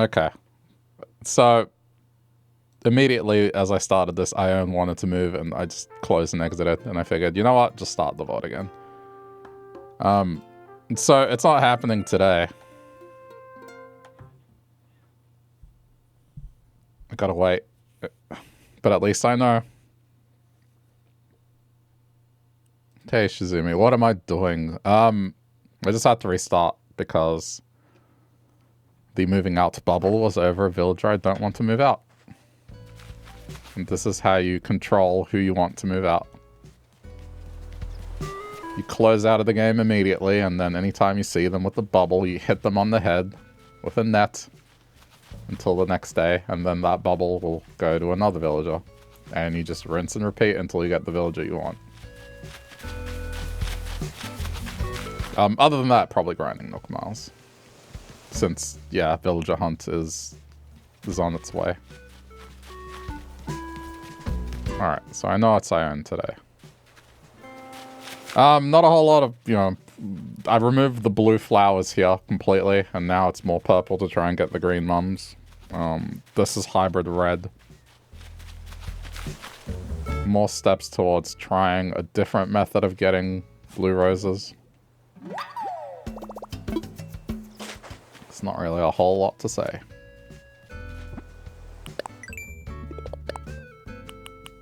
Okay. So, immediately as I started this, Ione wanted to move, and I just closed and exited, and I figured, you know what? Just start the vote again. So it's not happening today. I gotta wait. But at least I know. Hey, Shizumi, what am I doing? I just had to restart because the moving out bubble was over a villager I don't want to move out. And this is how you control who you want to move out. You close out of the game immediately, and then anytime you see them with the bubble, you hit them on the head with a net until the next day, and then that bubble will go to another villager. And you just rinse and repeat until you get the villager you want. Other than that, probably grinding Nook Miles. Since, yeah, villager hunt is on its way. Alright, so I know it's Ione today. Not a whole lot of, you know, I removed the blue flowers here completely, and now it's more purple to try and get the green mums. This is hybrid red. More steps towards trying a different method of getting blue roses. It's not really a whole lot to say.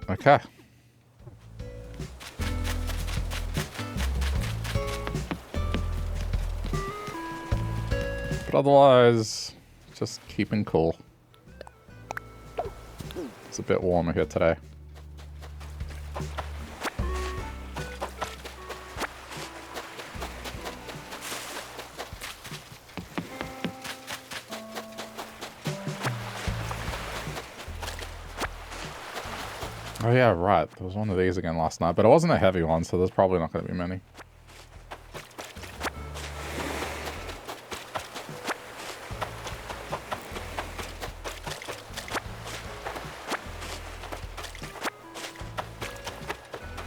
Okay. But otherwise, just keeping cool. It's a bit warmer here today. Oh yeah, right. There was one of these again last night, but it wasn't a heavy one, so there's probably not going to be many.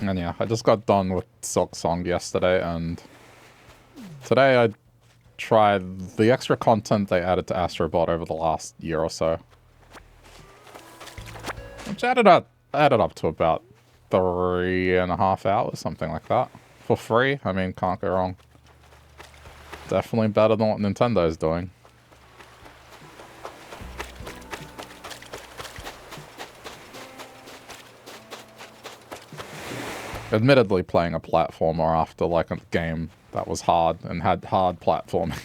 And yeah, I just got done with Silk Song yesterday, and today I tried the extra content they added to Astrobot over the last year or so. Which added up to about 3.5 hours, something like that. For free, I mean, can't go wrong. Definitely better than what Nintendo's doing. Admittedly, playing a platformer after, like, a game that was hard and had hard platforming.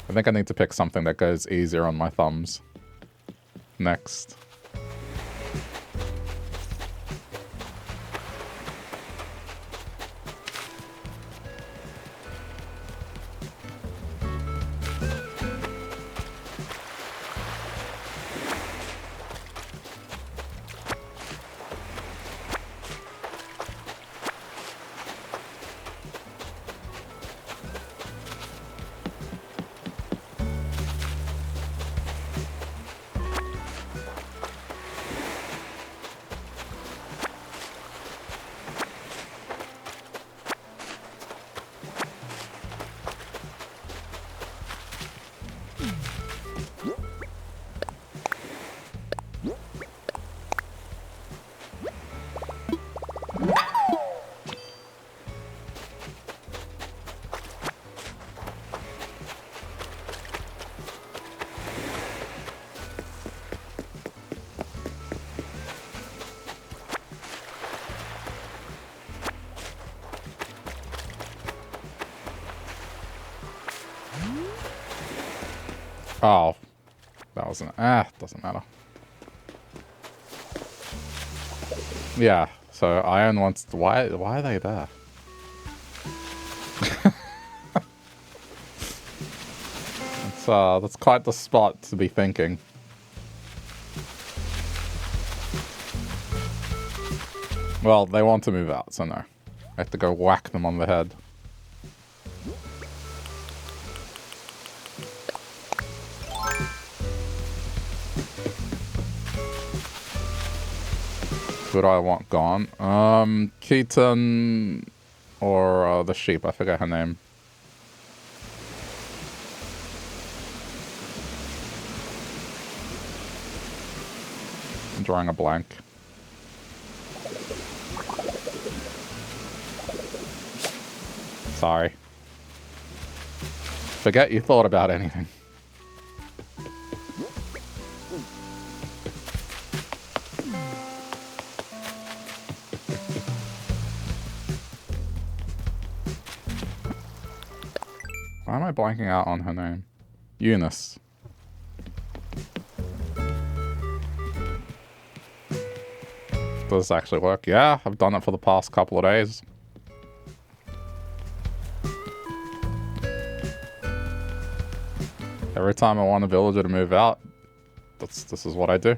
I think I need to pick something that goes easier on my thumbs. Next. Oh, that wasn't... doesn't matter. Yeah, so Ione wants... Why are they there? That's quite the spot to be thinking. Well, they want to move out, so no. I have to go whack them on the head. Who do I want gone? Keaton or the sheep. I forget her name. drawing a blank. Sorry. Forget you thought about anything. Why am I blanking out on her name? Eunice. Does this actually work? Yeah, I've done it for the past couple of days. Every time I want a villager to move out, this is what I do.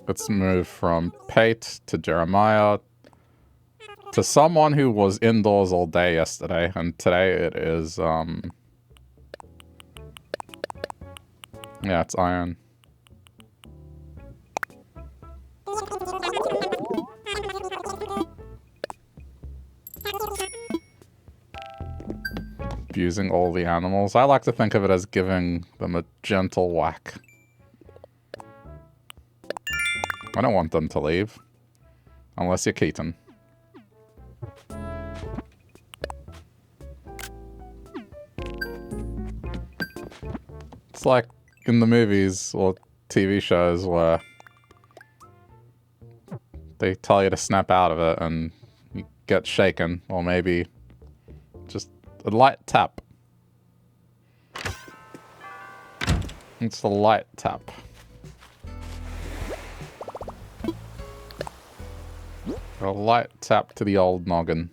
Let's move from Pate to Jeremiah to someone who was indoors all day yesterday, and today it is, yeah, it's Iron. Abusing all the animals. I like to think of it as giving them a gentle whack. I don't want them to leave. Unless you're Keaton. It's like in the movies or TV shows where they tell you to snap out of it and you get shaken, or maybe just a light tap. It's a light tap. A light tap to the old noggin.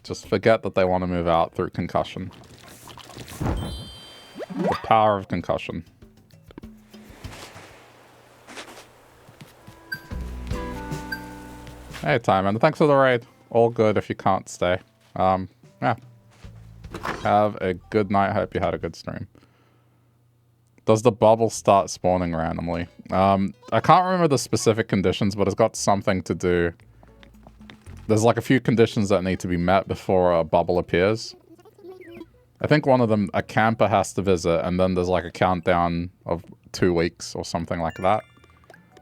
Just forget that they want to move out through concussion. The power of concussion. Hey, Timon, thanks for the raid. All good if you can't stay. Yeah. Have a good night. Hope you had a good stream. Does the bubble start spawning randomly? I can't remember the specific conditions, but it's got something to do. There's like a few conditions that need to be met before a bubble appears. I think one of them, a camper has to visit, and then there's like a countdown of 2 weeks or something like that.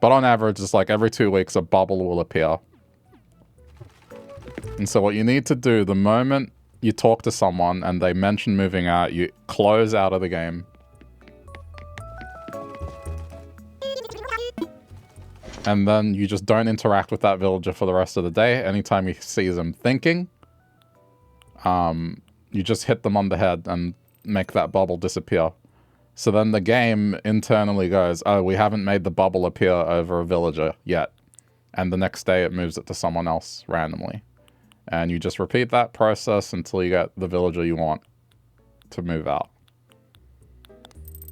But on average, it's like every 2 weeks a bubble will appear. And so what you need to do, the moment you talk to someone and they mention moving out, you close out of the game. And then you just don't interact with that villager for the rest of the day. Anytime you see them thinking, you just hit them on the head and make that bubble disappear. So then the game internally goes, oh, we haven't made the bubble appear over a villager yet. And the next day it moves it to someone else randomly. And you just repeat that process until you get the villager you want to move out.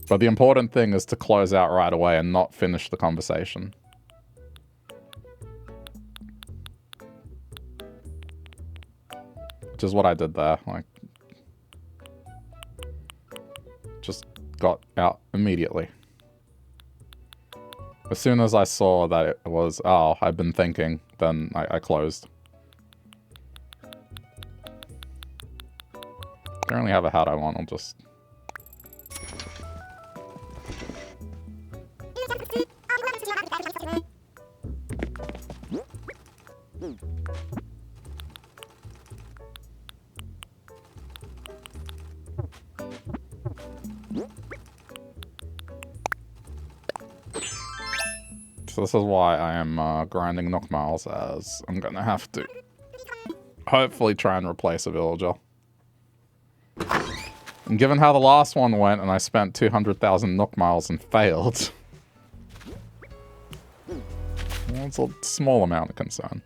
But the important thing is to close out right away and not finish the conversation. Which is what I did there. Like, just got out immediately. As soon as I saw that it was, oh, I've been thinking, then I closed. Don't really have a hat I want, I'll just... So this is why I am grinding Nook Miles, as I'm gonna have to hopefully try and replace a villager. And given how the last one went and I spent 200,000 Nook Miles and failed, well, it's a small amount of concern.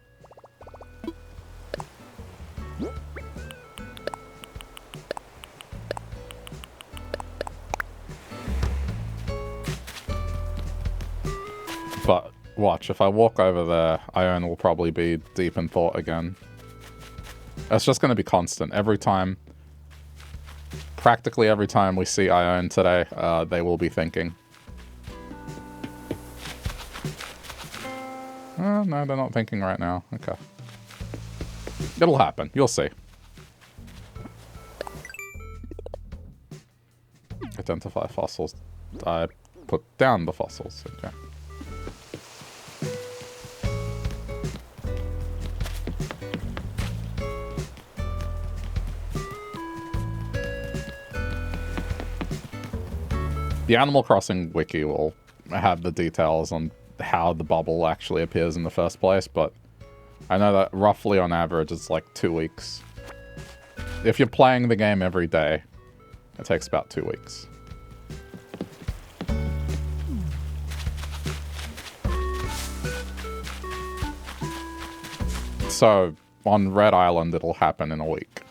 But watch, if I walk over there, Ione will probably be deep in thought again. It's just going to be constant. Every time, practically every time we see Ione today, they will be thinking. No, they're not thinking right now. Okay. It'll happen. You'll see. Identify fossils. I put down the fossils. Okay. The Animal Crossing wiki will have the details on how the bubble actually appears in the first place, but I know that roughly on average it's like 2 weeks. If you're playing the game every day, it takes about 2 weeks. So, on Red Island, it'll happen in a week.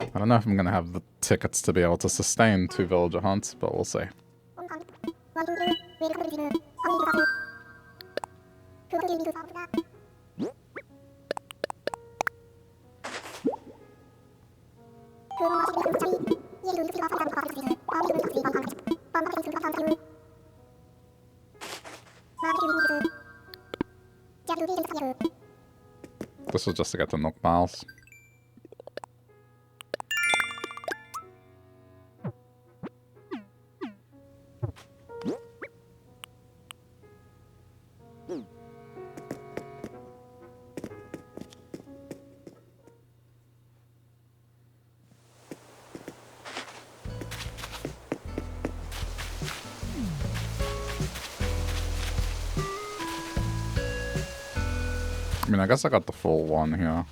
I don't know if I'm going to have the tickets to be able to sustain 2 villager hunts, but we'll see. This was just to get the Nook Miles. I mean, I guess I got the full one here.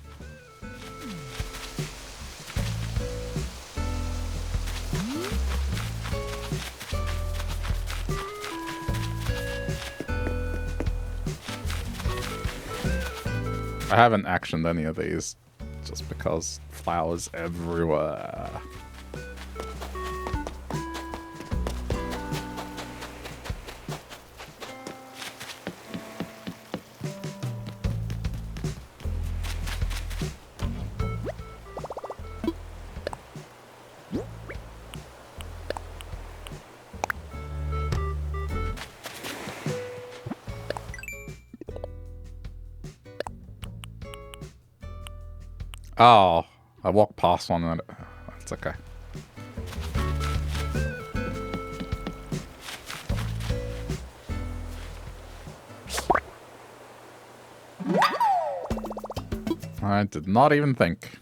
I haven't actioned any of these just because flowers everywhere. Oh, I walked past one and it's okay. I did not even think.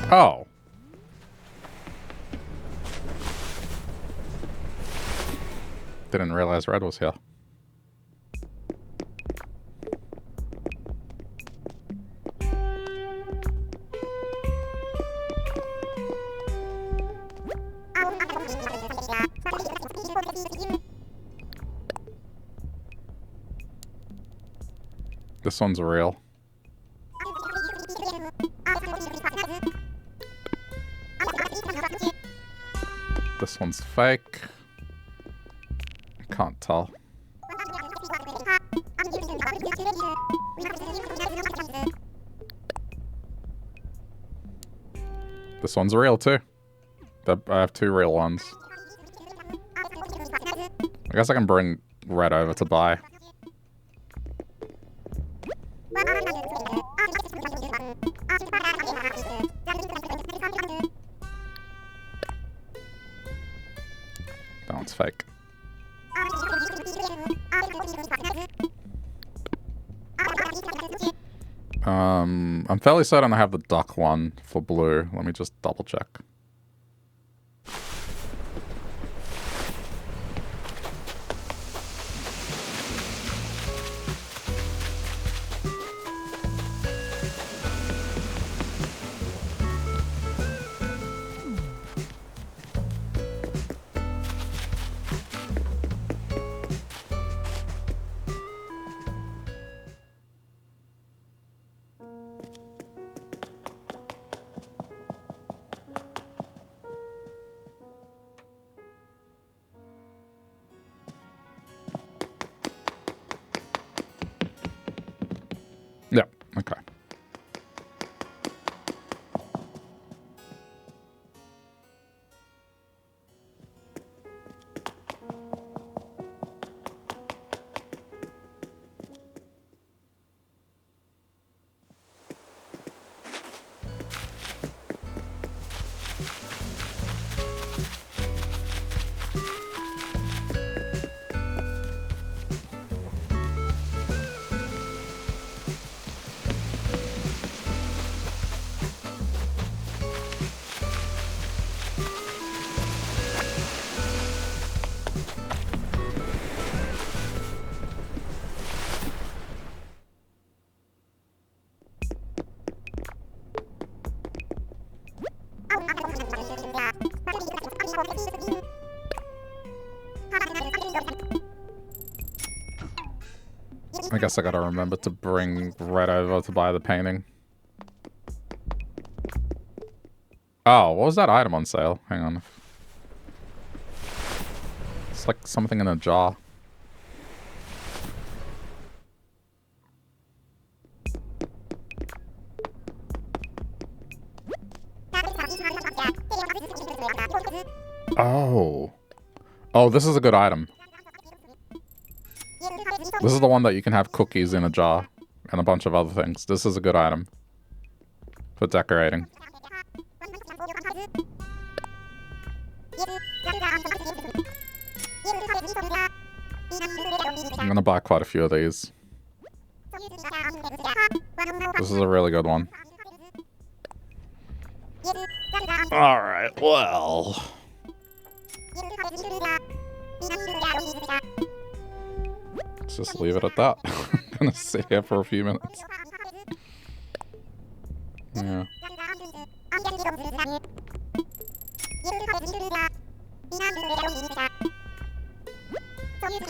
Oh. Didn't realize Red was here. This one's real. This one's fake. I can't tell. This one's real too. I have 2 real ones. I guess I can bring Red over to buy. one's fake. I'm fairly certain I have the duck one for blue. Let me just double check. Yeah, okay. I guess I gotta remember to bring Red over to buy the painting. Oh, what was that item on sale? Hang on. It's like something in a jar. Oh. Oh, this is a good item. This is the one that you can have cookies in a jar and a bunch of other things. This is a good item for decorating. I'm gonna buy quite a few of these. This is a really good one. Alright, well. Let's just leave it at that. I'm gonna sit here for a few minutes. Yeah.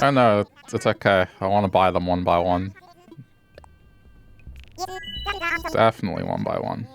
Oh no, it's okay. I want to buy them one by one. Definitely one by one.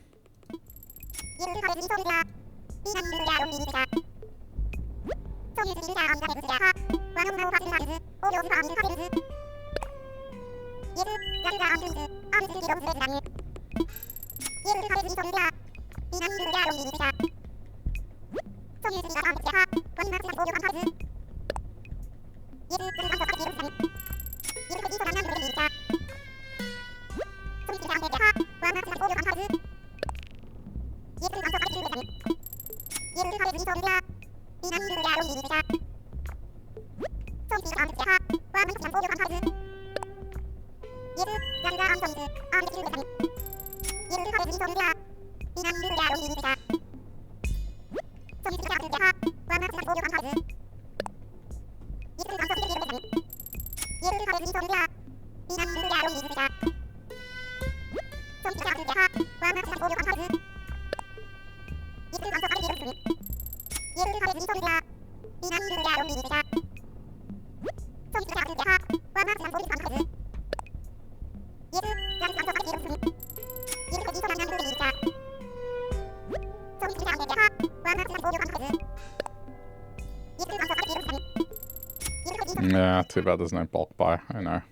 Yeah, too bad there's no bulk buy. I know.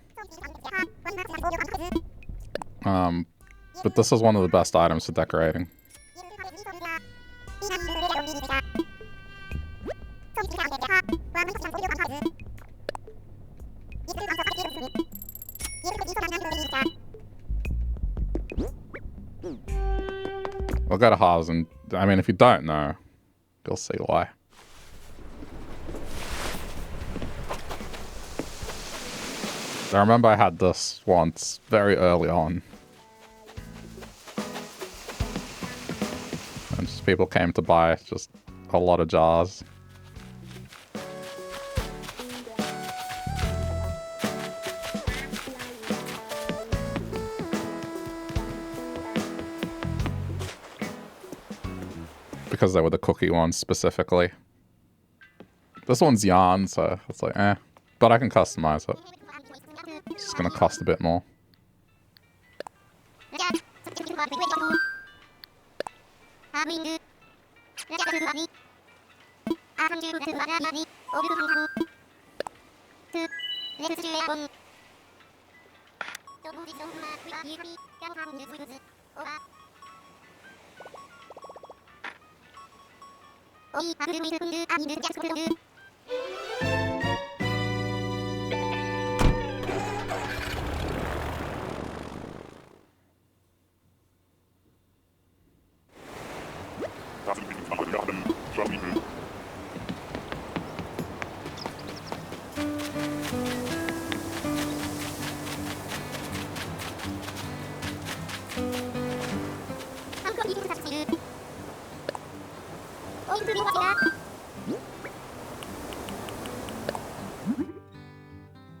But this is one of the best items for decorating. We'll go to Haas, and I mean, if you don't know, you'll see why. I remember I had this once, very early on. And just people came to buy just a lot of jars. Because they were the cookie ones specifically. This one's yarn, so it's like, eh. But I can customize it. It's just gonna cost a bit more.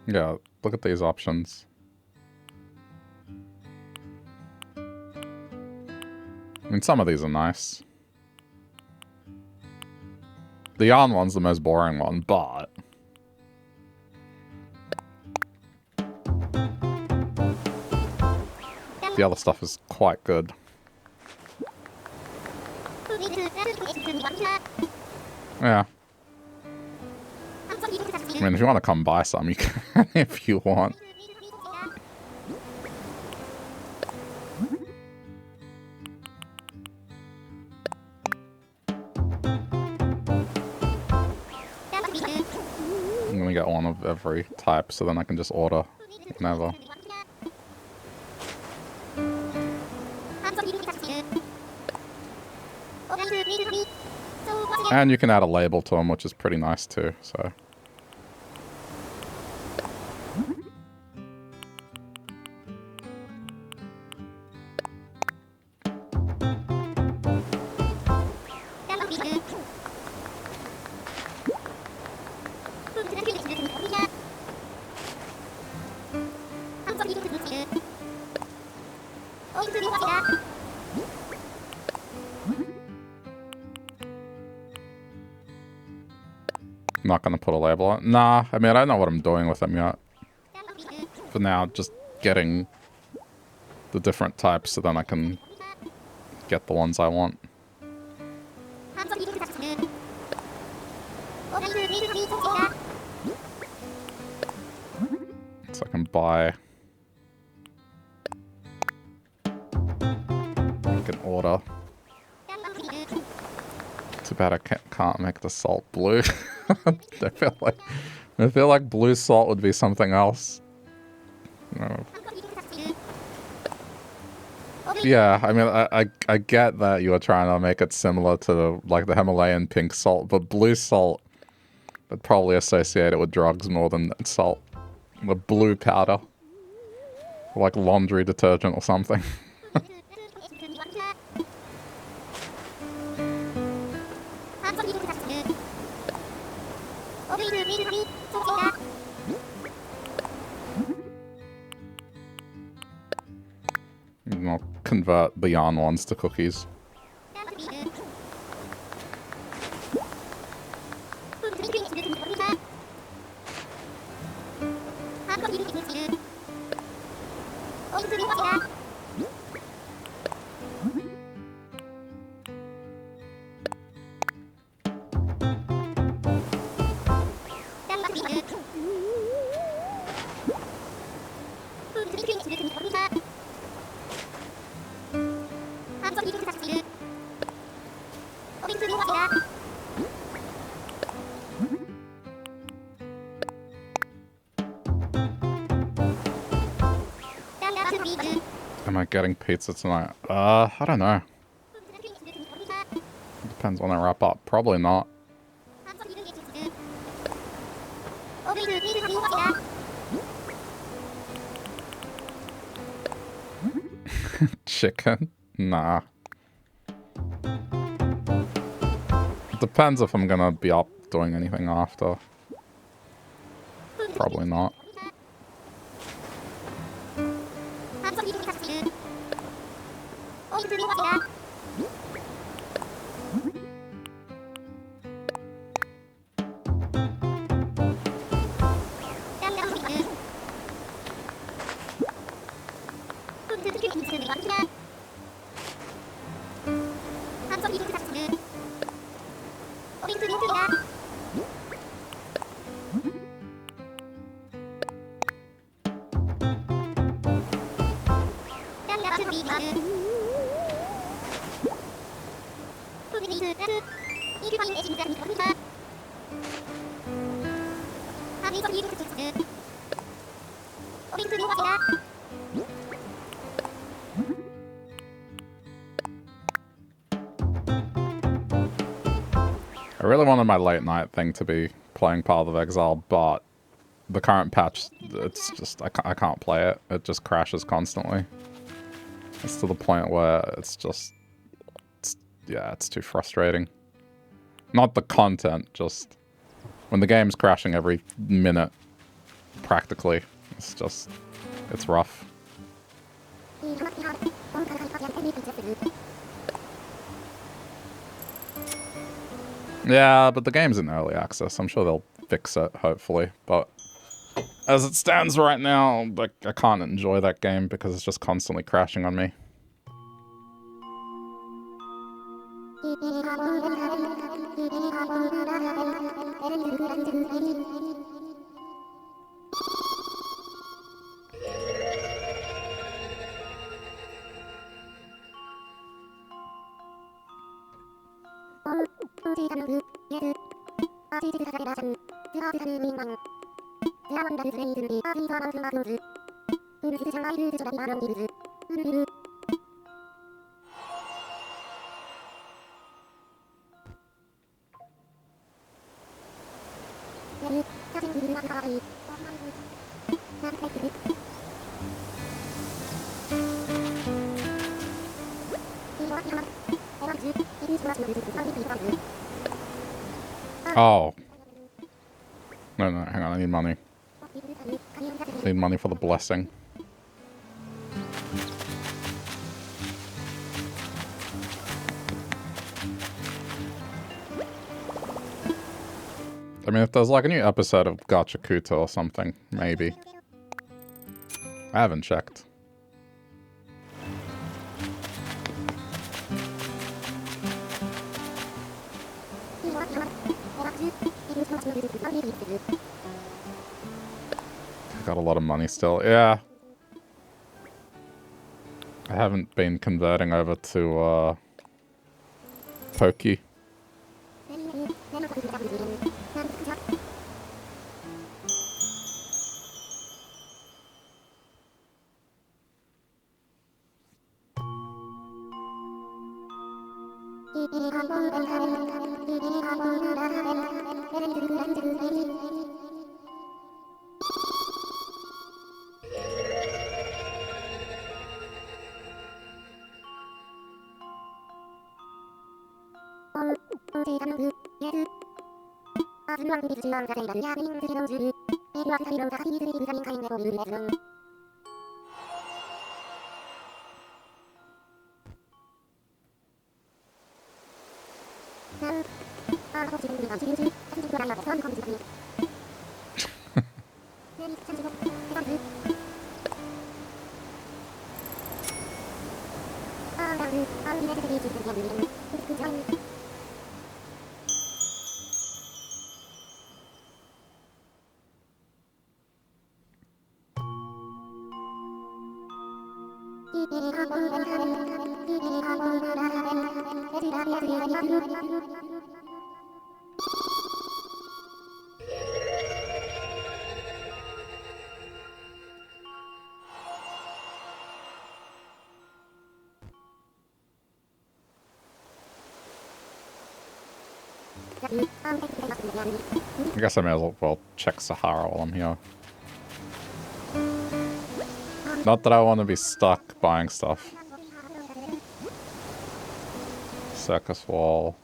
Yeah, look at these options. I mean, some of these are nice. The yarn one's the most boring one, but... the other stuff is quite good. Yeah. I mean, if you want to come buy some, you can if you want. I'm gonna get one of every type, so then I can just order whenever. And you can add a label to them, which is pretty nice too, so... Not gonna put a label on. Nah, I mean, I don't know what I'm doing with them yet. For now, just getting the different types so then I can get the ones I want. So I can buy... I can order. Too bad I can't make the salt blue. I feel like blue salt would be something else. No. Yeah, I mean, I get that you are trying to make it similar to like the Himalayan pink salt, but blue salt would probably associate it with drugs more than salt. The blue powder. Like laundry detergent or something. I'll convert the yarn ones to cookies. Am I getting pizza tonight? I don't know. Depends when I wrap up. Probably not. Chicken? Nah. Depends if I'm gonna be up doing anything after. Probably not. I really wanted my late night thing to be playing Path of Exile, but the current patch, it's just, I can't play it. It just crashes constantly. It's to the point where it's just, yeah, it's too frustrating. Not the content, just when the game's crashing every minute, practically. It's just, it's rough. Yeah, but the game's in early access. I'm sure they'll fix it, hopefully. But as it stands right now, like, I can't enjoy that game because it's just constantly crashing on me. Oh. No, hang on, I need money. I need money for the blessing. I mean, if there's like a new episode of Gachakuta or something, maybe. I haven't checked. I got a lot of money still. Yeah. I haven't been converting over to, Pokey. I guess I may as well check Sahara while I'm here. Not that I want to be stuck buying stuff. circus wall.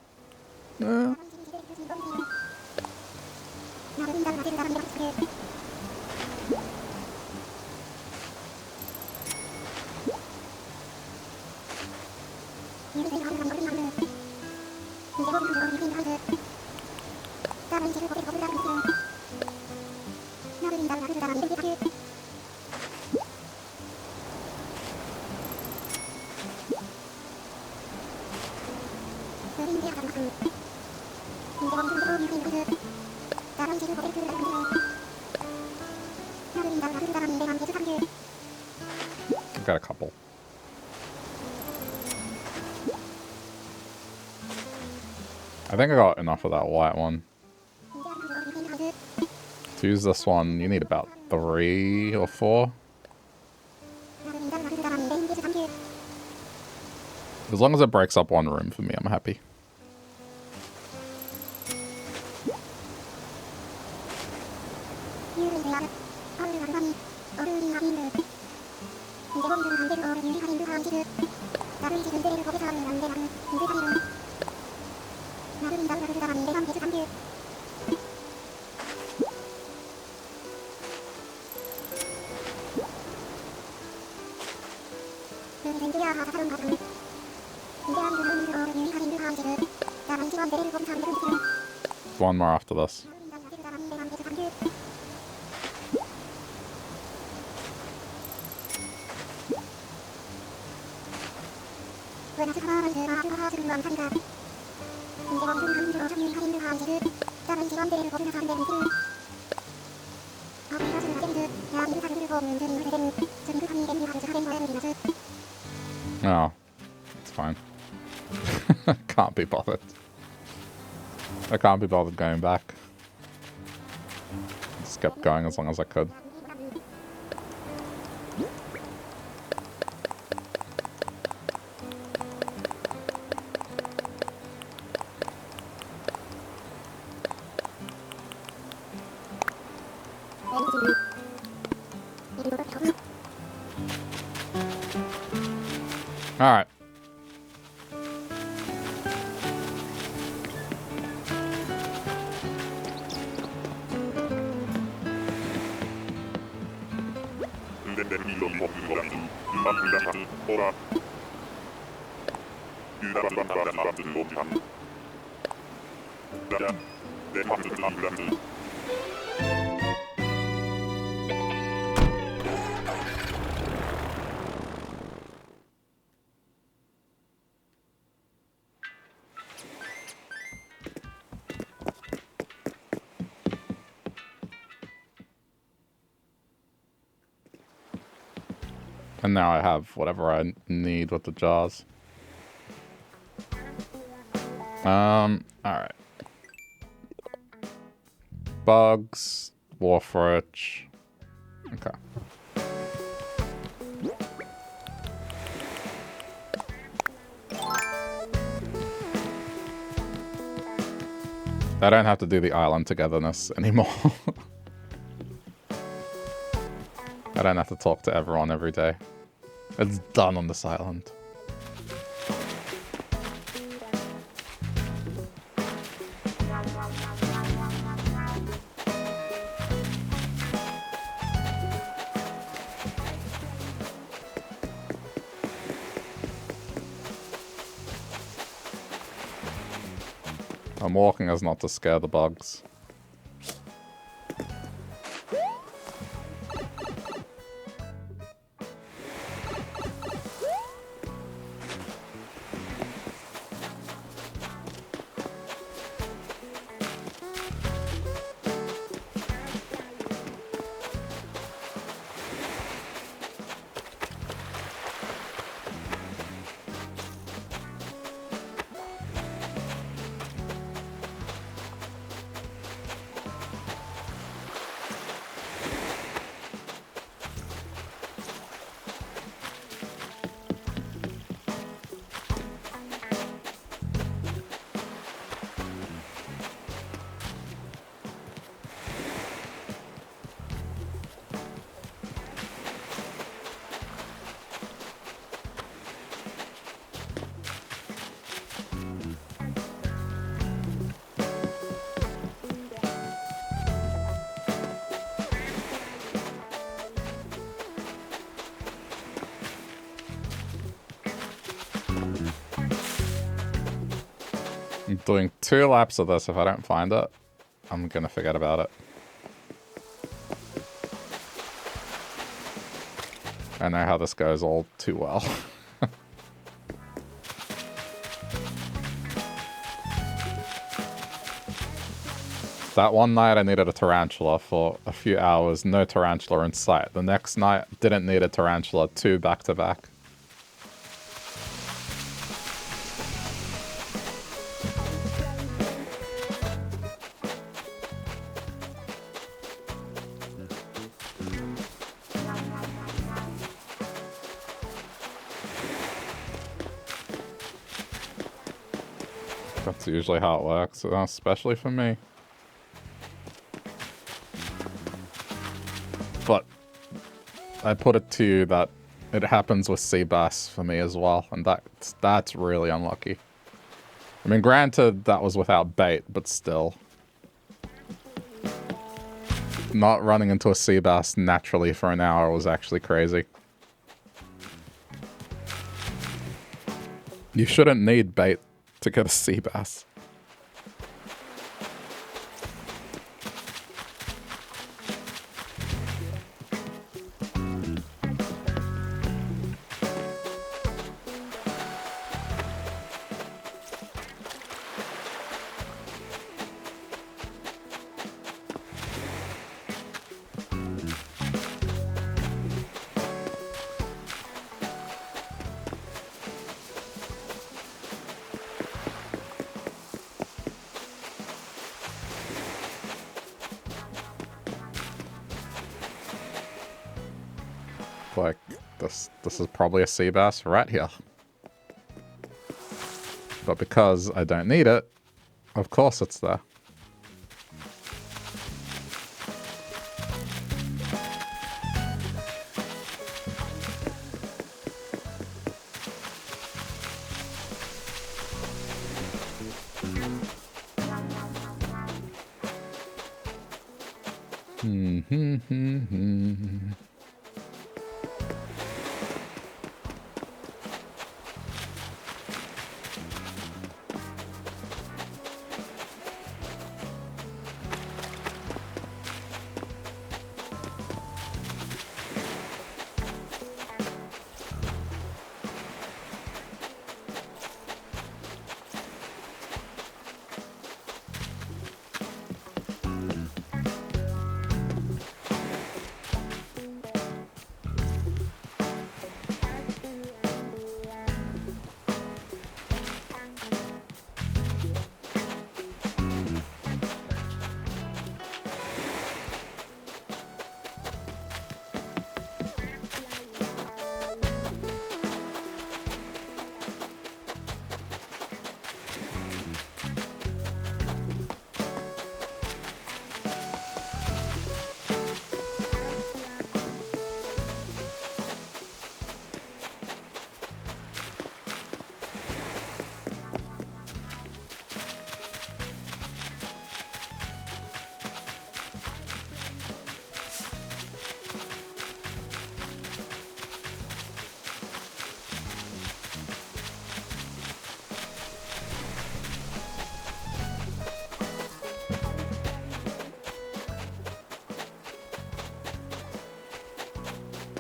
Got a couple. I think I got enough of that white one. To use this one, you need about 3 or 4. As long as it breaks up one room for me, I'm happy. One more after this. Oh, it's fine. Can't be bothered. I can't be bothered going back. Just kept going as long as I could. All right. And now I have whatever I need with the jars. Alright. Bugs, Warforage. Okay. I don't have to do the island togetherness anymore. I don't have to talk to everyone every day. It's done on this island. I'm walking as not to scare the bugs. I'm doing 2 laps of this. If I don't find it, I'm gonna forget about it. I know how this goes all too well. That one night I needed a tarantula for a few hours, no tarantula in sight. The next night, didn't need a tarantula, 2 back to back. That's usually how it works, especially for me. But I put it to you that it happens with sea bass for me as well, and that's really unlucky. I mean, granted, that was without bait, but still. Not running into a sea bass naturally for an hour was actually crazy. You shouldn't need bait to get a sea bass. Like, this is probably a sea bass right here. But because I don't need it, of course it's there.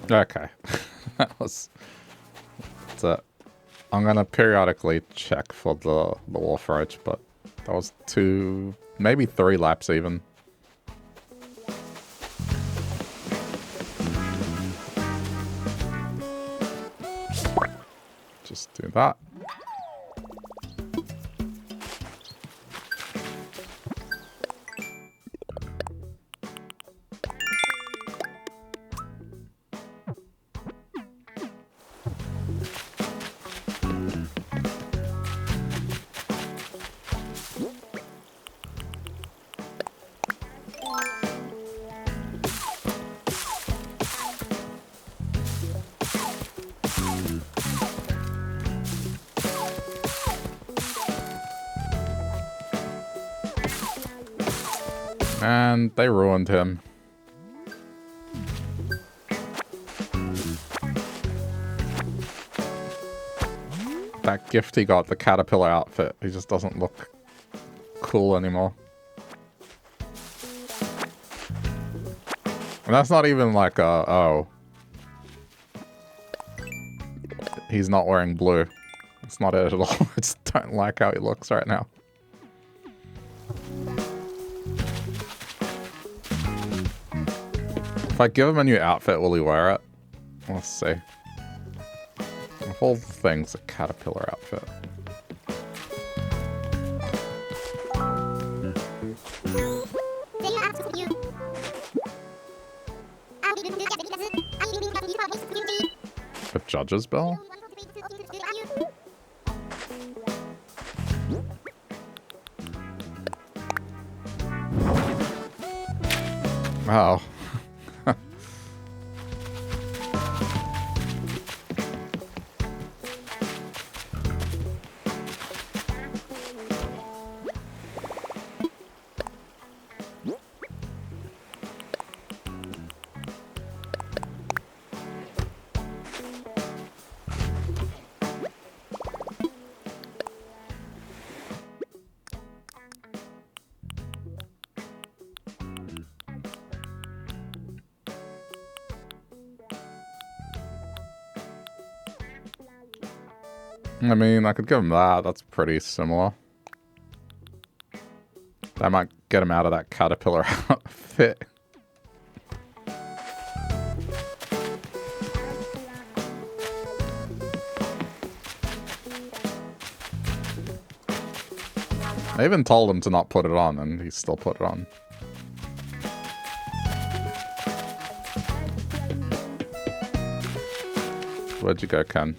Okay. That was... That's it. I'm gonna periodically check for the wharf roach, but that was 2, maybe 3 laps even. Just do that. And they ruined him. That gift he got, the caterpillar outfit, he just doesn't look cool anymore. And that's not even like oh. He's not wearing blue. It's not it at all. I just don't like how he looks right now. If I give him a new outfit, will he wear it? Let's see. Of all the things, a caterpillar outfit. A judge's bell? Oh. I mean, I could give him that. That's pretty similar. That might get him out of that caterpillar outfit. I even told him to not put it on, and he still put it on. Where'd you go, Ken?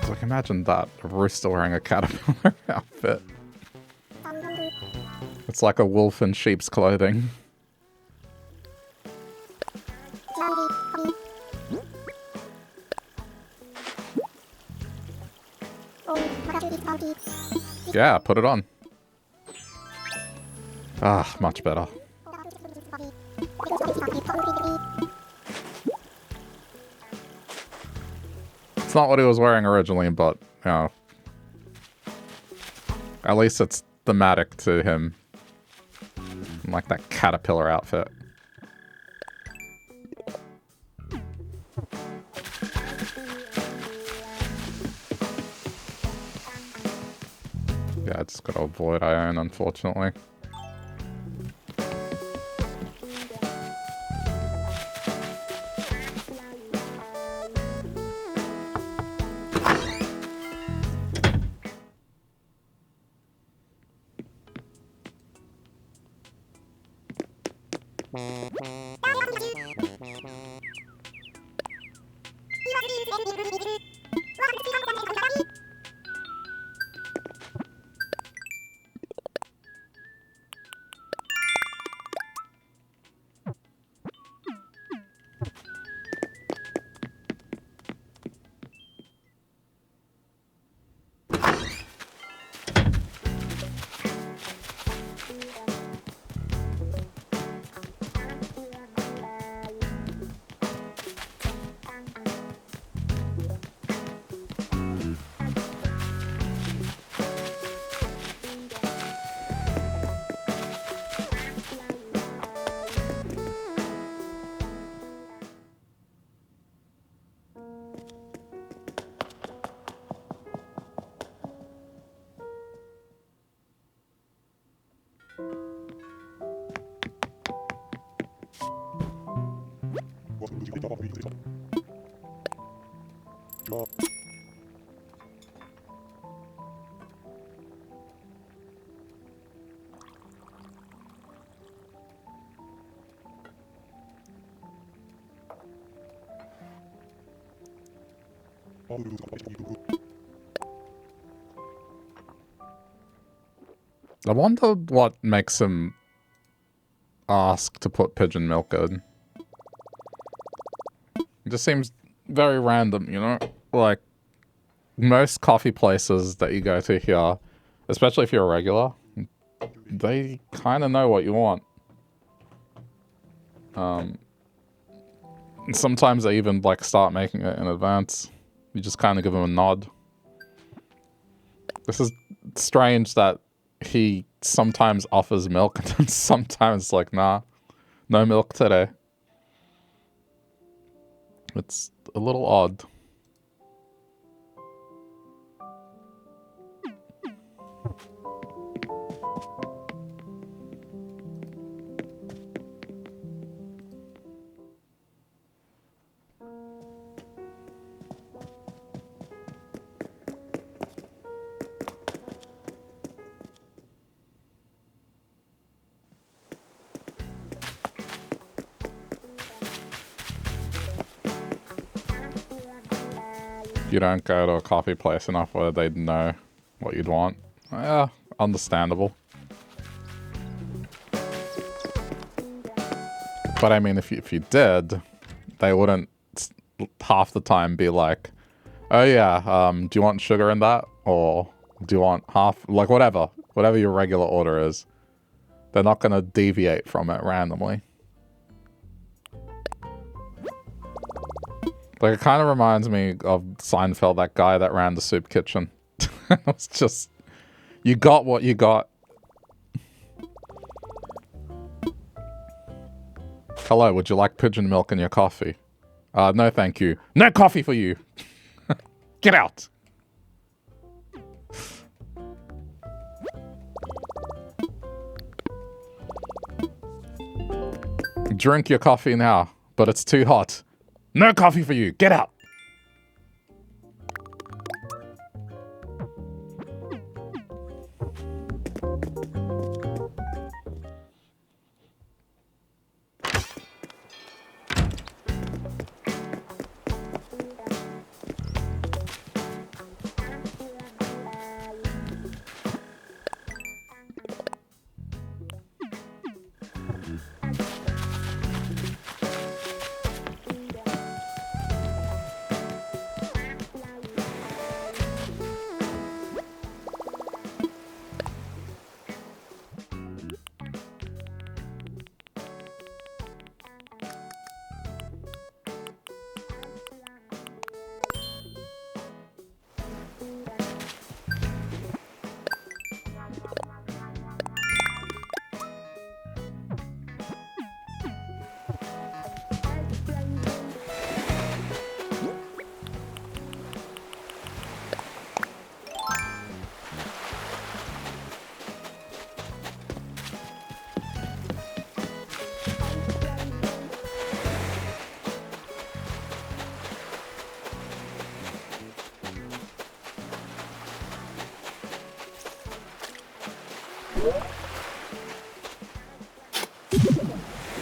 Like, imagine that, a rooster wearing a caterpillar outfit. It's like a wolf in sheep's clothing. Yeah, put it on. Ah, much better. It's not what he was wearing originally, but, you know, at least it's thematic to him. Like that caterpillar outfit. Yeah, I just gotta avoid Ione, unfortunately. I wonder what makes him ask to put pigeon milk in. It just seems very random, you know? Like, most coffee places that you go to here, especially if you're a regular, they kind of know what you want. Sometimes they even like start making it in advance. You just kind of give them a nod. This is strange that he sometimes offers milk and then sometimes like, nah, no milk today. It's a little odd. You don't go to a coffee place enough where they'd know what you'd want. Yeah, understandable. But I mean, if you did, they wouldn't half the time be like, oh yeah, do you want sugar in that? Or do you want half, like whatever your regular order is. They're not gonna deviate from it randomly. Like, it kind of reminds me of Seinfeld, that guy that ran the soup kitchen. It's just, you got what you got. Hello, would you like pigeon milk in your coffee? No thank you. No coffee for you! Get out! Drink your coffee now, but it's too hot. No coffee for you! Get out!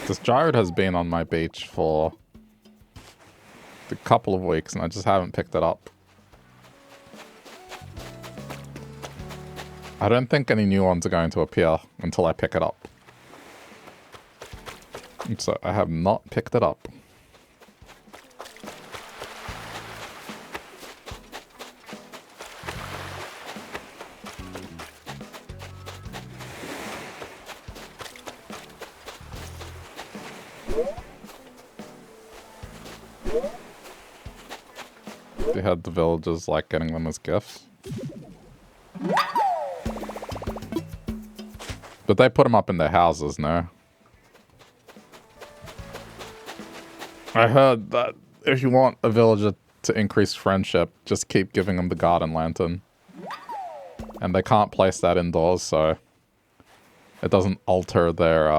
This Gyroid has been on my beach for a couple of weeks and I just haven't picked it up. I don't think any new ones are going to appear until I pick it up. So I have not picked it up. They had the villagers like getting them as gifts. But they put them up in their houses, no? I heard that if you want a villager to increase friendship, just keep giving them the garden lantern. And they can't place that indoors, so it doesn't alter their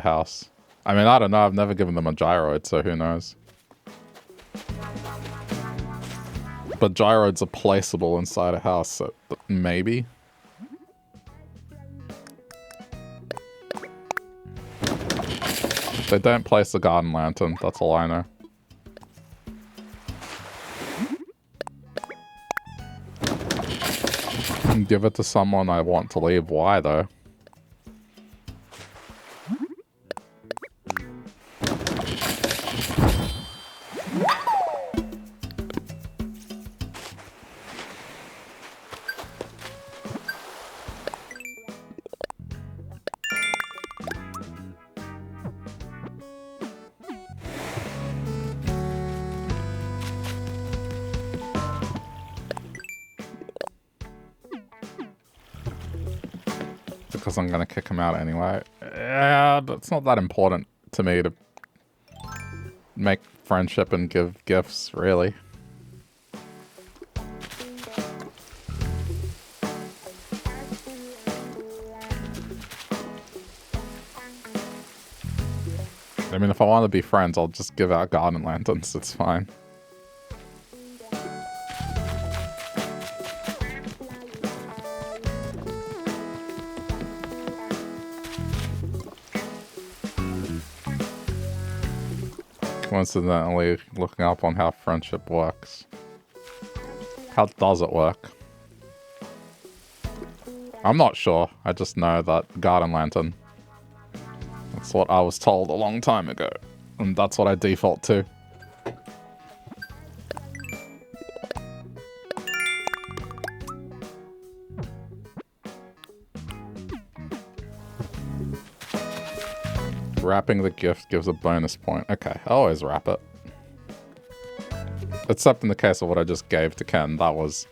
house. I mean, I don't know, I've never given them a gyroid, so who knows. But gyroids are placeable inside a house, so maybe? They don't place the garden lantern, that's all I know. Give it to someone I want to leave. Why, though? because I'm going to kick him out anyway. Yeah, but it's not that important to me to make friendship and give gifts, really. I mean, if I want to be friends, I'll just give out garden lanterns. It's fine. Coincidentally, looking up on how friendship works. How does it work? I'm not sure. I just know that garden lantern. That's what I was told a long time ago. And that's what I default to. Wrapping the gift gives a bonus point. Okay, I always wrap it. Except in the case of what I just gave to Ken, that was...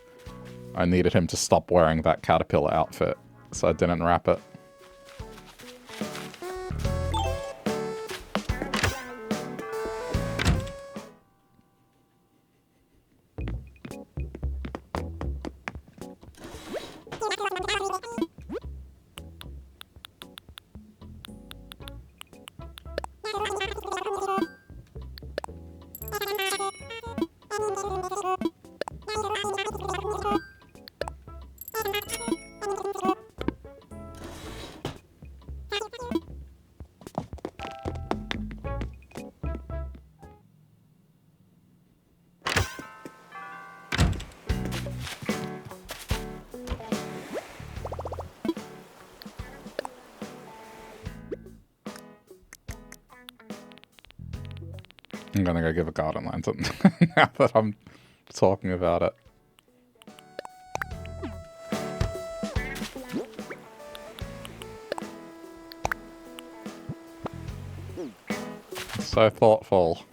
I needed him to stop wearing that caterpillar outfit, so I didn't wrap it. I'm gonna go give a garden lantern now that I'm talking about it. So thoughtful.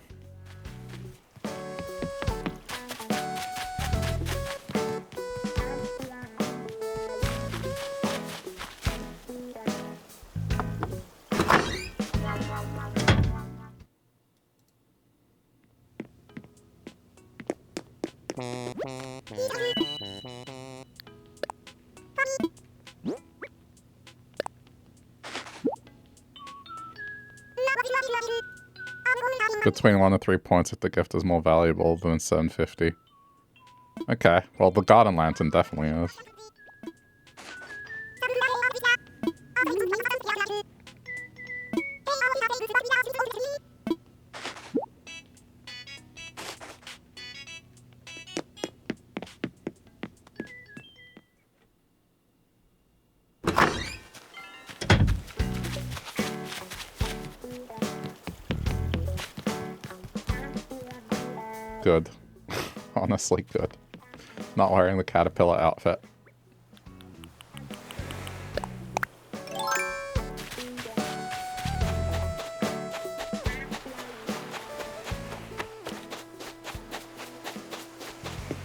Between 1 and 3 points if the gift is more valuable than 750. Okay, well the garden lantern definitely is. Good. Honestly good. Not wearing the caterpillar outfit.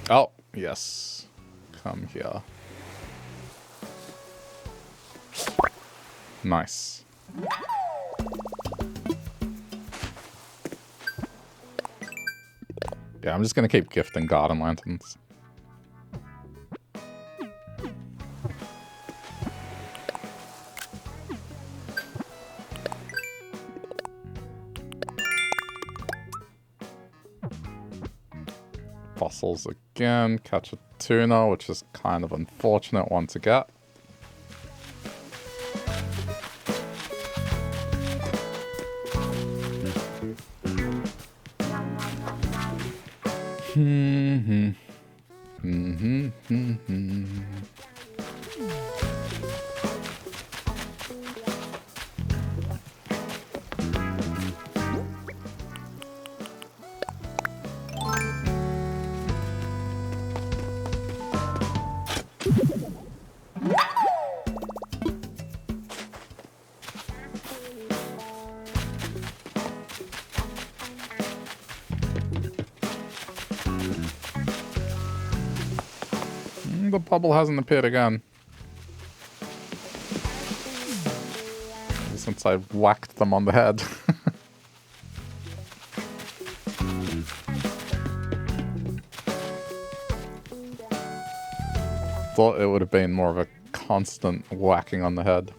Oh, yes. Come here. Nice. Yeah, I'm just gonna keep gifting garden lanterns. Fossils again. Catch a tuna, which is kind of unfortunate one to get. The bubble hasn't appeared again. since I whacked them on the head. Thought it would have been more of a constant whacking on the head.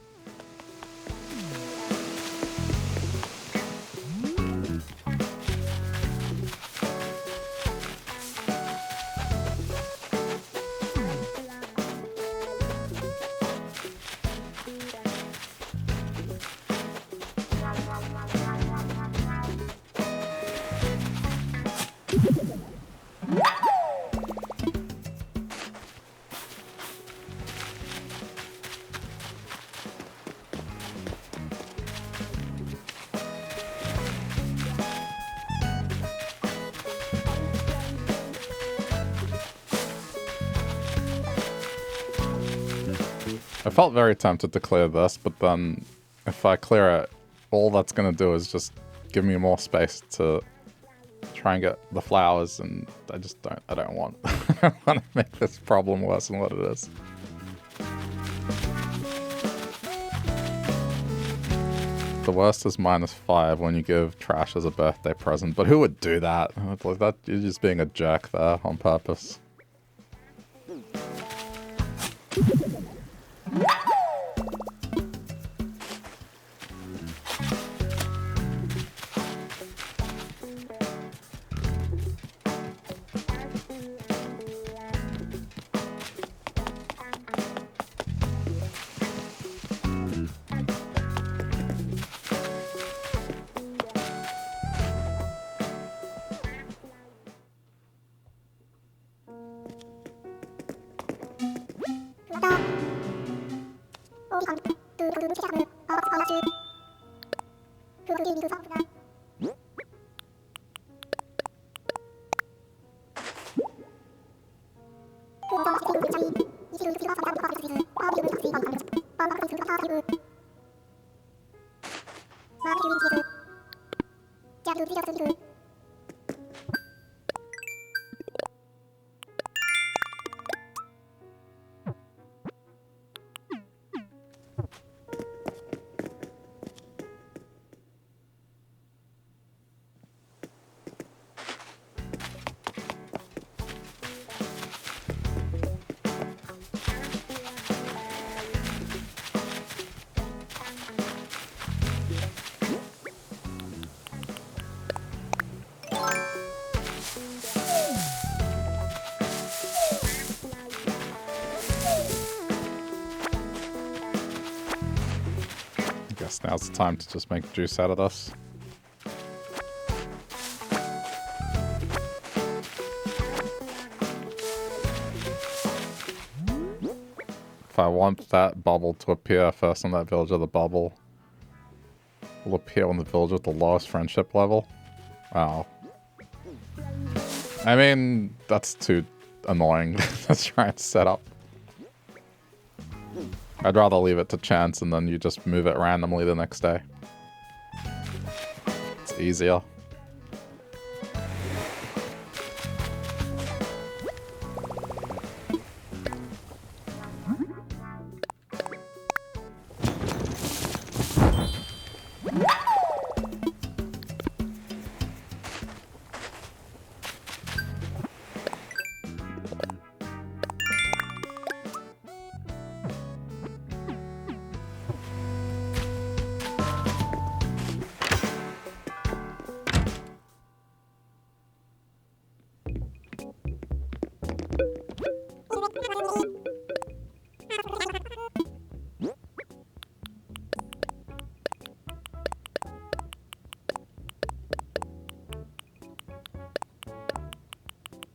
I felt very tempted to clear this, but then if I clear it, all that's going to do is just give me more space to try and get the flowers, and I don't want, I don't want to make this problem worse than what it is. The worst is -5 when you give trash as a birthday present, but who would do that? Like that, you're just being a jerk there on purpose. Now's the time to just make juice out of this. If I want that bubble to appear first on that villager, the bubble will appear on the villager with the lowest friendship level. Wow. I mean, that's too annoying to try and set up. I'd rather leave it to chance and then you just move it randomly the next day. It's easier.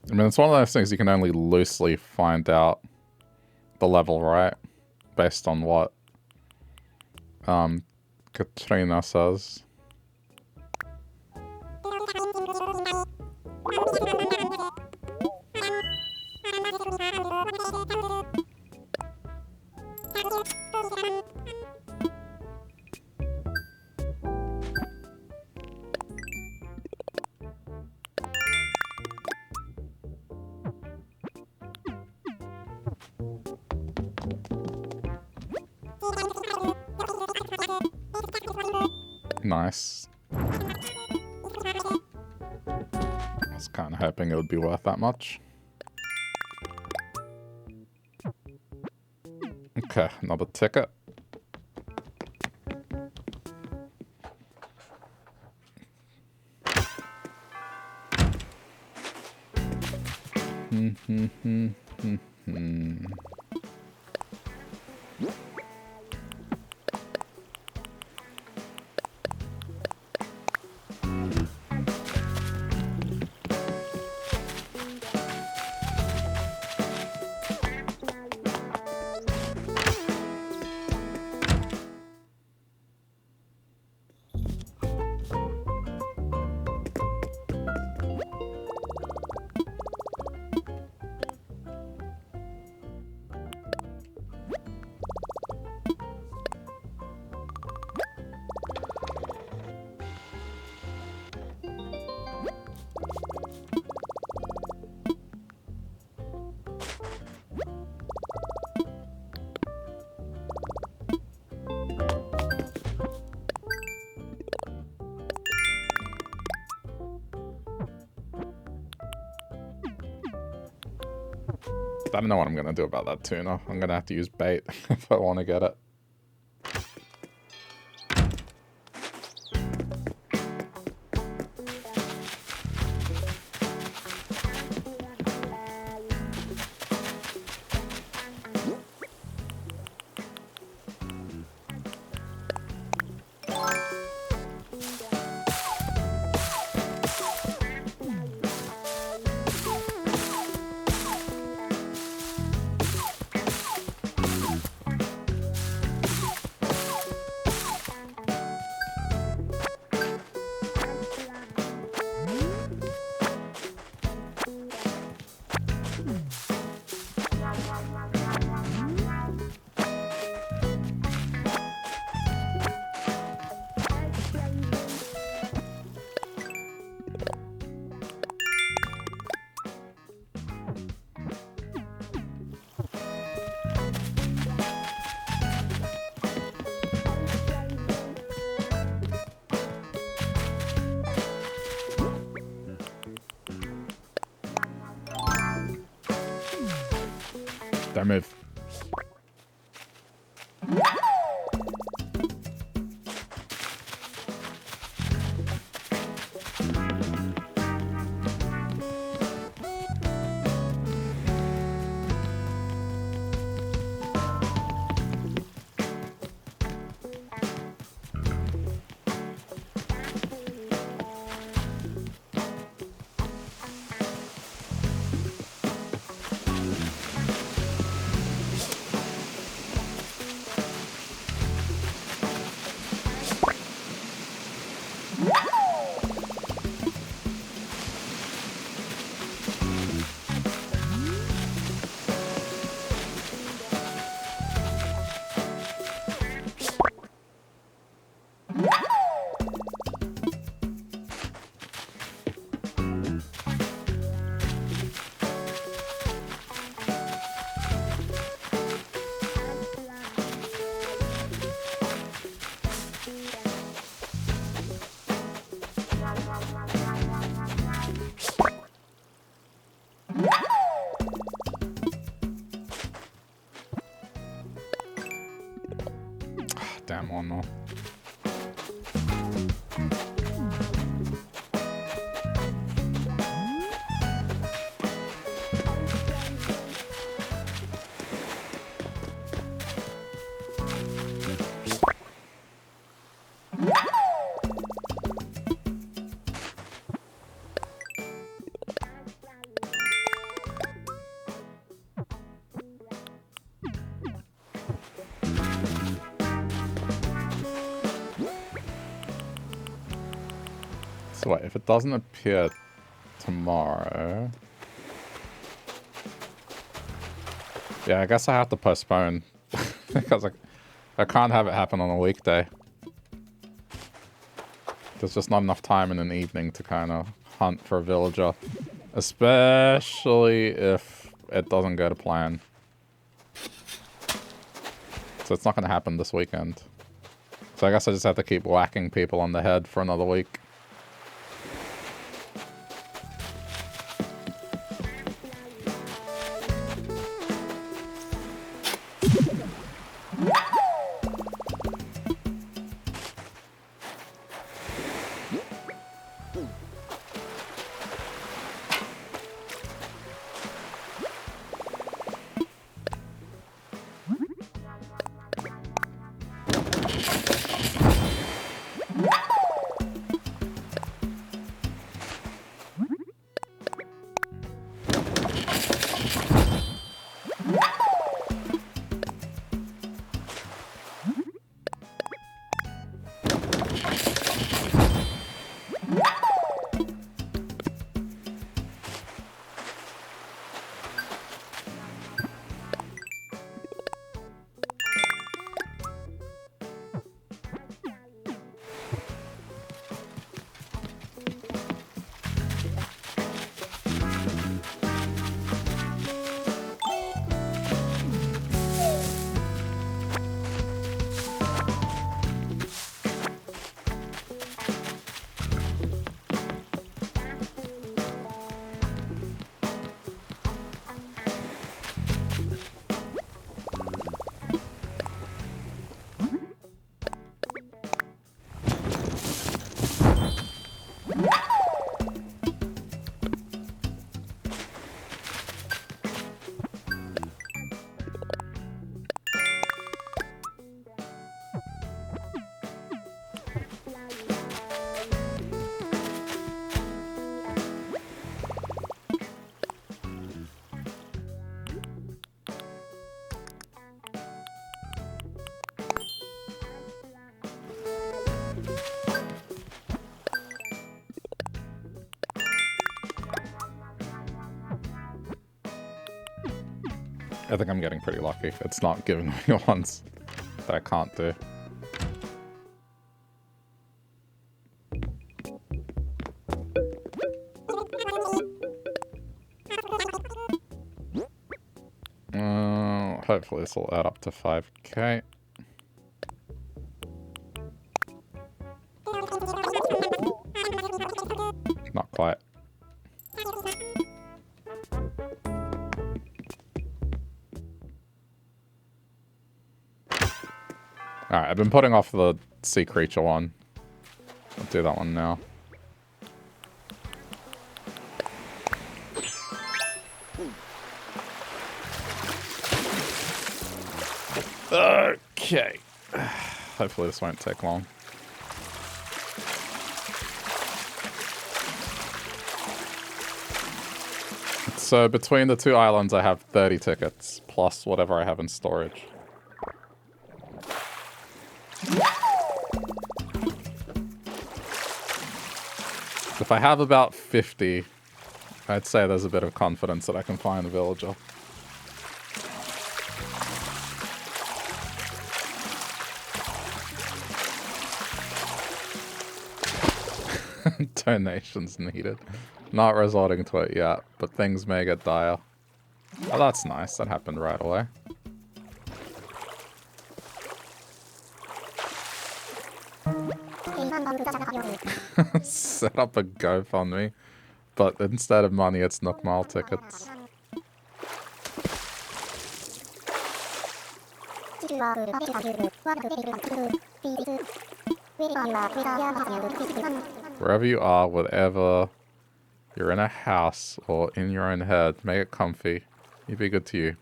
I mean, it's one of those things you can only loosely find out the level, right? Based on what Katrina says. Nice. I was kind of hoping it would be worth that much. Okay, another ticket. I don't know what I'm going to do about that tuna. I'm going to have to use bait if I want to get it. Don't move. Damn one more. So wait, if it doesn't appear tomorrow... Yeah, I guess I have to postpone. Because I can't have it happen on a weekday. There's just not enough time in an evening to kind of hunt for a villager. Especially if it doesn't go to plan. So it's not going to happen this weekend. So I guess I just have to keep whacking people on the head for another week. I think I'm getting pretty lucky. It's not giving me ones that I can't do. Hopefully this will add up to 5k. Not quite. Alright, I've been putting off the sea creature one. I'll do that one now. Okay. Hopefully this won't take long. So between the two islands I have 30 tickets, plus whatever I have in storage. If I have about 50, I'd say there's a bit of confidence that I can find a villager. Donations needed. Not resorting to it yet, but things may get dire. Oh, that's nice. That happened right away. Set up a GoFundMe, but instead of money, it's Nook Mile tickets. Wherever you are, whatever you're in a house or in your own head, make it comfy. You be good to you.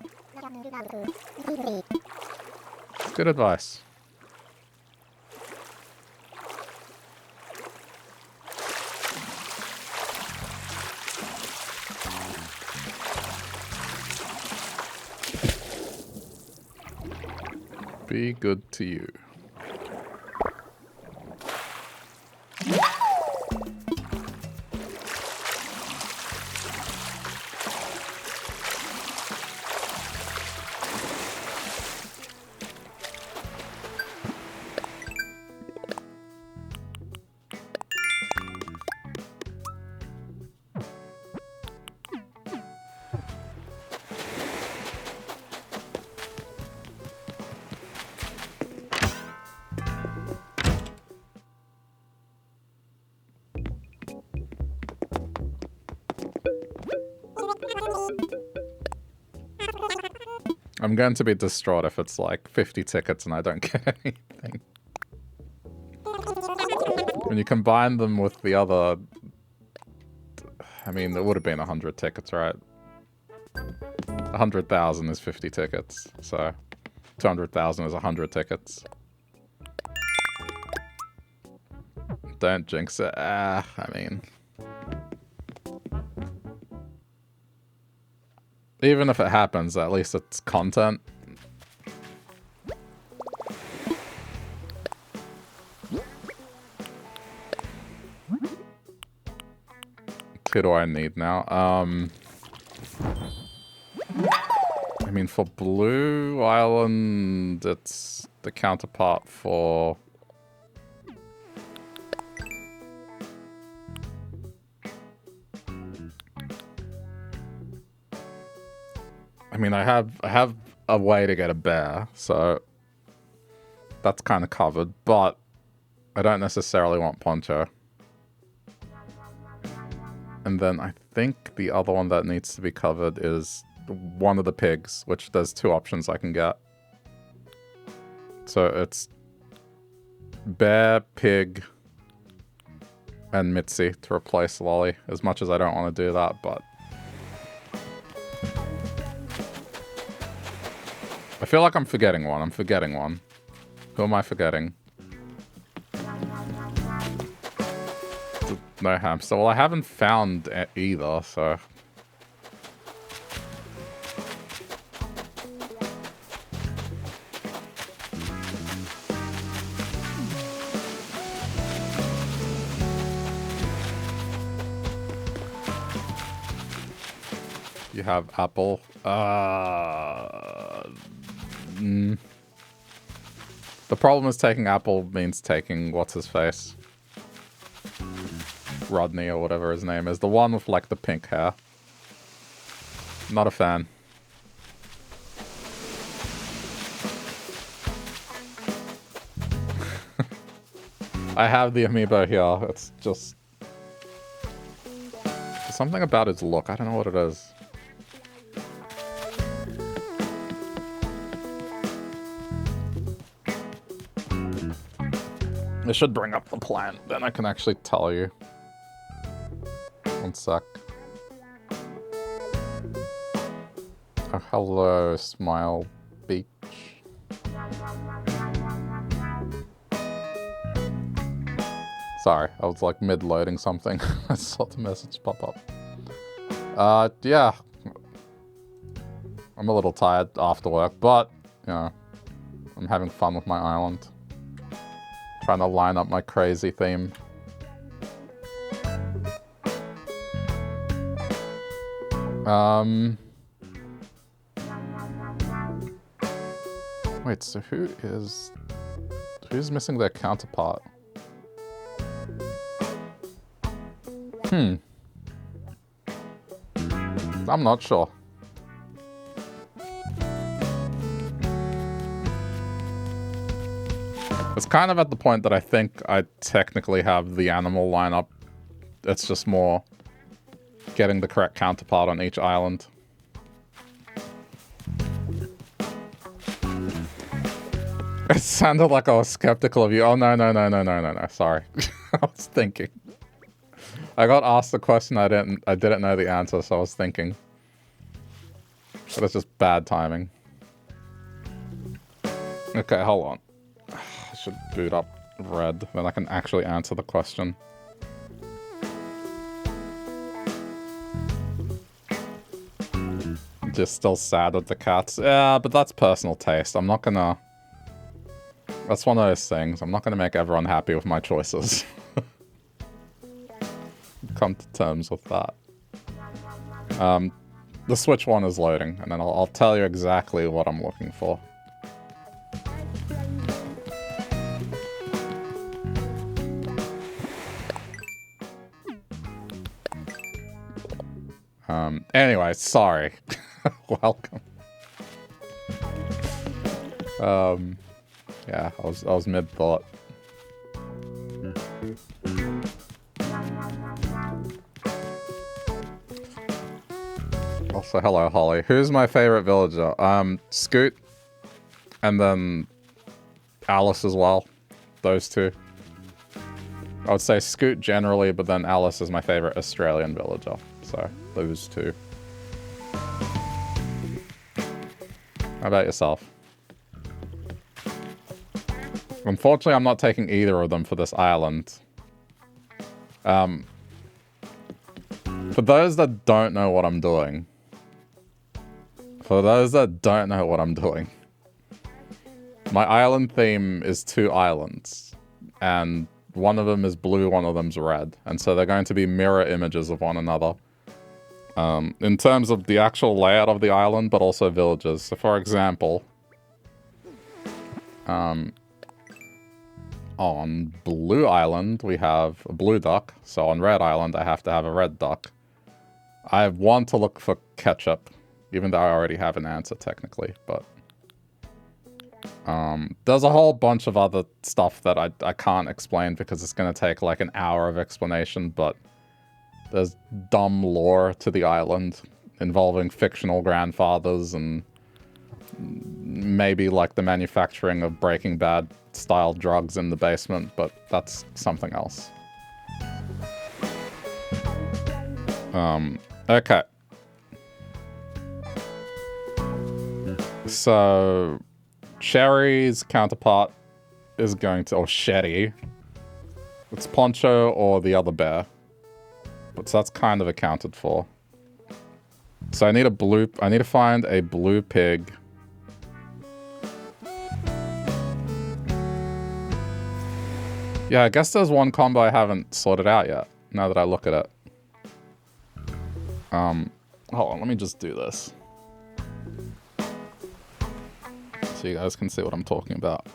Good advice. Be good to you. I'm going to be distraught if it's like 50 tickets and I don't get anything. When you combine them with the other... I mean, it would have been 100 tickets, right? 100,000 is 50 tickets, so 200,000 is 100 tickets. Don't jinx it. I mean... Even if it happens, at least it's content. Who do I need now? I mean, for Blue Island, it's the counterpart for... I mean, I have a way to get a bear, so that's kind of covered, but I don't necessarily want Poncho. And then I think the other one that needs to be covered is one of the pigs, which there's 2 options I can get. So it's bear, pig, and Mitzi to replace Lolly, as much as I don't want to do that, but... I feel like I'm forgetting one. I'm forgetting one. Who am I forgetting? No hamster. Well, I haven't found either, so... You have apple. The problem is taking apple means taking what's-his-face? Rodney or whatever his name is. The one with, like, the pink hair. Not a fan. I have the amiibo here. It's just... something about its look. I don't know what it is. I should bring up the plant, then I can actually tell you. One sec. Oh, hello, Smile Beach. Sorry, I was like mid-loading something. I saw the message pop up. Yeah. I'm a little tired after work, but, you know, I'm having fun with my island. Trying to line up my crazy theme. Wait, so who's missing their counterpart? I'm not sure. It's kind of at the point that I think I technically have the animal lineup. It's just more getting the correct counterpart on each island. It sounded like I was skeptical of you. Oh, no. Sorry. I was thinking. I got asked the question, I didn't know the answer, so I was thinking. But it's just bad timing. Okay, hold on. I should boot up Red, then I can actually answer the question. Just still sad with the cats. Yeah, but that's personal taste. I'm not gonna... That's one of those things. I'm not gonna make everyone happy with my choices. Come to terms with that. The Switch one is loading, and then I'll tell you exactly what I'm looking for. Anyway, sorry. Welcome. Yeah, I was mid-thought. Also, hello, Holly. Who's my favorite villager? Scoot, and then Alice as well. Those two. I would say Scoot generally, but then Alice is my favorite Australian villager. So, those two. How about yourself? Unfortunately, I'm not taking either of them for this island. For those that don't know what I'm doing. My island theme is 2 islands. And one of them is blue, one of them's red. And so they're going to be mirror images of one another. In terms of the actual layout of the island, but also villages. So for example, on Blue Island, we have a blue duck. So on Red Island, I have to have a red duck. I want to look for ketchup, even though I already have an answer technically, but there's a whole bunch of other stuff that I can't explain because it's going to take like an hour of explanation, but there's dumb lore to the island involving fictional grandfathers and maybe like the manufacturing of Breaking Bad style drugs in the basement, but that's something else. Okay. So Sherry's counterpart is going to, or Sherry. It's Poncho or the other bear. But so that's kind of accounted for. So I need to find a blue pig. Yeah, I guess there's one combo I haven't sorted out yet, now that I look at it. Hold on, let me just do this. So you guys can see what I'm talking about.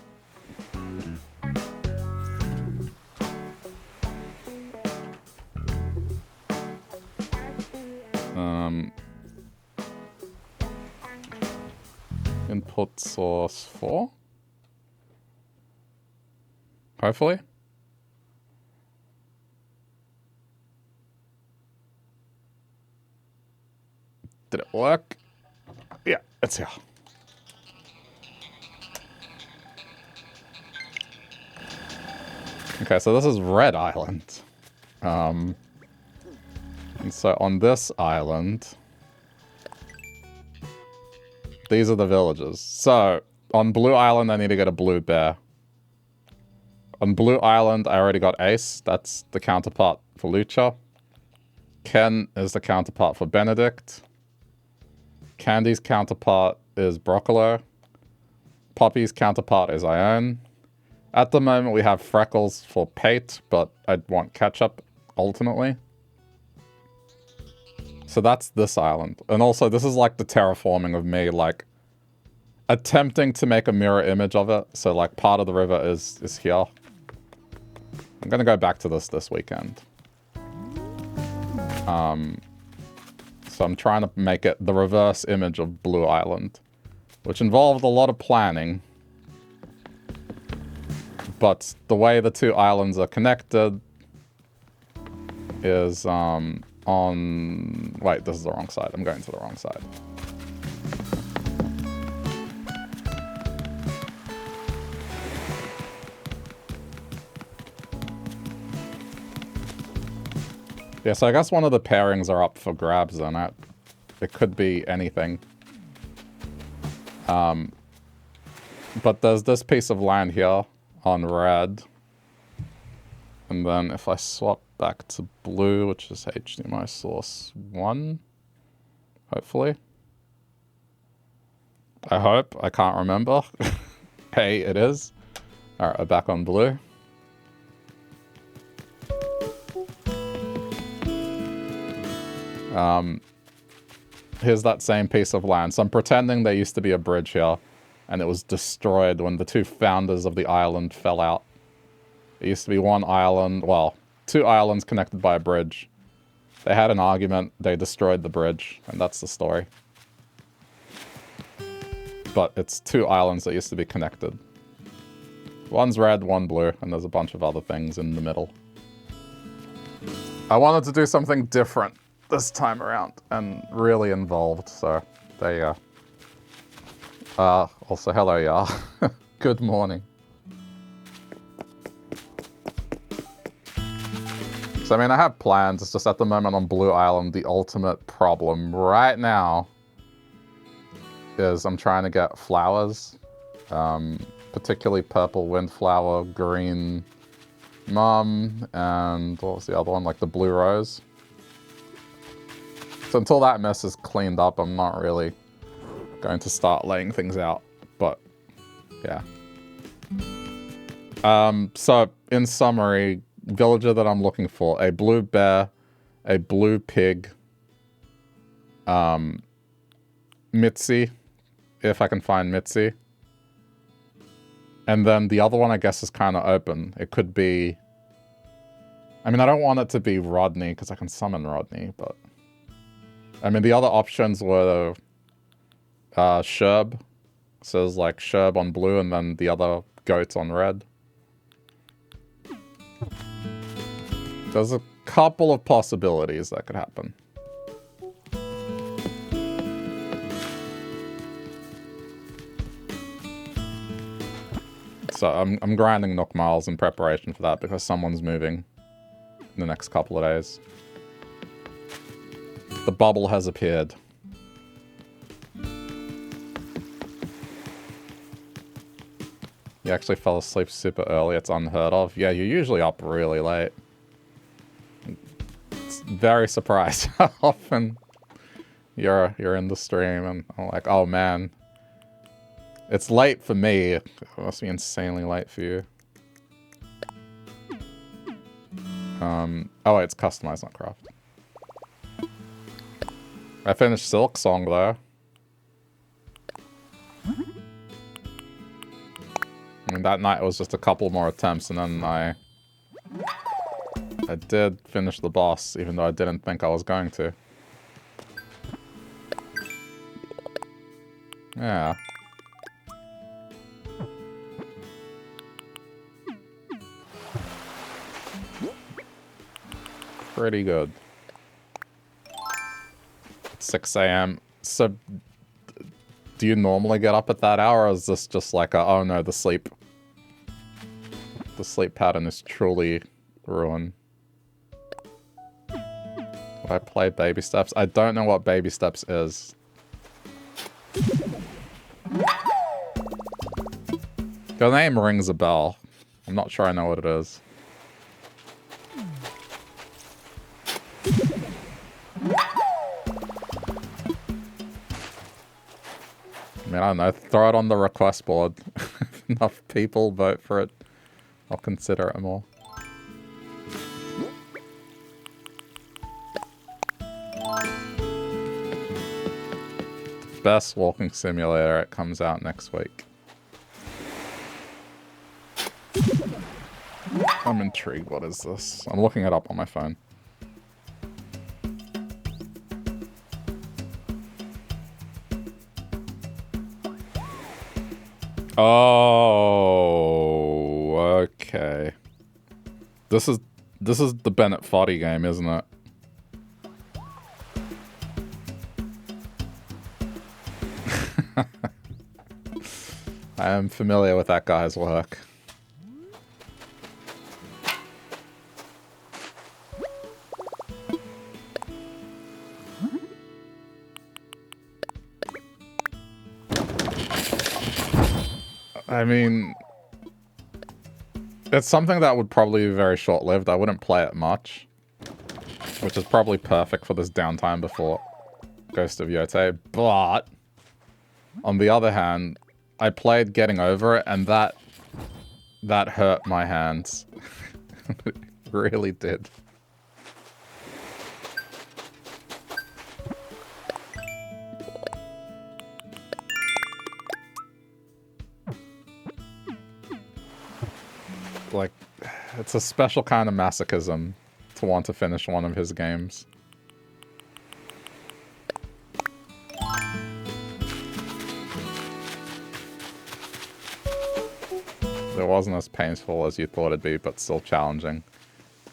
Input source 4. Hopefully. Did it work? Yeah, it's here. Okay, so this is Red Island. And so on this island, these are the villages. So on Blue Island, I need to get a blue bear. On Blue Island, I already got Ace. That's the counterpart for Lucha. Ken is the counterpart for Benedict. Candy's counterpart is Broccolo. Poppy's counterpart is Ione. At the moment, we have Freckles for Pate, but I'd want Ketchup ultimately. So that's this island. And also, this is like the terraforming of me, like, attempting to make a mirror image of it. So, like, part of the river is here. I'm gonna go back to this weekend. So I'm trying to make it the reverse image of Blue Island, which involved a lot of planning. But the way the 2 islands are connected is on... Wait, this is the wrong side. I'm going to the wrong side. Yeah, so I guess one of the pairings are up for grabs then. It could be anything. But there's this piece of land here on red. And then if I swap back to blue, which is HDMI source 1, hopefully. I hope. I can't remember. Hey, it is. Alright, we're back on blue. Here's that same piece of land. So I'm pretending there used to be a bridge here, and it was destroyed when the 2 founders of the island fell out. It used to be one island, well, 2 islands connected by a bridge. They had an argument, they destroyed the bridge, and that's the story. But it's 2 islands that used to be connected. One's red, one blue, and there's a bunch of other things in the middle. I wanted to do something different. this time around and really involved, so there you go. Also, hello, y'all. Good morning. So, I mean, I have plans. It's just at the moment on Blue Island, the ultimate problem right now is I'm trying to get flowers, particularly purple windflower, green mum, and what was the other one? Like the blue rose. So until that mess is cleaned up, I'm not really going to start laying things out. But, yeah. So, in summary, villager that I'm looking for, a blue bear, a blue pig, Mitzi, if I can find Mitzi. And then the other one, I guess, is kind of open. It could be... I mean, I don't want it to be Rodney, because I can summon Rodney, but... I mean, the other options were Sherb. So there's like Sherb on blue and then the other goats on red. There's a couple of possibilities that could happen. So I'm grinding Nook Miles in preparation for that because someone's moving in the next couple of days. The bubble has appeared. You actually fell asleep super early. It's unheard of. Yeah, you're usually up really late. It's very surprised how often you're in the stream and I'm like, oh man. It's late for me. It must be insanely late for you. Oh wait, it's customized, not craft. I finished Silk Song though. I mean, that night it was just a couple more attempts and then I did finish the boss, even though I didn't think I was going to. Yeah. Pretty good. 6 a.m. So, do you normally get up at that hour, or is this just like a, oh no, the sleep pattern is truly ruined? Would I play Baby Steps? I don't know what Baby Steps is. Your name rings a bell. I'm not sure I know what it is. I mean, I don't know. Throw it on the request board. If enough people vote for it, I'll consider it more. Best walking simulator. It comes out next week. I'm intrigued. What is this? I'm looking it up on my phone. Oh, okay. This is the Bennett Foddy game, isn't it? I am familiar with that guy's work. I mean, it's something that would probably be very short-lived. I wouldn't play it much, which is probably perfect for this downtime before Ghost of Yote. But on the other hand, I played Getting Over It, and that hurt my hands. It really did. Like, it's a special kind of masochism to want to finish one of his games. It wasn't as painful as you thought it'd be, but still challenging.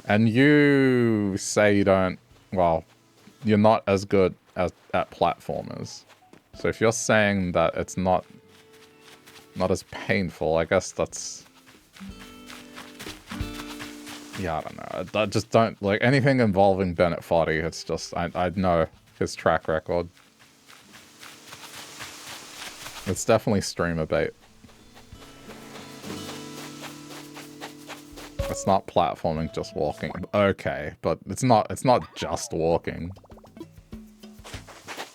And you say you don't, well, you're not as good at platformers. So if you're saying that it's not as painful, I guess that's... Yeah, I don't know. I just don't... Like, anything involving Bennett Foddy, it's just... I know his track record. It's definitely streamer bait. It's not platforming, just walking. Okay, but it's not just walking.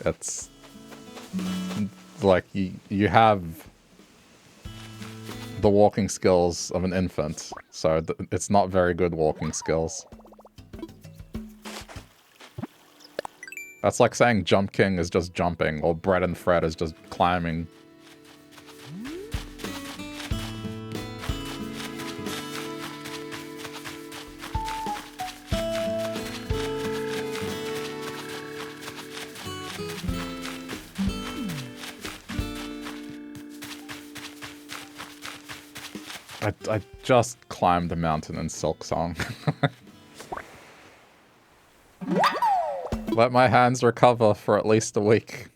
It's... Like, you have... the walking skills of an infant, so it's not very good walking skills. That's like saying Jump King is just jumping, or Bread and Fred is just climbing. I just climbed the mountain in Silk Song. Let my hands recover for at least a week.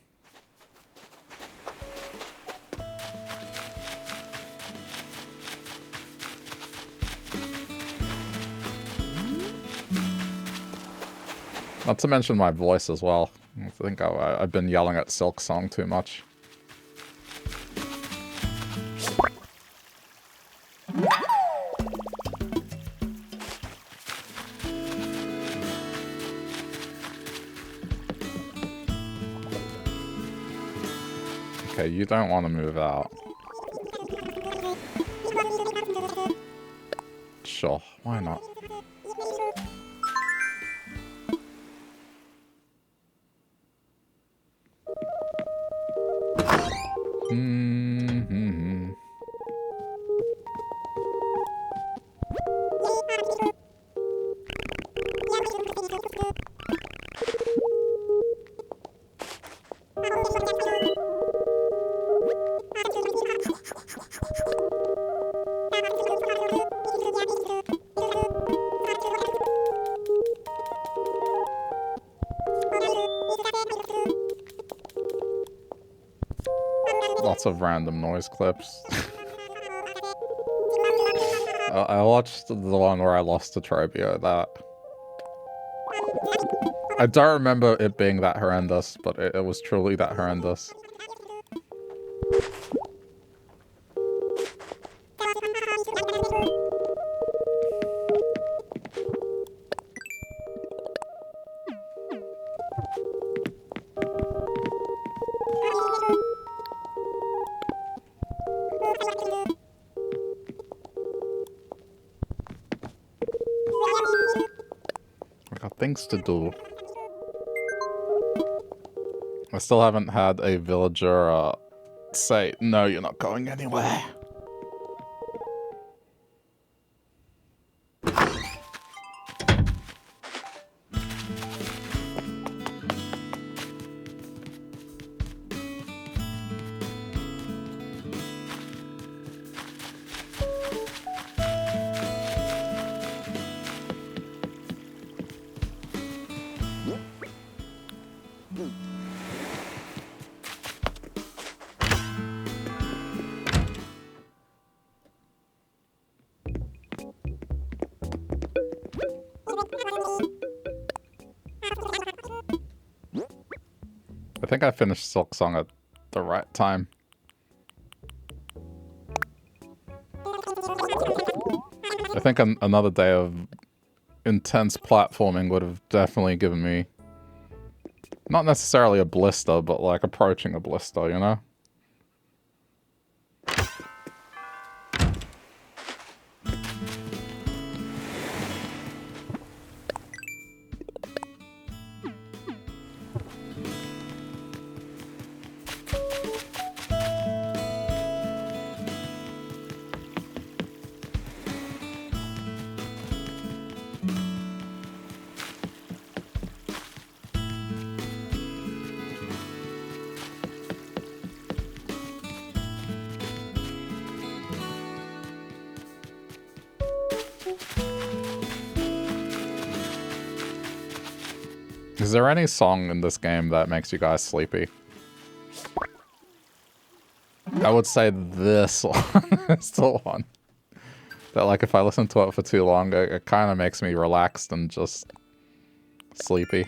Not to mention my voice as well. I think I've been yelling at Silk Song too much. Okay, you don't want to move out. Sure, why not? Lots of random noise clips. I watched the one where I lost to Trobio. That I don't remember it being that horrendous, but it was truly that horrendous. Things to do. I still haven't had a villager say, no, you're not going anywhere. I think I finished Silk Song at the right time. I think another day of intense platforming would have definitely given me not necessarily a blister, but like approaching a blister, you know? Is there any song in this game that makes you guys sleepy? I would say this one is the one. That, like, if I listen to it for too long, it kind of makes me relaxed and just sleepy.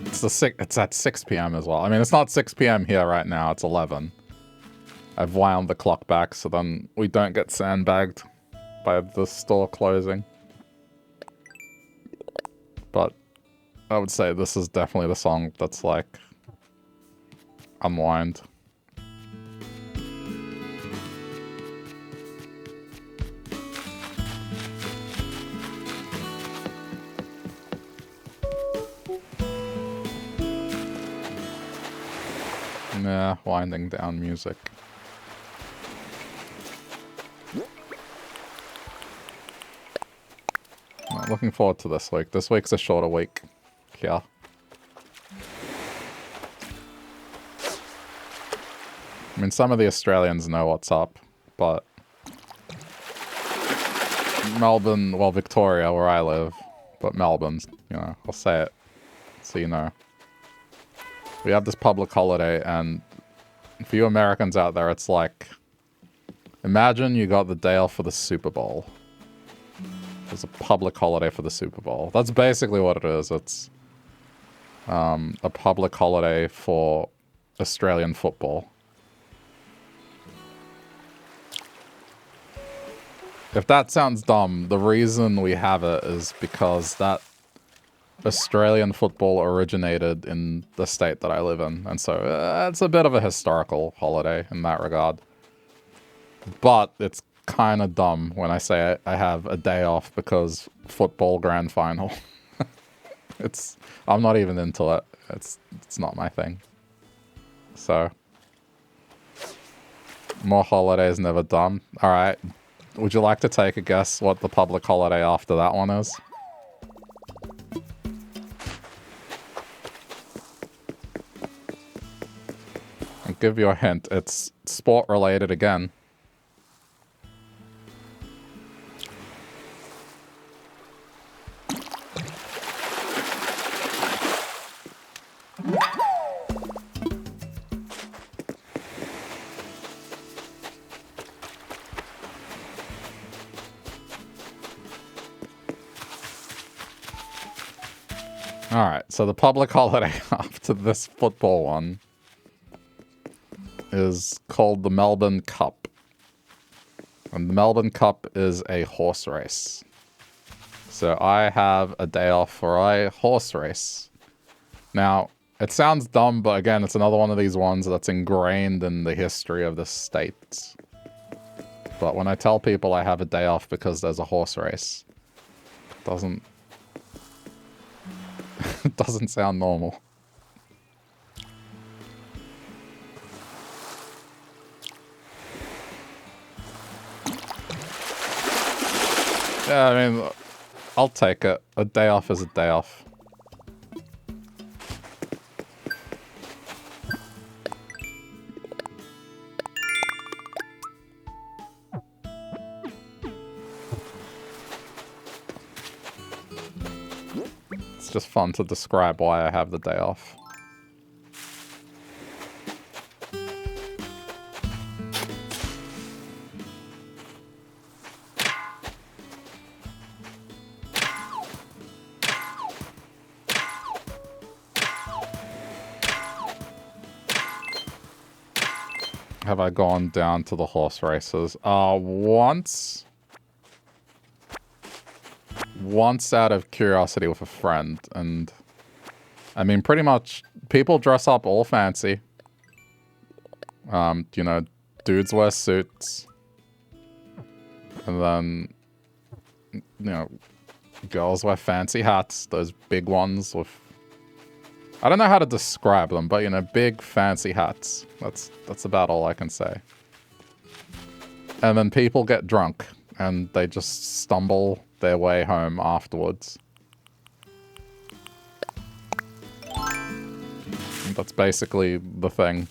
It's at 6 p.m. as well. I mean, it's not 6 p.m. here right now. It's 11. I've wound the clock back so then we don't get sandbagged by the store closing. But I would say this is definitely the song that's like unwind. Yeah, winding down music. I'm looking forward to this week. This week's a shorter week. Yeah. I mean, some of the Australians know what's up, but Melbourne, well, Victoria, where I live, but Melbourne's, you know, I'll say it so you know. We have this public holiday, and for you Americans out there, it's like, imagine you got the day off for the Super Bowl. It's a public holiday for the Super Bowl. That's basically what it is. It's a public holiday for Australian football. If that sounds dumb, the reason we have it is because that Australian football originated in the state that I live in. And so it's a bit of a historical holiday in that regard. But it's kind of dumb when I say I have a day off because football grand final. I'm not even into it. It's not my thing. So more holidays never done. All right. Would you like to take a guess what the public holiday after that one is? I'll give you a hint. It's sport related again. Alright, so the public holiday after this football one is called the Melbourne Cup. And the Melbourne Cup is a horse race. So I have a day off for a horse race. Now, it sounds dumb, but again, it's another one of these ones that's ingrained in the history of the state. But when I tell people I have a day off because there's a horse race, it doesn't sound normal. Yeah, I mean, I'll take it. A day off is a day off. It's just fun to describe why I have the day off. Have I gone down to the horse races? Once out of curiosity with a friend, and I mean, pretty much people dress up all fancy. You know, dudes wear suits, and then, you know, girls wear fancy hats, those big ones with, I don't know how to describe them, but, you know, big fancy hats. That's about all I can say. And then people get drunk, and they just stumble their way home afterwards. And that's basically the thing.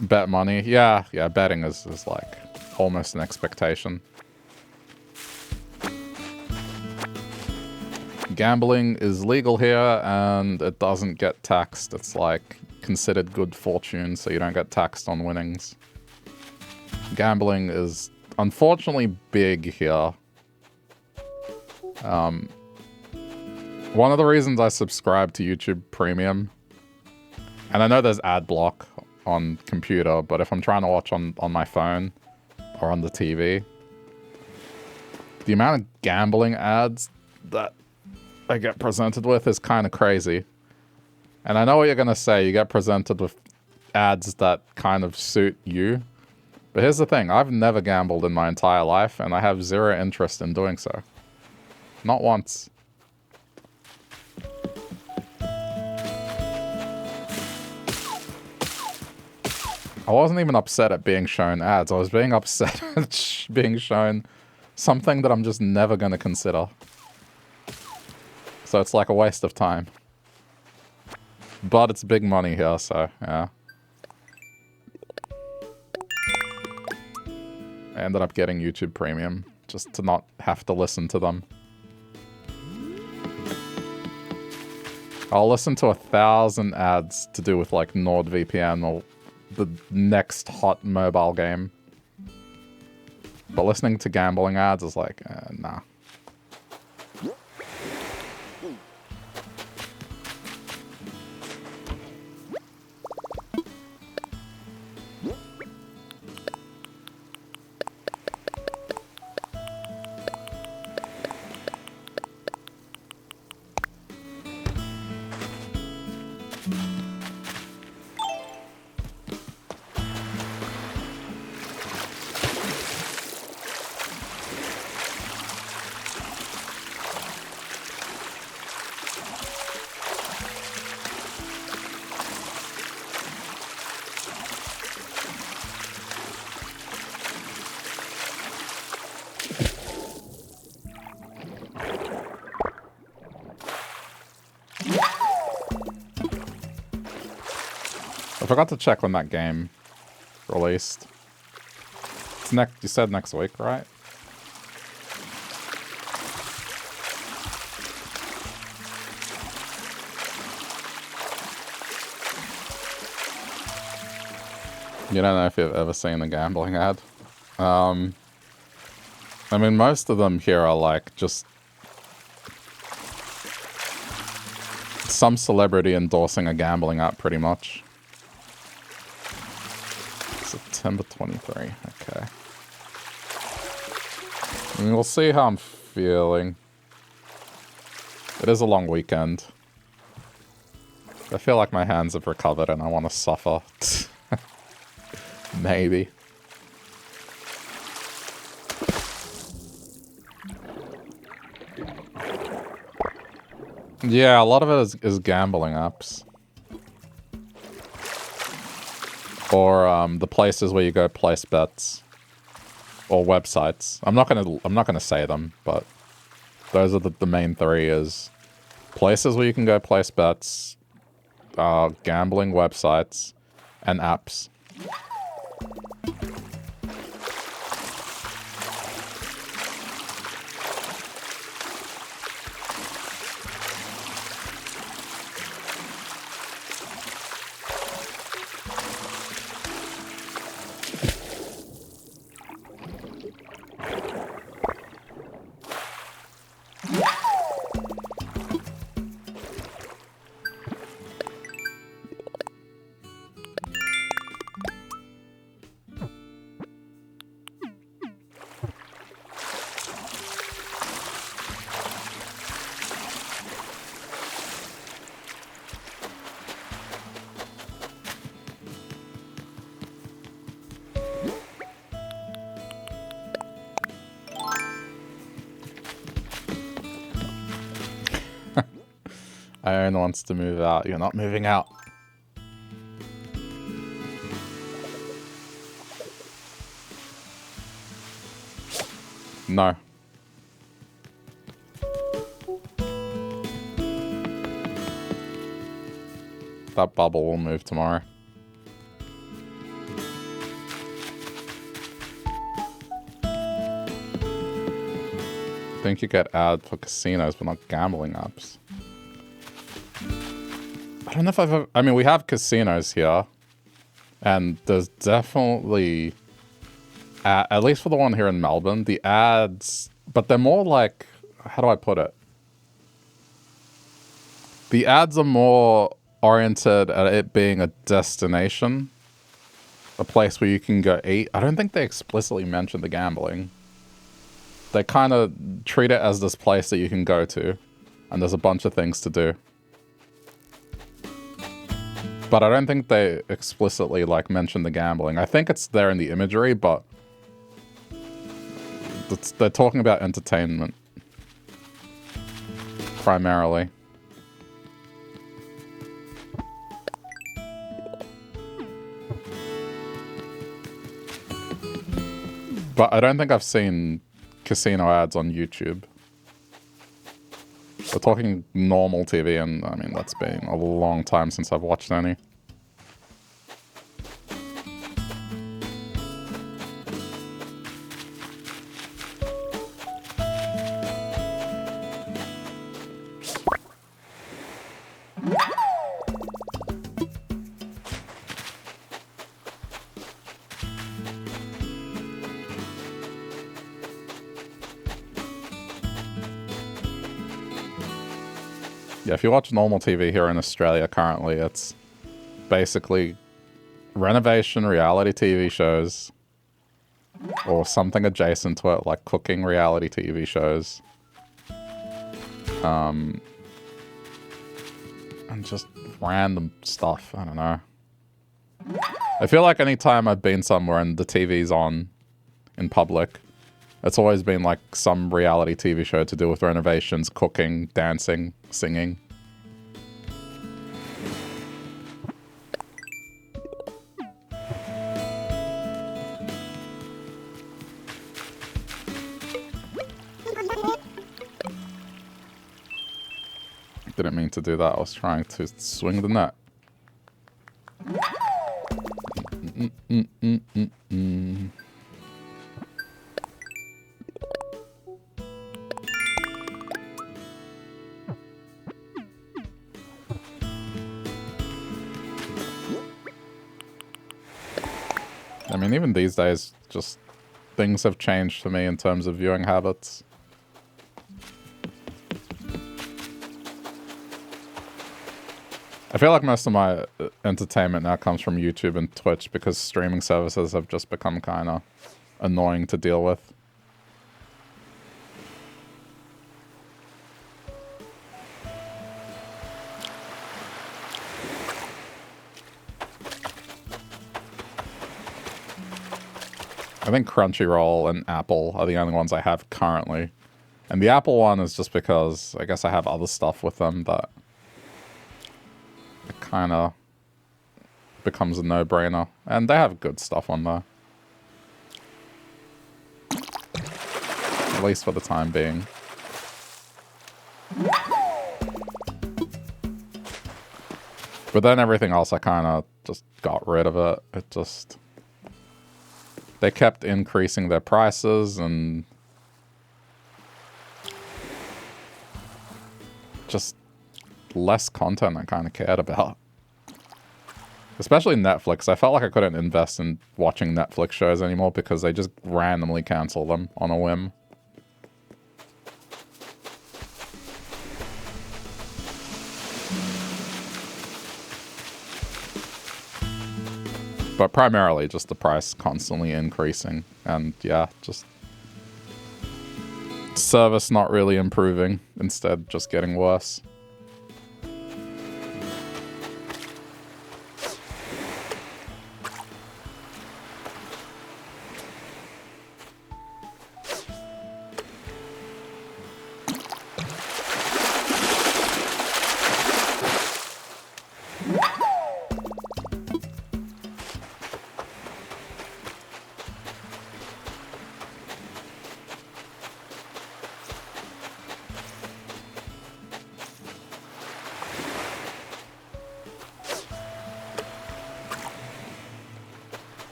Bet money. Yeah, yeah, betting is like almost an expectation. Gambling is legal here and it doesn't get taxed. It's like considered good fortune, so you don't get taxed on winnings. Gambling is unfortunately big here. One of the reasons I subscribe to YouTube Premium, and I know there's ad block on computer, but if I'm trying to watch on my phone or on the TV, the amount of gambling ads that I get presented with is kind of crazy. And I know what you're going to say. You get presented with ads that kind of suit you. But here's the thing. I've never gambled in my entire life, and I have zero interest in doing so. Not once. I wasn't even upset at being shown ads. I was being upset at being shown something that I'm just never going to consider. So it's like a waste of time. But it's big money here, so yeah. I ended up getting YouTube Premium just to not have to listen to them. I'll listen to 1,000 ads to do with like NordVPN or the next hot mobile game. But listening to gambling ads is like, nah. I forgot to check when that game released. It's you said next week, right? You don't know if you've ever seen a gambling ad. I mean, most of them here are like just some celebrity endorsing a gambling app, pretty much. September 23. Okay. I mean, we'll see how I'm feeling. It is a long weekend. I feel like my hands have recovered and I want to suffer. Maybe. Yeah, a lot of it is gambling apps. Or the places where you go place bets. Or websites. I'm not gonna say them, but those are the main three is places where you can go place bets, gambling websites, and apps. Iron wants to move out. You're not moving out. No. That bubble will move tomorrow. think you get ads for casinos, but not gambling apps. I don't know if I've ever... I mean, we have casinos here. And there's definitely... at least for the one here in Melbourne, the ads... But they're more like... How do I put it? The ads are more oriented at it being a destination. A place where you can go eat. I don't think they explicitly mention the gambling. They kind of treat it as this place that you can go to. And there's a bunch of things to do. But I don't think they explicitly, like, mention the gambling. I think it's there in the imagery, but... they're talking about entertainment. Primarily. But I don't think I've seen casino ads on YouTube. We're talking normal TV, and I mean, that's been a long time since I've watched any. Yeah, if you watch normal TV here in Australia currently, it's basically renovation reality TV shows or something adjacent to it, like cooking reality TV shows. And just random stuff, I don't know. I feel like anytime I've been somewhere and the TV's on in public, it's always been like some reality TV show to do with renovations, cooking, dancing, singing. Didn't mean to do that. I was trying to swing the net. I mean, even these days, just things have changed for me in terms of viewing habits. I feel like most of my entertainment now comes from YouTube and Twitch because streaming services have just become kind of annoying to deal with. I think Crunchyroll and Apple are the only ones I have currently. And the Apple one is just because I guess I have other stuff with them that it kind of becomes a no-brainer. And they have good stuff on there. At least for the time being. But then everything else I kind of just got rid of it. It just... They kept increasing their prices and... just less content I kind of cared about. Especially Netflix. I felt like I couldn't invest in watching Netflix shows anymore because they just randomly cancel them on a whim. But primarily just the price constantly increasing. And yeah, just service not really improving. Instead, just getting worse.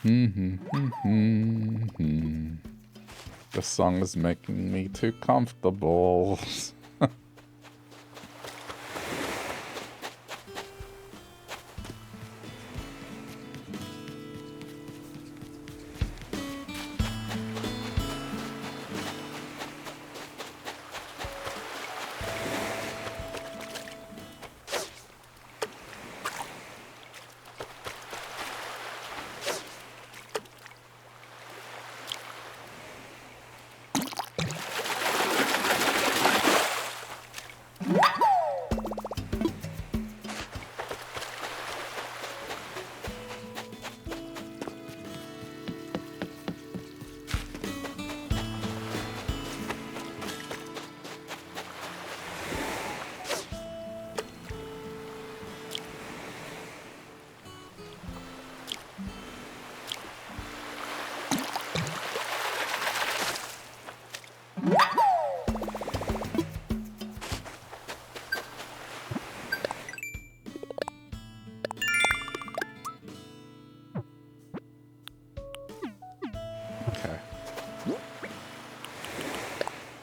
This song is making me too comfortable.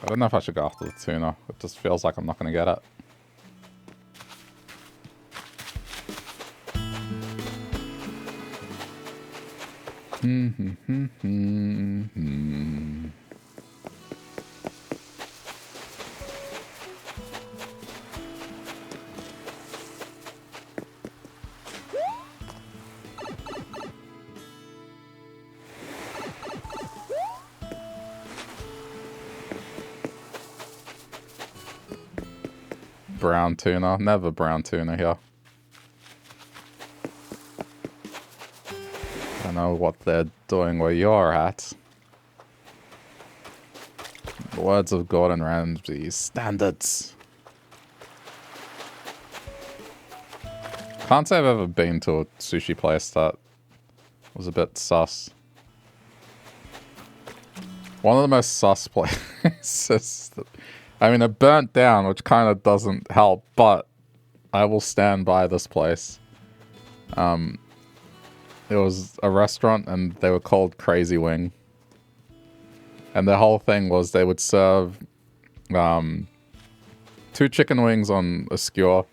I don't know if I should go after the tuna. It just feels like I'm not going to get it. Brown tuna. Never brown tuna here. I know what they're doing where you're at. The words of Gordon Ramsay. Standards. Can't say I've ever been to a sushi place that was a bit sus. One of the most sus places that, I mean, it burnt down, which kind of doesn't help, but I will stand by this place. It was a restaurant, and they were called Crazy Wing. And the whole thing was they would serve 2 chicken wings on a skewer,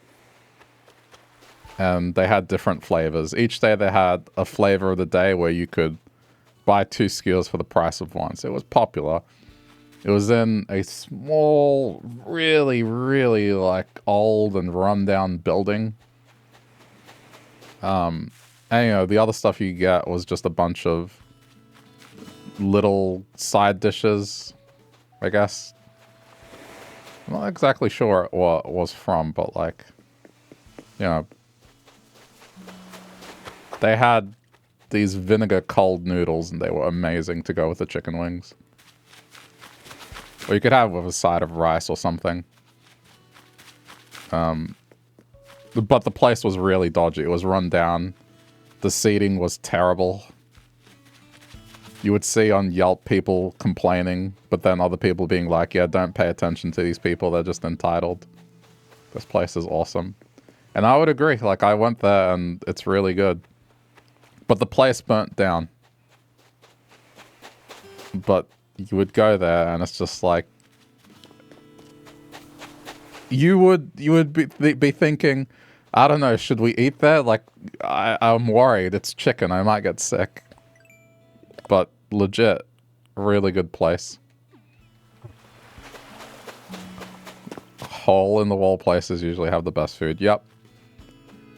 and they had different flavors. Each day they had a flavor of the day where you could buy 2 skewers for the price of one. So it was popular. It was in a small, really, really like old and rundown building. And you know, the other stuff you get was just a bunch of little side dishes, I guess. I'm not exactly sure what it was from, but like, you know, they had these vinegar cold noodles and they were amazing to go with the chicken wings. Or you could have it with a side of rice or something. But the place was really dodgy. It was run down. The seating was terrible. You would see on Yelp people complaining, but then other people being like, yeah, don't pay attention to these people. They're just entitled. This place is awesome. And I would agree. Like, I went there and it's really good. But the place burnt down. But you would go there and it's just like, you would be thinking, I don't know, should we eat there? Like, I'm worried. It's chicken. I might get sick. But legit, really good place. Hole in the wall places usually have the best food. Yep.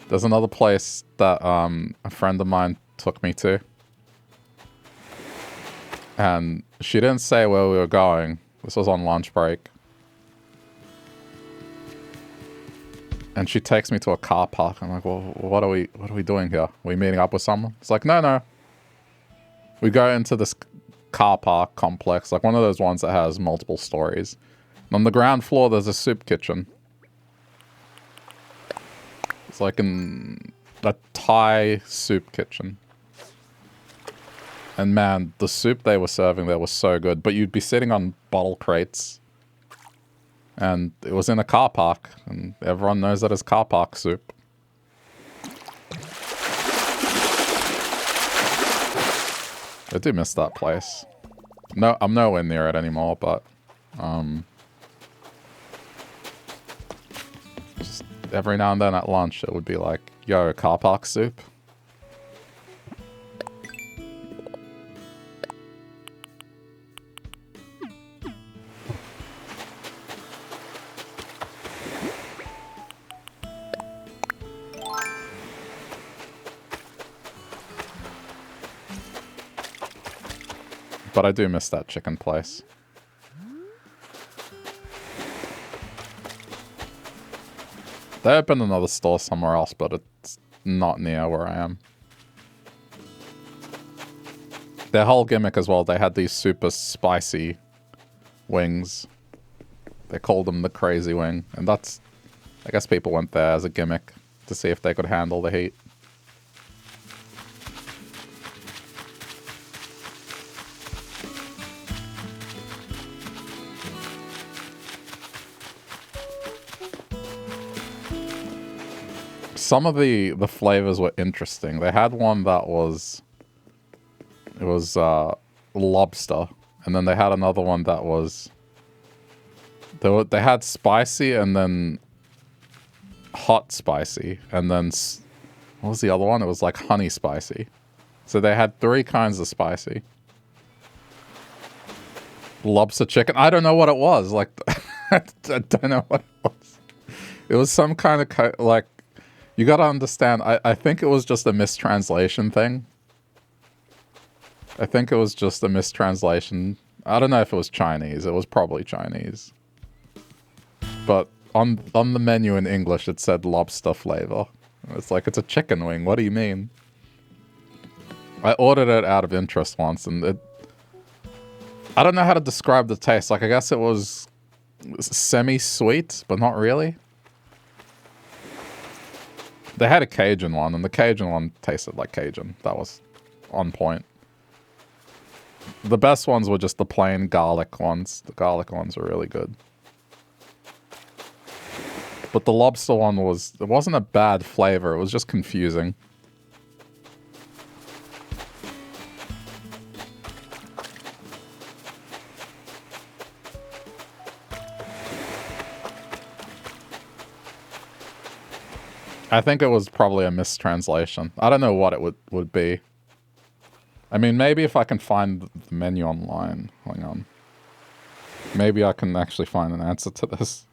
There's another place that a friend of mine took me to. And she didn't say where we were going. This was on lunch break. And she takes me to a car park. I'm like, well, what are we doing here? Are we meeting up with someone? It's like, no. We go into this car park complex, like one of those ones that has multiple stories. And on the ground floor, there's a soup kitchen. It's like a Thai soup kitchen. And man, the soup they were serving there was so good. But you'd be sitting on bottle crates. And it was in a car park. And everyone knows that it's car park soup. I do miss that place. No, I'm nowhere near it anymore, but just every now and then at lunch it would be like, yo, car park soup. But I do miss that chicken place. They opened another store somewhere else, but it's not near where I am. Their whole gimmick as well, they had these super spicy wings. They called them the crazy wing. And that's, I guess people went there as a gimmick to see if they could handle the heat. Some of the flavors were interesting. They had one that was, it was lobster, and then they had another one that was, they had spicy and then hot spicy, and then what was the other one? It was like honey spicy. So they had 3 kinds of spicy. Lobster chicken. I don't know what it was. Like, I don't know what it was. It was some kind of like. You gotta understand, I think it was just a mistranslation thing. I think it was just a mistranslation. I don't know if it was Chinese. It was probably Chinese. But on the menu in English, it said lobster flavor. It's like, it's a chicken wing. What do you mean? I ordered it out of interest once, and I don't know how to describe the taste. Like, I guess it was semi-sweet, but not really. They had a Cajun one, and the Cajun one tasted like Cajun. That was on point. The best ones were just the plain garlic ones. The garlic ones were really good. But the lobster one it wasn't a bad flavor. It was just confusing. I think it was probably a mistranslation. I don't know what it would be. I mean, maybe if I can find the menu online. Hang on. Maybe I can actually find an answer to this.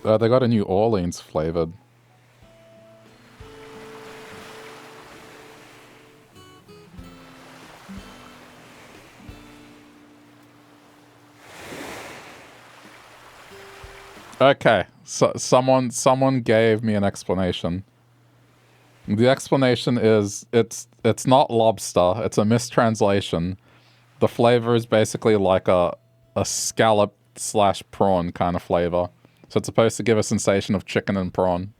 They got a New Orleans flavored. Okay, so someone gave me an explanation. The explanation is it's not lobster, it's a mistranslation. The flavor is basically like a scallop / prawn kind of flavor. So it's supposed to give a sensation of chicken and prawn.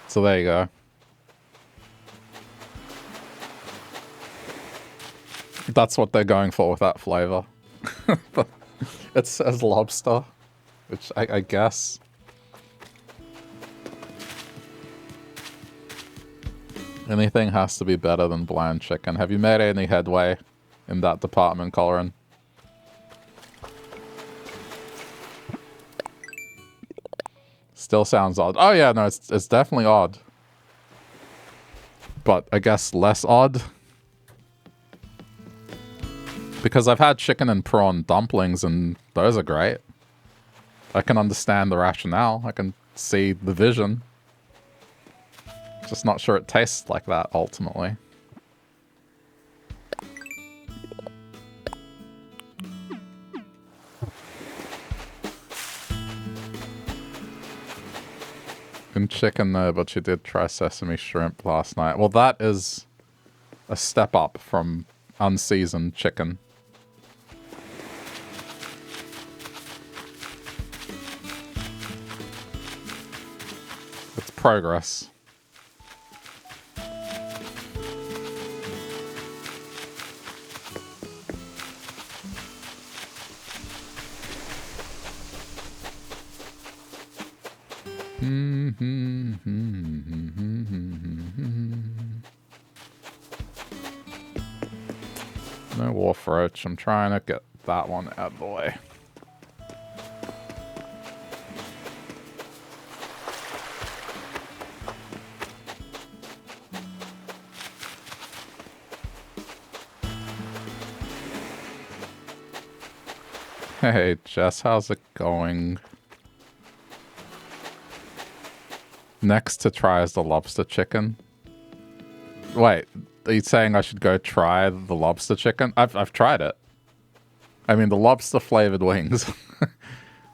So there you go. That's what they're going for with that flavor. But it says lobster. Which I guess. Anything has to be better than bland chicken. Have you made any headway in that department, Colin? Still sounds odd. Oh yeah, no, it's definitely odd. But I guess less odd. Because I've had chicken and prawn dumplings and those are great. I can understand the rationale. I can see the vision. Just not sure it tastes like that, ultimately. In chicken, though, but you did try sesame shrimp last night. Well, that is a step up from unseasoned chicken. It's progress. No wolf roach. I'm trying to get that one out of the way. Hey, Jess, how's it going? Next to try is the lobster chicken. Wait, are you saying I should go try the lobster chicken? I've tried it. I mean, the lobster flavored wings.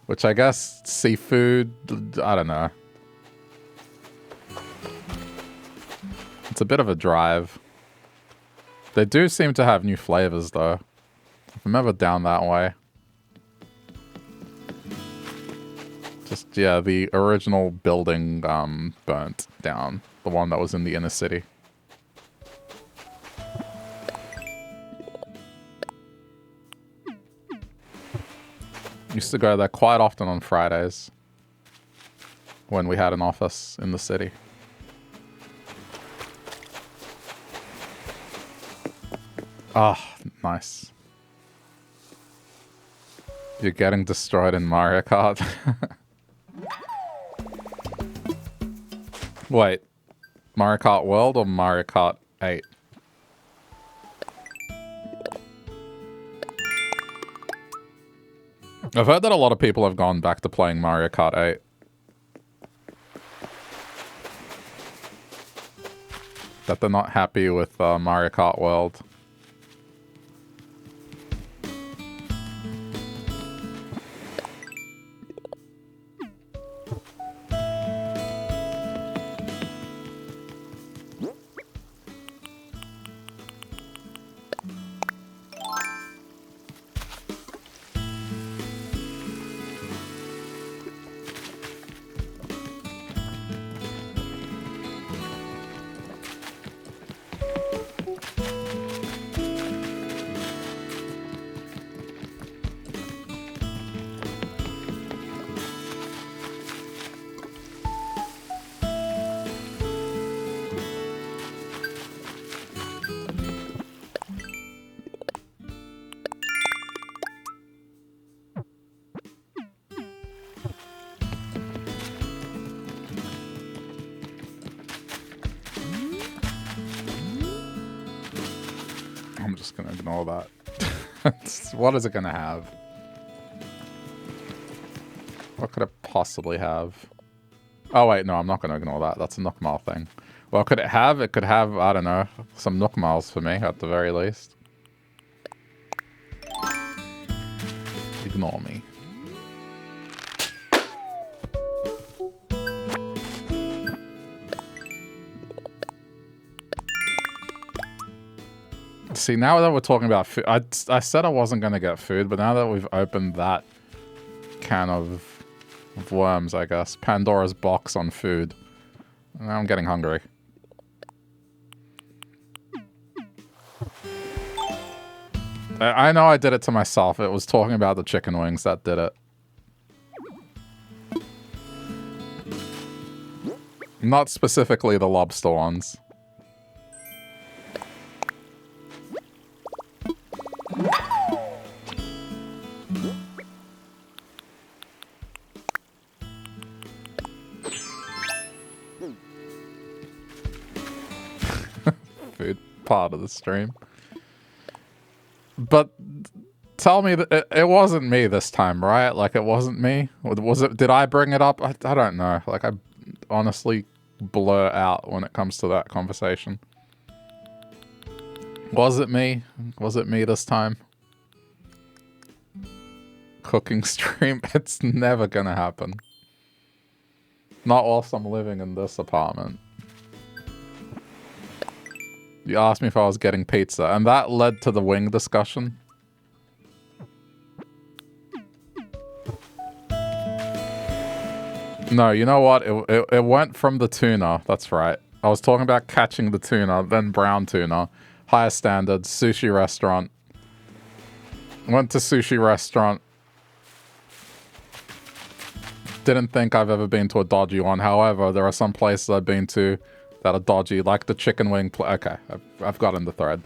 Which I guess seafood, I don't know. It's a bit of a drive. They do seem to have new flavors though. If I'm ever down that way. Just, yeah, the original building burnt down. The one that was in the inner city. Used to go there quite often on Fridays. When we had an office in the city. Ah, nice. You're getting destroyed in Mario Kart. Wait, Mario Kart World or Mario Kart 8? I've heard that a lot of people have gone back to playing Mario Kart 8. That they're not happy with Mario Kart World. What is it gonna have? What could it possibly have? Oh wait, no, I'm not gonna ignore that. That's a Nookmal thing. Well, could it have? It could have, I don't know, some Nookmals for me, at the very least. Ignore me. See, now that we're talking about food, I said I wasn't going to get food, but now that we've opened that can of worms, I guess, Pandora's box on food, now I'm getting hungry. I know I did it to myself. It was talking about the chicken wings that did it. Not specifically the lobster ones. Food part of the stream. But tell me that it wasn't me this time, right? Like, it wasn't me? Was it? Did I bring it up? I don't know. Like, I honestly blur out when it comes to that conversation. Was it me? Was it me this time? Cooking stream? It's never gonna happen. Not whilst I'm living in this apartment. You asked me if I was getting pizza, and that led to the wing discussion. No, you know what? It went from the tuna. That's right. I was talking about catching the tuna, then brown tuna. Higher standards, sushi restaurant. Went to sushi restaurant. didn't think I've ever been to a dodgy one. However, there are some places I've been to that are dodgy, like the chicken wing okay, I've gotten the thread.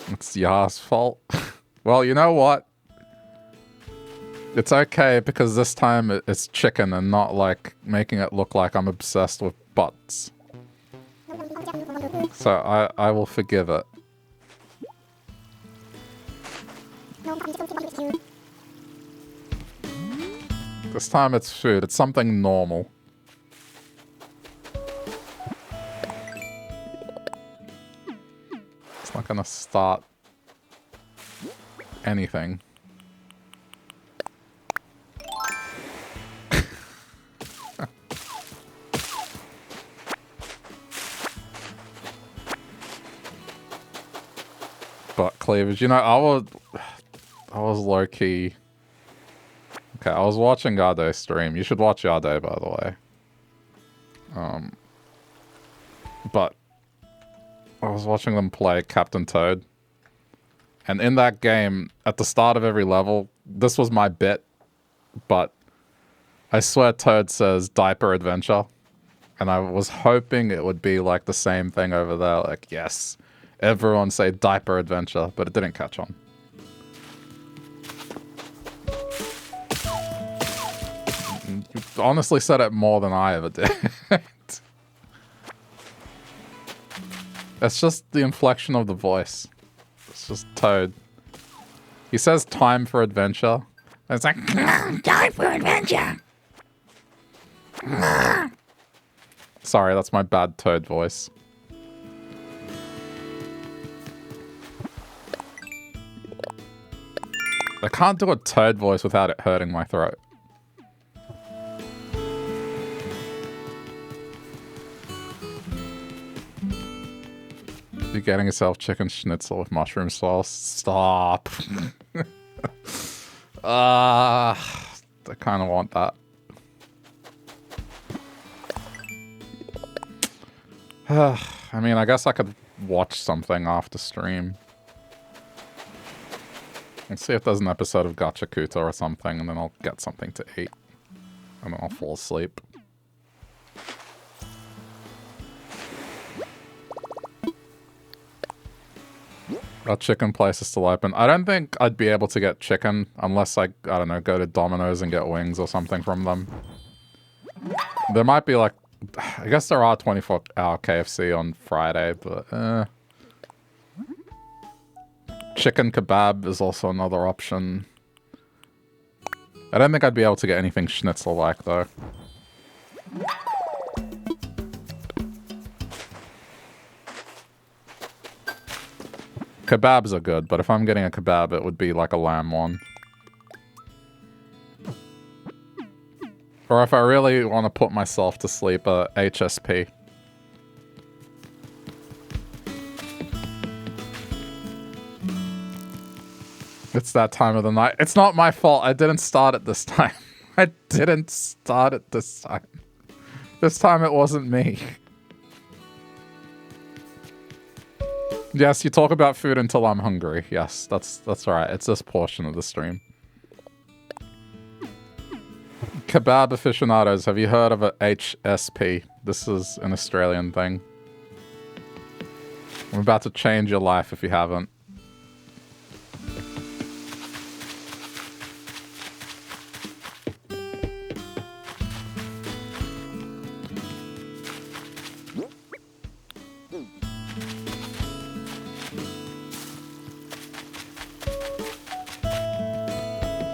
It's Yah's fault. Well, you know what? It's okay because this time it's chicken and not like making it look like I'm obsessed with butts. So I will forgive it. This time it's food. It's something normal. It's not gonna start anything. Butt cleavage. You know, I was low-key. Okay, I was watching Yade stream. You should watch Yade, by the way. But I was watching them play Captain Toad. And in that game, at the start of every level, this was my bit, but I swear Toad says diaper adventure. And I was hoping it would be like the same thing over there. Like, yes, everyone say diaper adventure, but it didn't catch on. You honestly said it more than I ever did. It's just the inflection of the voice. It's just Toad. He says time for adventure. And it's like, time for adventure. Sorry, that's my bad Toad voice. I can't do a Toad voice without it hurting my throat. You're getting yourself chicken schnitzel with mushroom sauce. Stop. I kind of want that. I mean, I guess I could watch something after stream. Let's see if there's an episode of Gachakuta or something, and then I'll get something to eat. And then I'll fall asleep. Our chicken place is still open. I don't think I'd be able to get chicken unless I don't know, go to Domino's and get wings or something from them. There might be like, I guess there are 24-hour KFC on Friday, but chicken kebab is also another option. I don't think I'd be able to get anything schnitzel-like though. Kebabs are good, but if I'm getting a kebab, it would be like a lamb one. Or if I really want to put myself to sleep, HSP. It's that time of the night. It's not my fault. I didn't start it this time. I didn't start it this time. This time it wasn't me. Yes, you talk about food until I'm hungry. Yes, that's right. It's this portion of the stream. Kebab aficionados, have you heard of a HSP? This is an Australian thing. I'm about to change your life if you haven't.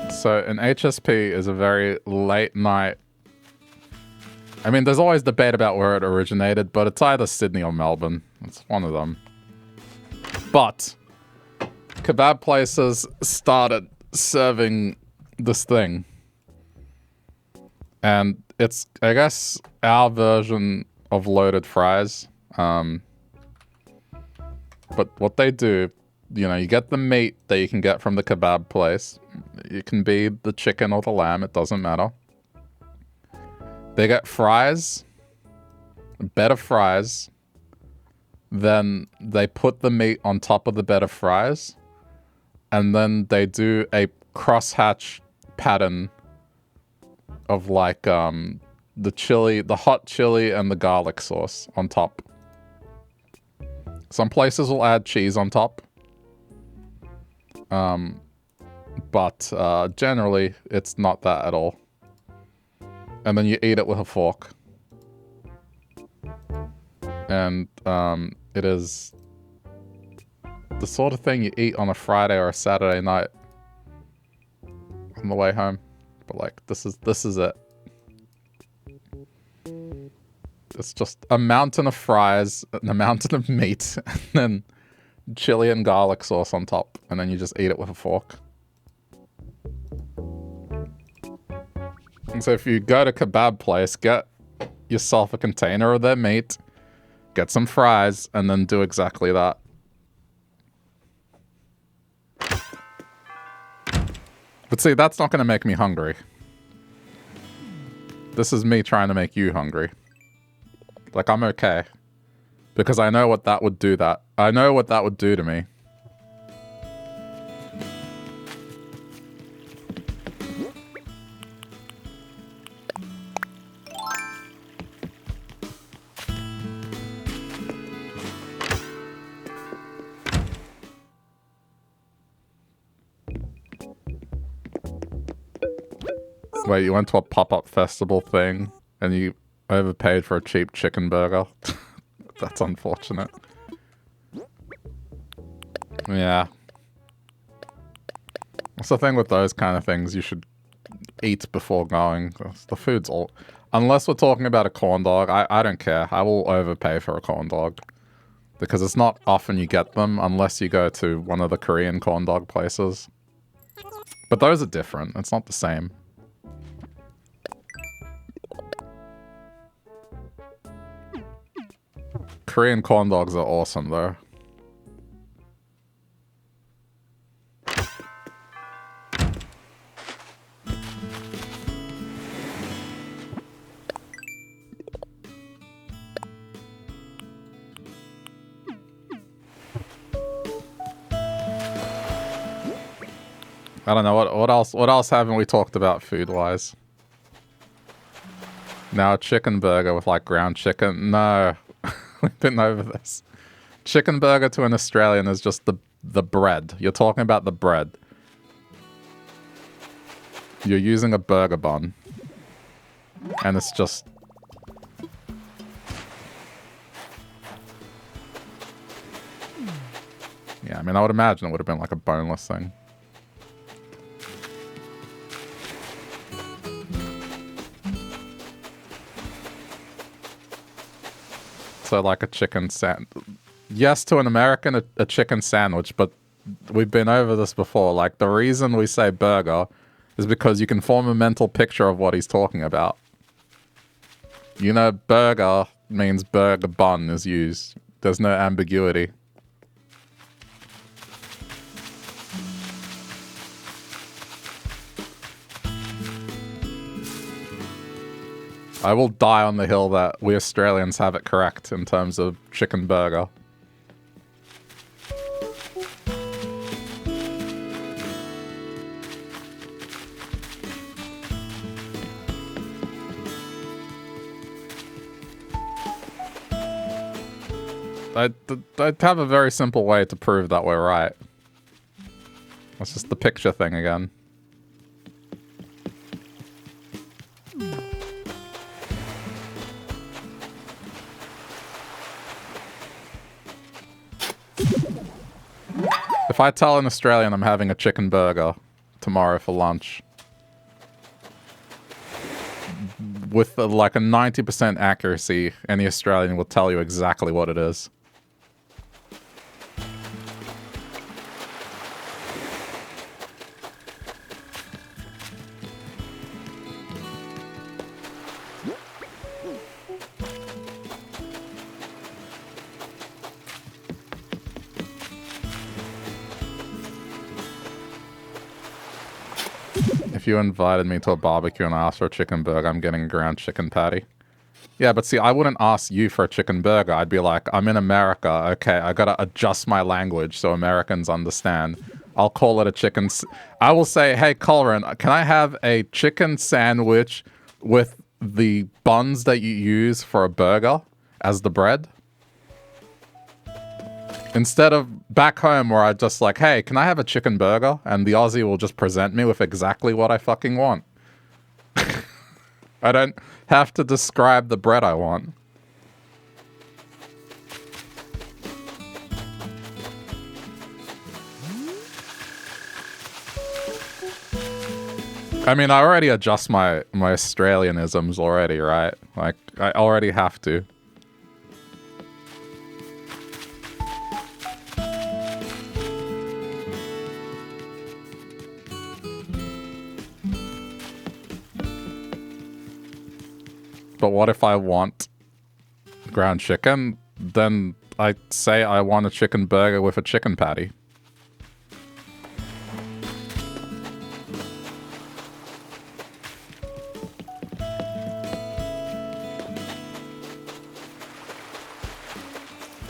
So an HSP is a very late night. I mean, there's always debate about where it originated, but it's either Sydney or Melbourne. It's one of them. But kebab places started serving this thing. And it's, I guess, our version of loaded fries. But what they do, you know, you get the meat that you can get from the kebab place. It can be the chicken or the lamb, it doesn't matter. They get fries, bed of fries. Then they put the meat on top of the bed of fries. And then they do a crosshatch pattern of like the chili, the hot chili and the garlic sauce on top. Some places will add cheese on top. But generally it's not that at all. And then you eat it with a fork. And it is the sort of thing you eat on a Friday or a Saturday night on the way home. But like this is it. It's just a mountain of fries and a mountain of meat and then chili and garlic sauce on top, and then you just eat it with a fork. And so if you go to kebab place, get yourself a container of their meat, get some fries, and then do exactly that. But see, that's not going to make me hungry. This is me trying to make you hungry. Like, I'm okay. Because I know what that would do I know what that would do to me. Wait, you went to a pop-up festival thing and you overpaid for a cheap chicken burger? That's unfortunate. Yeah. That's the thing with those kind of things. You should eat before going. The food's all... Unless we're talking about a corn dog, I don't care. I will overpay for a corn dog. Because it's not often you get them unless you go to one of the Korean corn dog places. But those are different. It's not the same. Korean corn dogs are awesome, though. I don't know, what else haven't we talked about food-wise? Now a chicken burger with, like, ground chicken? No. We've been over this. Chicken burger to an Australian is just the bread. You're talking about the bread. You're using a burger bun. And it's just... Yeah, I mean, I would imagine it would have been like a boneless thing. So like a chicken sandwich. Yes, to an American, a chicken sandwich, but we've been over this before. Like, the reason we say burger is because you can form a mental picture of what he's talking about. You know, burger means burger bun is used. There's no ambiguity. I will die on the hill that we Australians have it correct in terms of chicken burger. I'd have a very simple way to prove that we're right. That's just the picture thing again. If I tell an Australian I'm having a chicken burger tomorrow for lunch, with like a 90% accuracy, any Australian will tell you exactly what it is. If you invited me to a barbecue and I asked for a chicken burger, I'm getting a ground chicken patty. Yeah, but see, I wouldn't ask you for a chicken burger. I'd be like, I'm in America. Okay, I gotta adjust my language so Americans understand. I'll call it a chicken. I will say, hey, Colin, can I have a chicken sandwich with the buns that you use for a burger as the bread? Instead of back home where I just like, hey, can I have a chicken burger? And the Aussie will just present me with exactly what I fucking want. I don't have to describe the bread I want. I mean, I already adjust my Australianisms already, right? Like, I already have to. But what if I want ground chicken? Then I say I want a chicken burger with a chicken patty.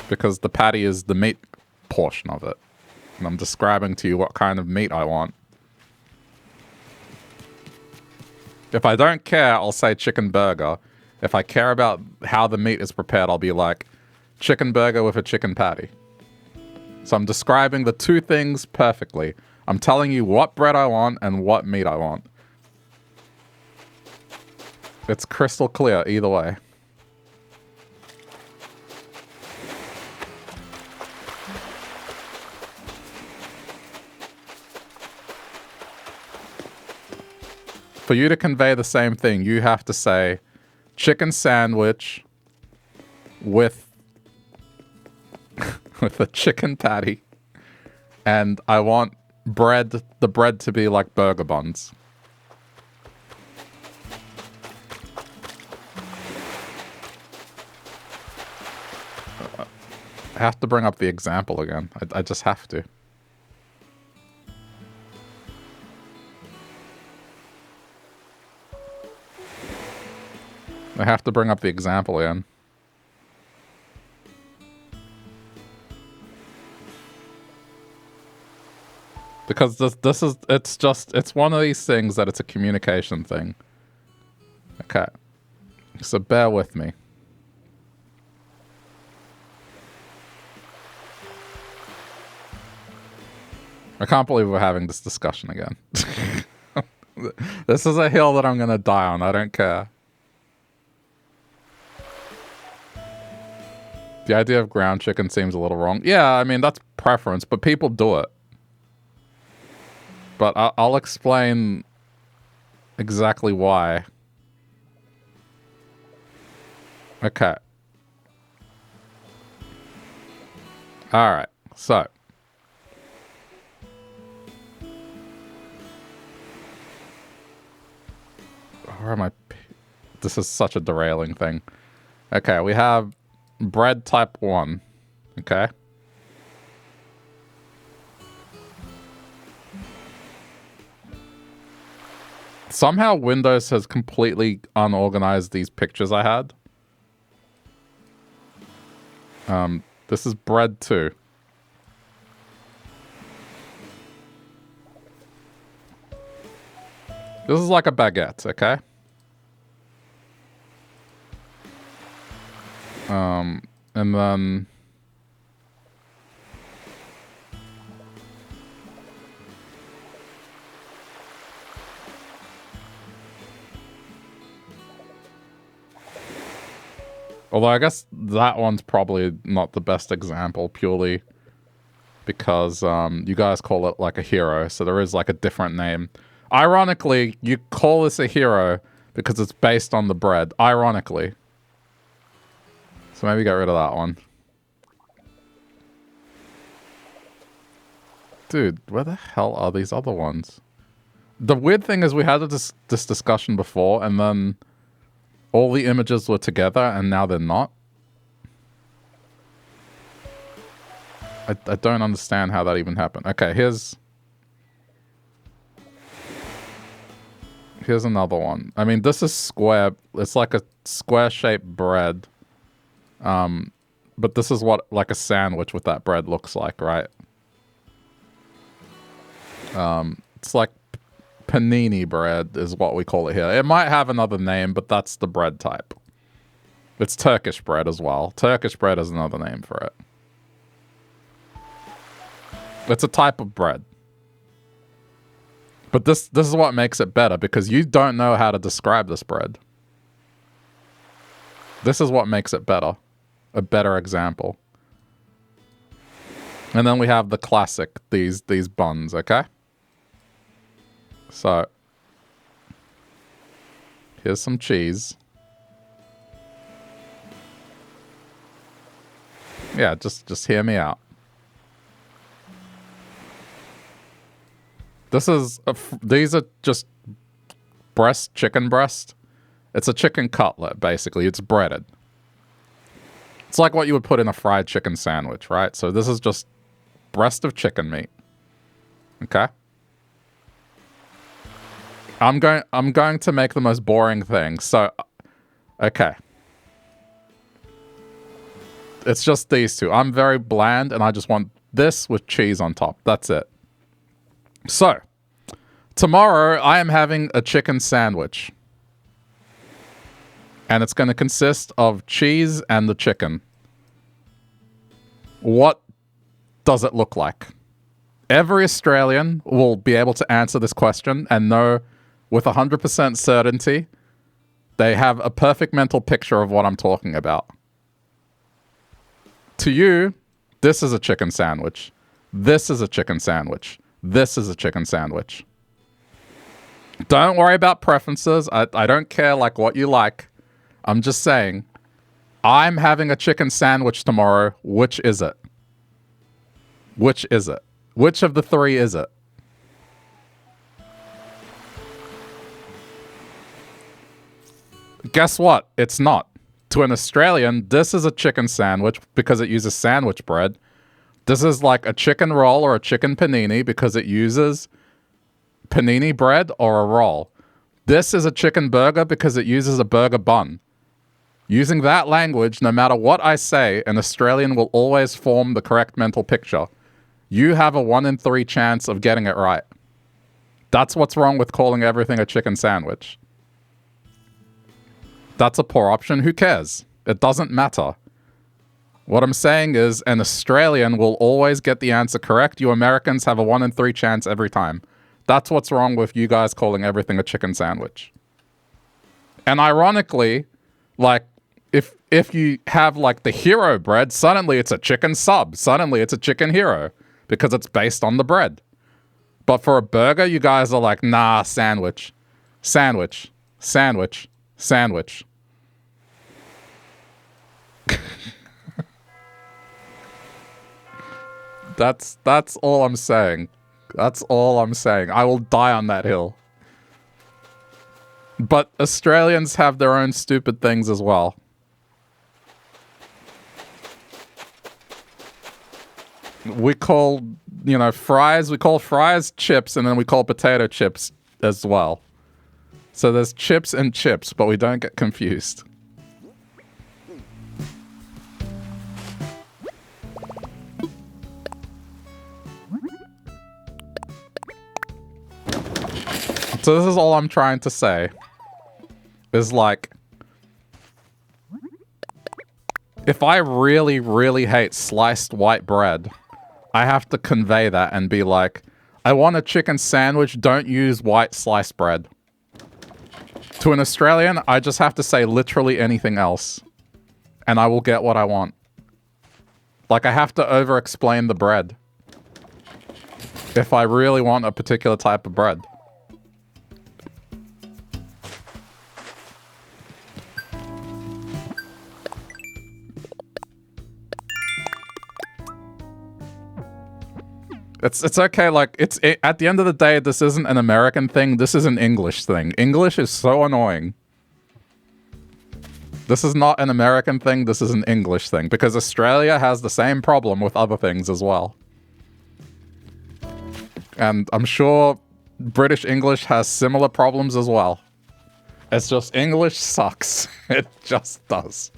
Because the patty is the meat portion of it. And I'm describing to you what kind of meat I want. If I don't care, I'll say chicken burger. If I care about how the meat is prepared, I'll be like, chicken burger with a chicken patty. So I'm describing the two things perfectly. I'm telling you what bread I want and what meat I want. It's crystal clear either way. For you to convey the same thing, you have to say chicken sandwich with with a chicken patty, and I want the bread to be like burger buns. I have to bring up the example again. I just have to. I have to bring up the example again. Because it's one of these things that it's a communication thing. Okay. So bear with me. I can't believe we're having this discussion again. This is a hill that I'm gonna die on, I don't care. The idea of ground chicken seems a little wrong. Yeah, I mean, that's preference, but people do it. But I'll explain exactly why. Okay. Alright, so. Where am I? This is such a derailing thing. Okay, we have bread type 1. Okay. Somehow Windows has completely unorganized these pictures I had. This is bread 2. This is like a baguette, okay? And then although I guess that one's probably not the best example purely because you guys call it like a hero, so there is like a different name. Ironically, you call this a hero because it's based on the bread. Ironically. So maybe get rid of that one. Dude, where the hell are these other ones? The weird thing is we had this discussion before and then all the images were together and now they're not. I don't understand how that even happened. Okay, here's another one. I mean, this is square. It's like a square-shaped bread. But this is what like a sandwich with that bread looks like, right? It's like panini bread is what we call it here. It might have another name, but that's the bread type. It's Turkish bread as well. Turkish bread is another name for it. It's a type of bread. But this is what makes it better, because you don't know how to describe this bread. This is what makes it better. A better example. And then we have the classic, these buns, okay? So, here's some cheese. Yeah, just hear me out. These are just chicken breast. It's a chicken cutlet, basically. It's breaded. It's like what you would put in a fried chicken sandwich, right? So this is just breast of chicken meat. Okay? I'm going to make the most boring thing. So, okay. It's just these two. I'm very bland, and I just want this with cheese on top. That's it. So, tomorrow I am having a chicken sandwich. And it's going to consist of cheese and the chicken. What does it look like? Every Australian will be able to answer this question and know with 100% certainty they have a perfect mental picture of what I'm talking about. To you, this is a chicken sandwich. This is a chicken sandwich. This is a chicken sandwich. Don't worry about preferences. I don't care like what you like. I'm just saying, I'm having a chicken sandwich tomorrow. Which is it? Which is it? Which of the three is it? Guess what? It's not. To an Australian, this is a chicken sandwich because it uses sandwich bread. This is like a chicken roll or a chicken panini because it uses panini bread or a roll. This is a chicken burger because it uses a burger bun. Using that language, no matter what I say, an Australian will always form the correct mental picture. You have a 1 in 3 chance of getting it right. That's what's wrong with calling everything a chicken sandwich. That's a poor option. Who cares? It doesn't matter. What I'm saying is an Australian will always get the answer correct. You Americans have a 1 in 3 chance every time. That's what's wrong with you guys calling everything a chicken sandwich. And ironically, like, if you have like the hero bread, suddenly it's a chicken sub. Suddenly it's a chicken hero because it's based on the bread. But for a burger, you guys are like, nah, sandwich, sandwich, sandwich, sandwich. That's all I'm saying. That's all I'm saying. I will die on that hill. But Australians have their own stupid things as well. We call, fries, we call fries chips, and then we call potato chips as well. So there's chips and chips, but we don't get confused. So this is all I'm trying to say. Is like, if I really, really hate sliced white bread, I have to convey that and be like, I want a chicken sandwich, don't use white sliced bread. To an Australian, I just have to say literally anything else. And I will get what I want. Like, I have to over-explain the bread. If I really want a particular type of bread. It's okay, like, at the end of the day, this isn't an American thing, this is an English thing. English is so annoying. This is not an American thing, this is an English thing, because Australia has the same problem with other things as well. And I'm sure British English has similar problems as well. It's just English sucks. It just does.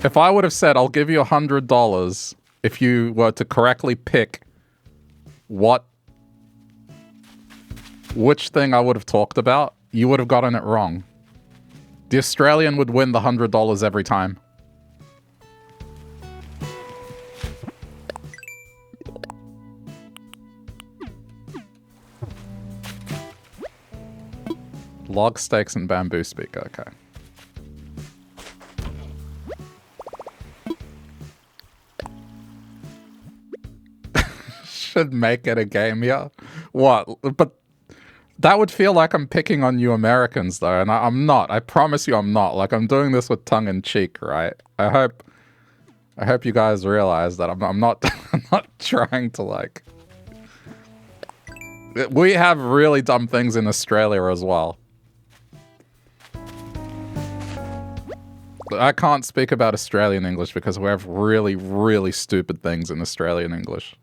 If I would have said, I'll give you $100 if you were to correctly pick which thing I would have talked about, you would have gotten it wrong. The Australian would win the $100 every time. Log steaks and bamboo speaker, okay. Should make it a game, yeah. What? But that would feel like I'm picking on you Americans, though, and I'm not. I promise you I'm not. Like, I'm doing this with tongue in cheek, right? I hope you guys realize that I'm not I'm not trying to, like... We have really dumb things in Australia as well. I can't speak about Australian English because we have really, really stupid things in Australian English.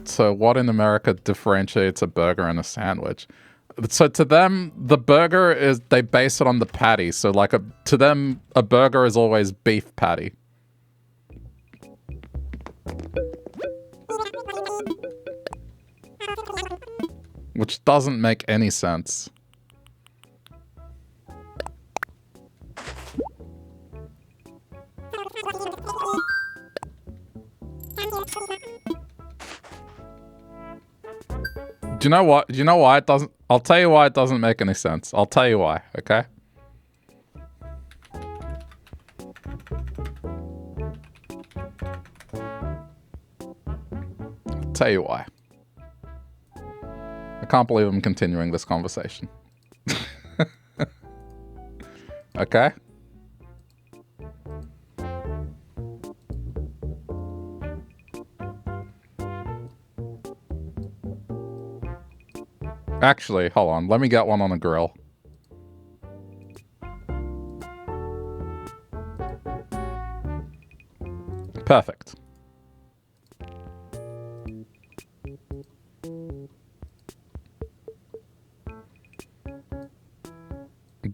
So what in America differentiates a burger and a sandwich? So to them, the burger is, they base it on the patty. So like to them, a burger is always beef patty. Which doesn't make any sense. Do you know what? Do you know why it doesn't? I'll tell you why it doesn't make any sense. I'll tell you why, okay? I'll tell you why. I can't believe I'm continuing this conversation. Okay? Actually, hold on. Let me get one on the grill. Perfect.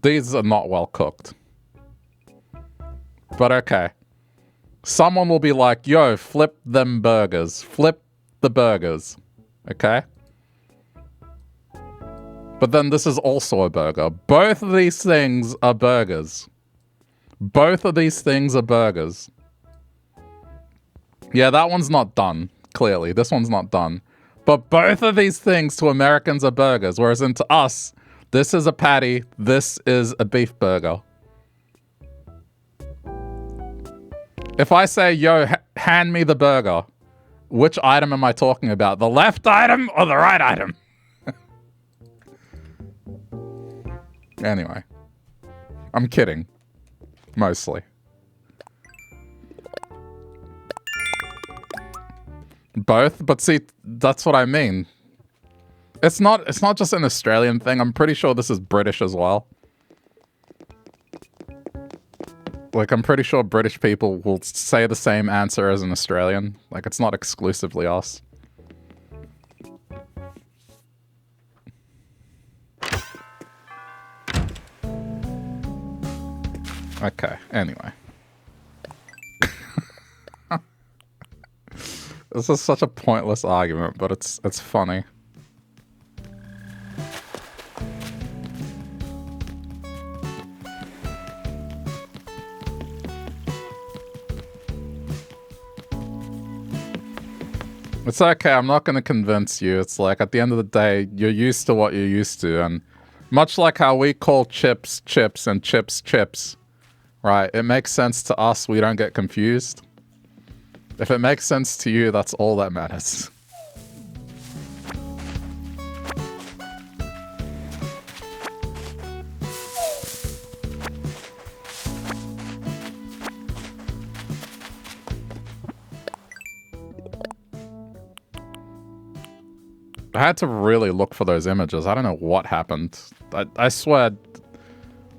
These are not well cooked. But okay. Someone will be like, yo, flip them burgers. Flip the burgers. Okay? But then this is also a burger. Both of these things are burgers. Both of these things are burgers. Yeah, that one's not done, clearly. This one's not done. But both of these things to Americans are burgers, whereas to us, this is a patty, this is a beef burger. If I say, yo, hand me the burger, which item am I talking about? The left item or the right item? Anyway. I'm kidding. Mostly. Both, but see, that's what I mean. It's not just an Australian thing. I'm pretty sure this is British as well. Like, I'm pretty sure British people will say the same answer as an Australian. Like, it's not exclusively us. Okay, anyway. This is such a pointless argument, but it's funny. It's okay, I'm not going to convince you. It's like, at the end of the day, you're used to what you're used to, and much like how we call chips chips and chips chips, right? It makes sense to us, we don't get confused. If it makes sense to you, that's all that matters. I had to really look for those images. I don't know what happened. I swear,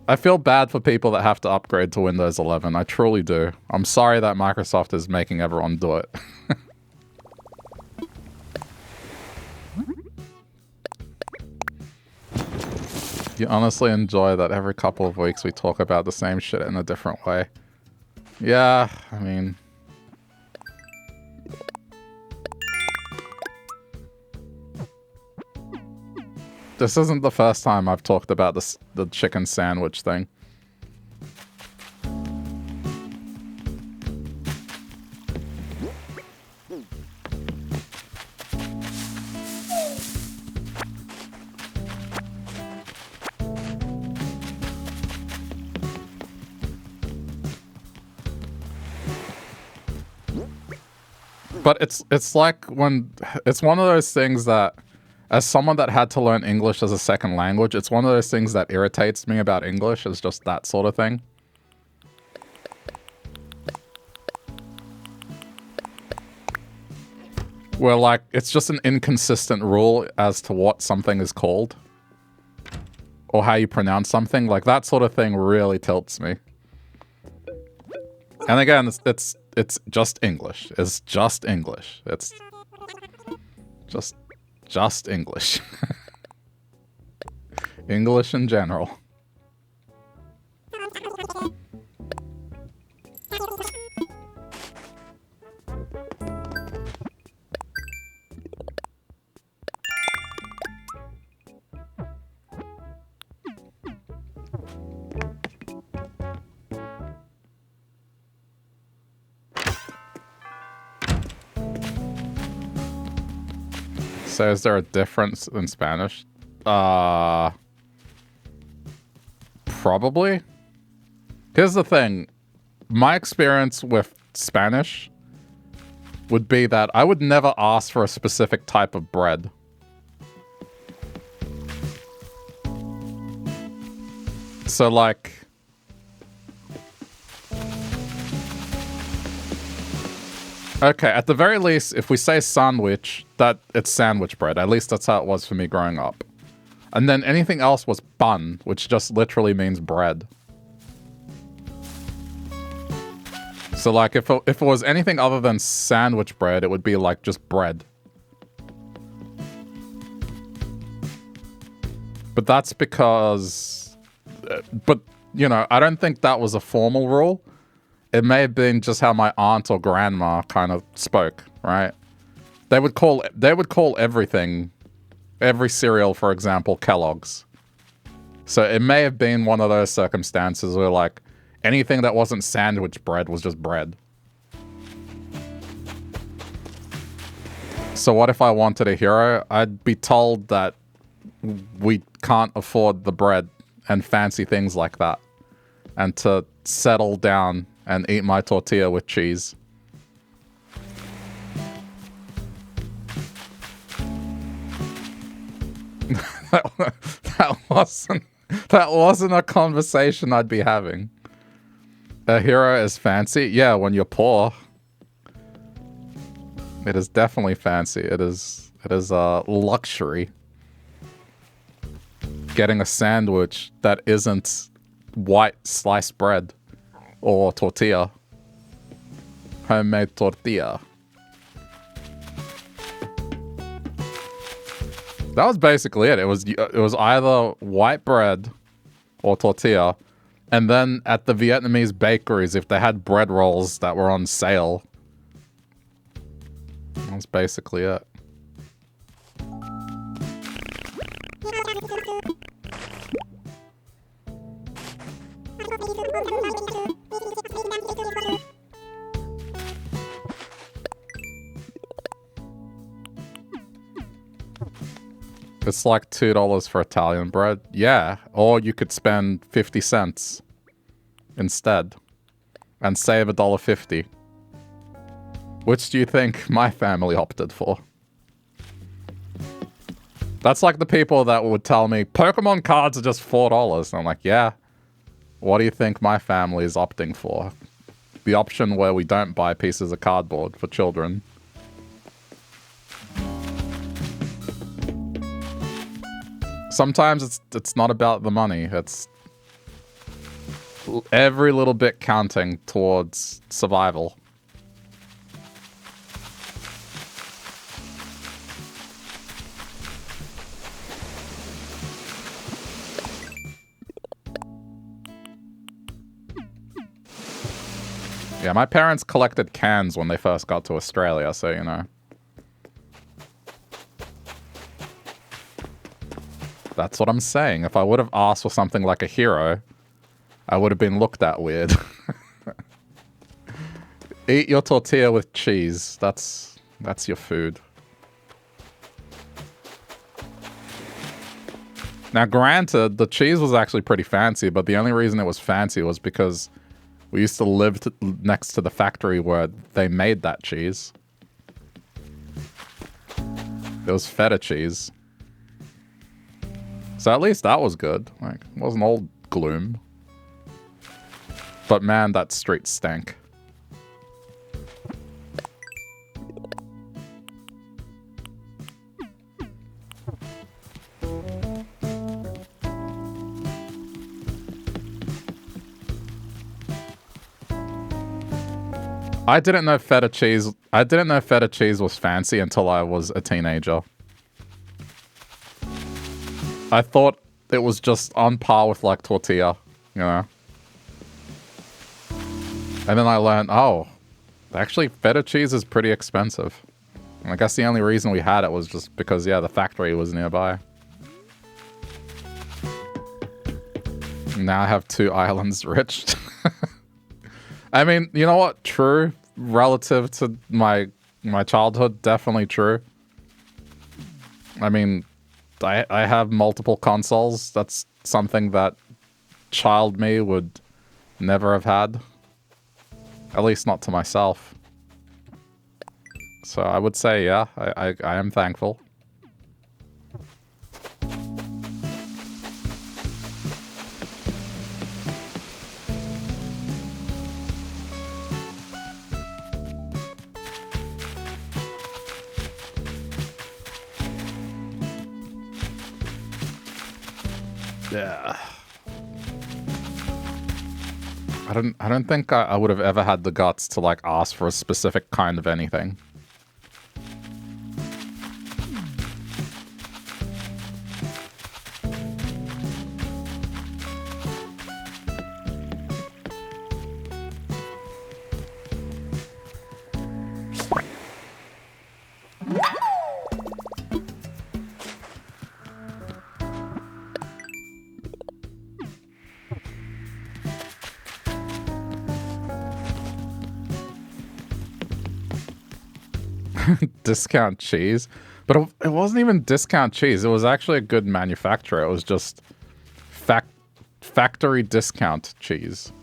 I feel bad for people that have to upgrade to Windows 11. I truly do. I'm sorry that Microsoft is making everyone do it. You honestly enjoy that every couple of weeks we talk about the same shit in a different way. Yeah, I mean... This isn't the first time I've talked about the chicken sandwich thing. But it's like when... It's one of those things that... As someone that had to learn English as a second language, it's one of those things that irritates me about English, is just that sort of thing. Where, like, it's just an inconsistent rule as to what something is called. Or how you pronounce something. Like, that sort of thing really tilts me. And again, it's just English. It's just English. It's just English. English in general. So is there a difference in Spanish? Probably. Here's the thing. My experience with Spanish would be that I would never ask for a specific type of bread. So, like... Okay, at the very least, if we say sandwich, that it's sandwich bread. At least that's how it was for me growing up. And then anything else was pan, which just literally means bread. So, like, if it was anything other than sandwich bread, it would be, like, just bread. But that's because... But, you know, I don't think that was a formal rule. It may have been just how my aunt or grandma kind of spoke, right? They would call everything, every cereal, for example, Kellogg's. So it may have been one of those circumstances where, like, anything that wasn't sandwich bread was just bread. So what if I wanted a hero? I'd be told that we can't afford the bread and fancy things like that, and to settle down and eat my tortilla with cheese. that wasn't a conversation I'd be having. A hero is fancy? Yeah, when you're poor. It is definitely fancy. It is a luxury. Getting a sandwich that isn't white sliced bread. Or tortilla. Homemade tortilla. That was basically it. It was either white bread or tortilla. And then at the Vietnamese bakeries, if they had bread rolls that were on sale. That's basically it. It's like $2 for Italian bread. Yeah, or you could spend 50 cents instead and save $1.50. Which do you think my family opted for? That's like the people that would tell me, Pokemon cards are just $4. And I'm like, yeah. What do you think my family is opting for? The option where we don't buy pieces of cardboard for children. Sometimes it's not about the money. It's every little bit counting towards survival. Yeah, my parents collected cans when they first got to Australia, so you know. That's what I'm saying. If I would have asked for something like a hero, I would have been looked at weird. Eat your tortilla with cheese. That's your food. Now, granted, the cheese was actually pretty fancy, but the only reason it was fancy was because we used to live next to the factory where they made that cheese. It was feta cheese. So at least that was good. Like, it wasn't all gloom. But man, that street stank. I didn't know feta cheese was fancy until I was a teenager. I thought it was just on par with like tortilla, you know. And then I learned, oh, actually feta cheese is pretty expensive. And I guess the only reason we had it was just because, yeah, the factory was nearby. Now I have 2 islands rich. I mean, you know what? True. Relative to my childhood, definitely true. I mean, I have multiple consoles. That's something that child me would never have had. At least not to myself. So I would say, yeah, I am thankful. Yeah. I don't think I would have ever had the guts to like ask for a specific kind of anything. Discount cheese, but it wasn't even discount cheese. It was actually a good manufacturer. It was just factory discount cheese,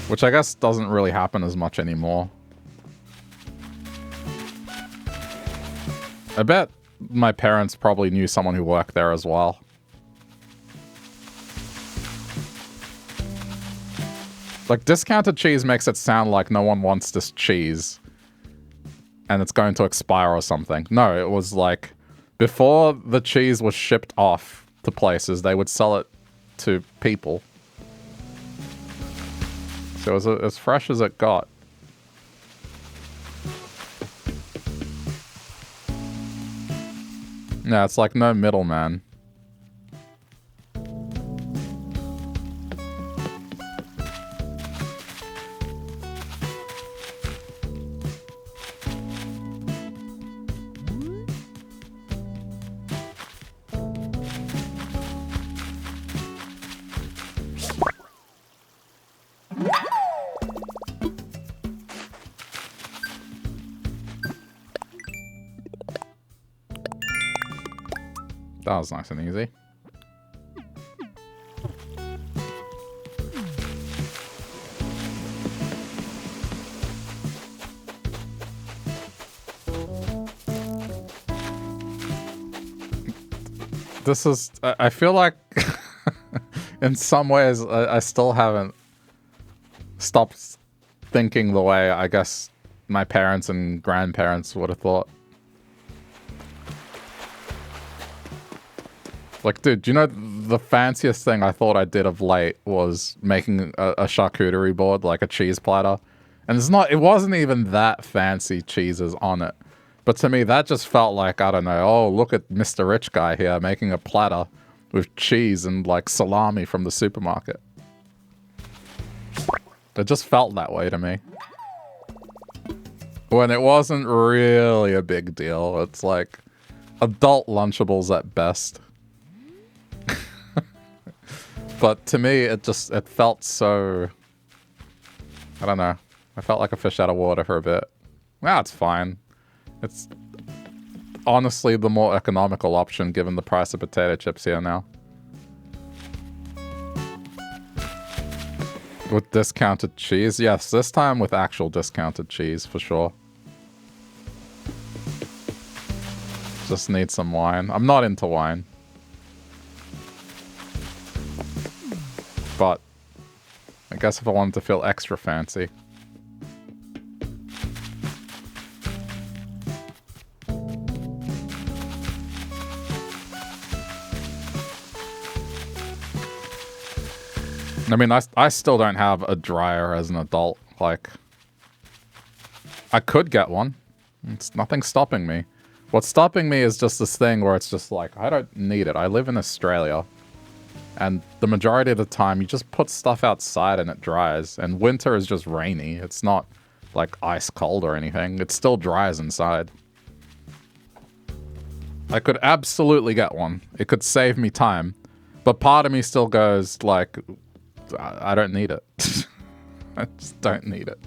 which I guess doesn't really happen as much anymore. I bet my parents probably knew someone who worked there as well. Like, discounted cheese makes it sound like no one wants this cheese and it's going to expire or something. No, it was like, before the cheese was shipped off to places, they would sell it to people. So it was as fresh as it got. Yeah, it's like no middleman. That was nice and easy. This is... I feel like in some ways I still haven't stopped thinking the way I guess my parents and grandparents would have thought. Like, dude, you know, the fanciest thing I thought I did of late was making a charcuterie board, like a cheese platter. And it wasn't even that fancy cheeses on it. But to me, that just felt like, I don't know, oh, look at Mr. Rich Guy here making a platter with cheese and, like, salami from the supermarket. It just felt that way to me. When it wasn't really a big deal. It's like adult Lunchables at best. But to me, it felt so... I don't know. I felt like a fish out of water for a bit. Well, it's fine. It's honestly the more economical option given the price of potato chips here now. With discounted cheese? Yes, this time with actual discounted cheese, for sure. Just need some wine. I'm not into wine. But I guess if I wanted to feel extra fancy. I mean, I still don't have a dryer as an adult. Like, I could get one. It's nothing stopping me. What's stopping me is just this thing where it's just like, I don't need it. I live in Australia. And the majority of the time, you just put stuff outside and it dries. And winter is just rainy. It's not, like, ice cold or anything. It still dries inside. I could absolutely get one. It could save me time. But part of me still goes, like... I don't need it. I just don't need it.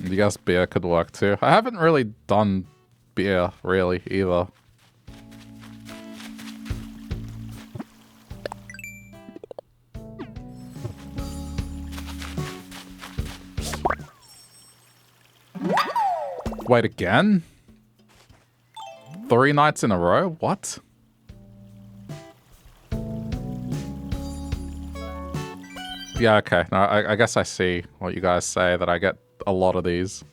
I guess beer could work too. I haven't really done beer, really, either. Wait, again? 3 nights in a row? What? Yeah, okay. No, I guess I see what you guys say, that I get a lot of these.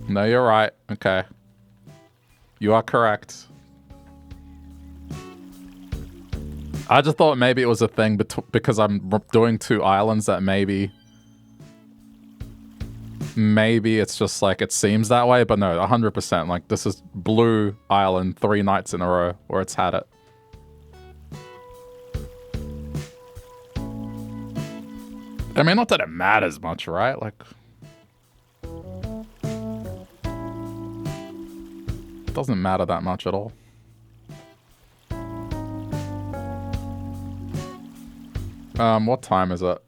No, you're right. Okay. You are correct. I just thought maybe it was a thing because I'm doing 2 islands that maybe it's just like it seems that way, but no, 100%. Like, this is Blue Island 3 nights in a row where it's had it. I mean, not that it matters much, right? Like, it doesn't matter that much at all. What time is it?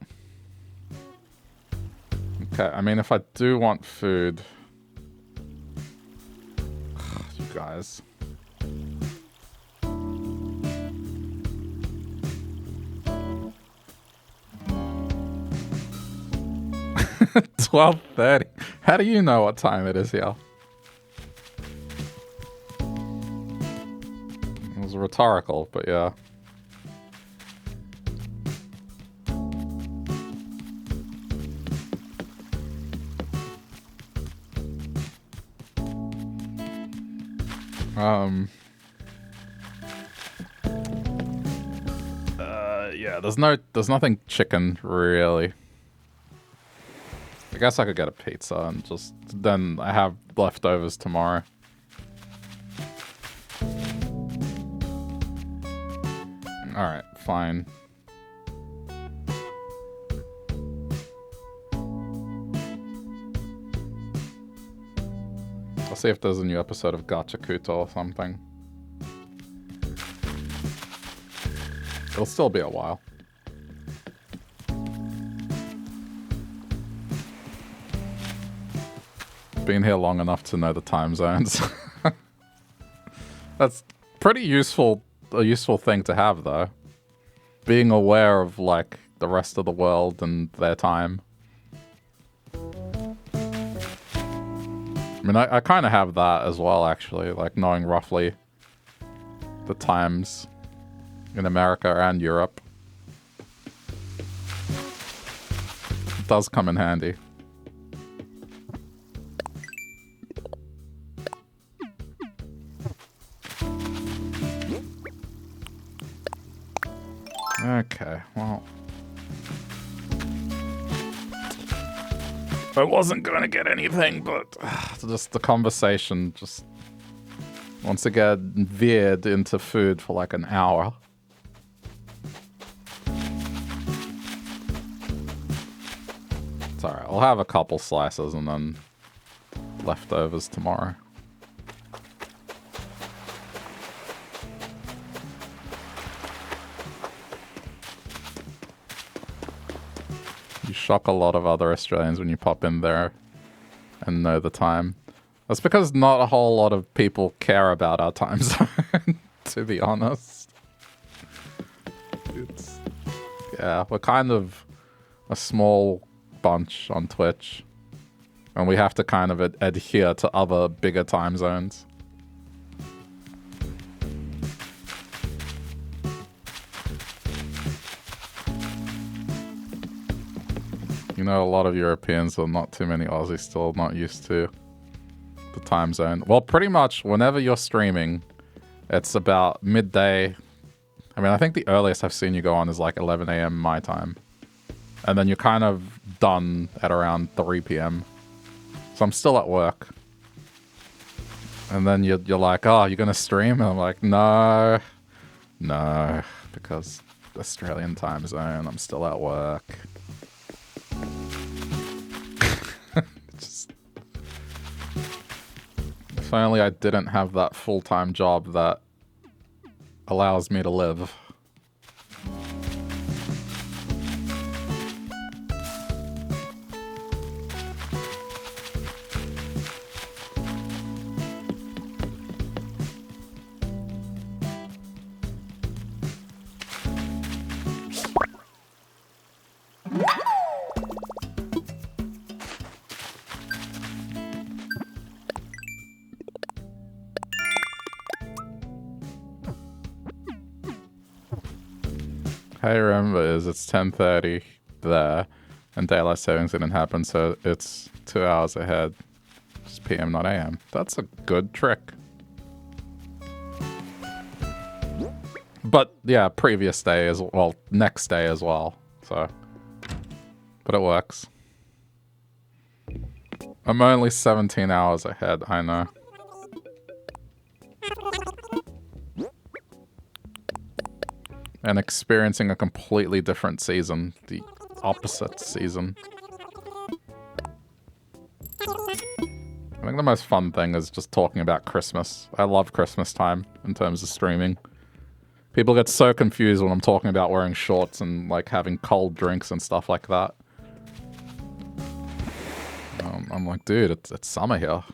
Okay, I mean, if I do want food... You guys. $12:30. How do you know what time it is here? It was rhetorical, but yeah. Yeah, there's nothing chicken, really. I guess I could get a pizza and just, then I have leftovers tomorrow. Alright, fine. I'll see if there's a new episode of Gachakuto or something. It'll still be a while. Been here long enough to know the time zones. That's pretty useful, a useful thing to have, though. Being aware of, like, the rest of the world and their time. I mean, I kind of have that as well, actually, like knowing roughly the times in America and Europe. It does come in handy. Okay, well. I wasn't going to get anything, but just the conversation just wants to get veered into food for like an hour. It's alright, I'll have a couple slices and then leftovers tomorrow. You shock a lot of other Australians when you pop in there and know the time. That's because not a whole lot of people care about our time zone, to be honest. Yeah, we're kind of a small bunch on Twitch. And we have to kind of adhere to other bigger time zones. You know, a lot of Europeans, or not too many Aussies, still not used to the time zone. Well, pretty much whenever you're streaming, it's about midday. I mean, I think the earliest I've seen you go on is like 11 a.m. my time. And then you're kind of done at around 3 p.m. So I'm still at work. And then you're like, oh, you're going to stream? And I'm like, no, because Australian time zone, I'm still at work. Just, if only I didn't have that full-time job that allows me to live. I remember is it's 10:30 there, and daylight savings didn't happen, so it's 2 hours ahead. Just PM, not AM. That's a good trick. But yeah, previous day as well, next day as well. So, but it works. I'm only 17 hours ahead. I know. And experiencing a completely different season. The opposite season. I think the most fun thing is just talking about Christmas. I love Christmas time in terms of streaming. People get so confused when I'm talking about wearing shorts and like having cold drinks and stuff like that. I'm like, dude, it's summer here.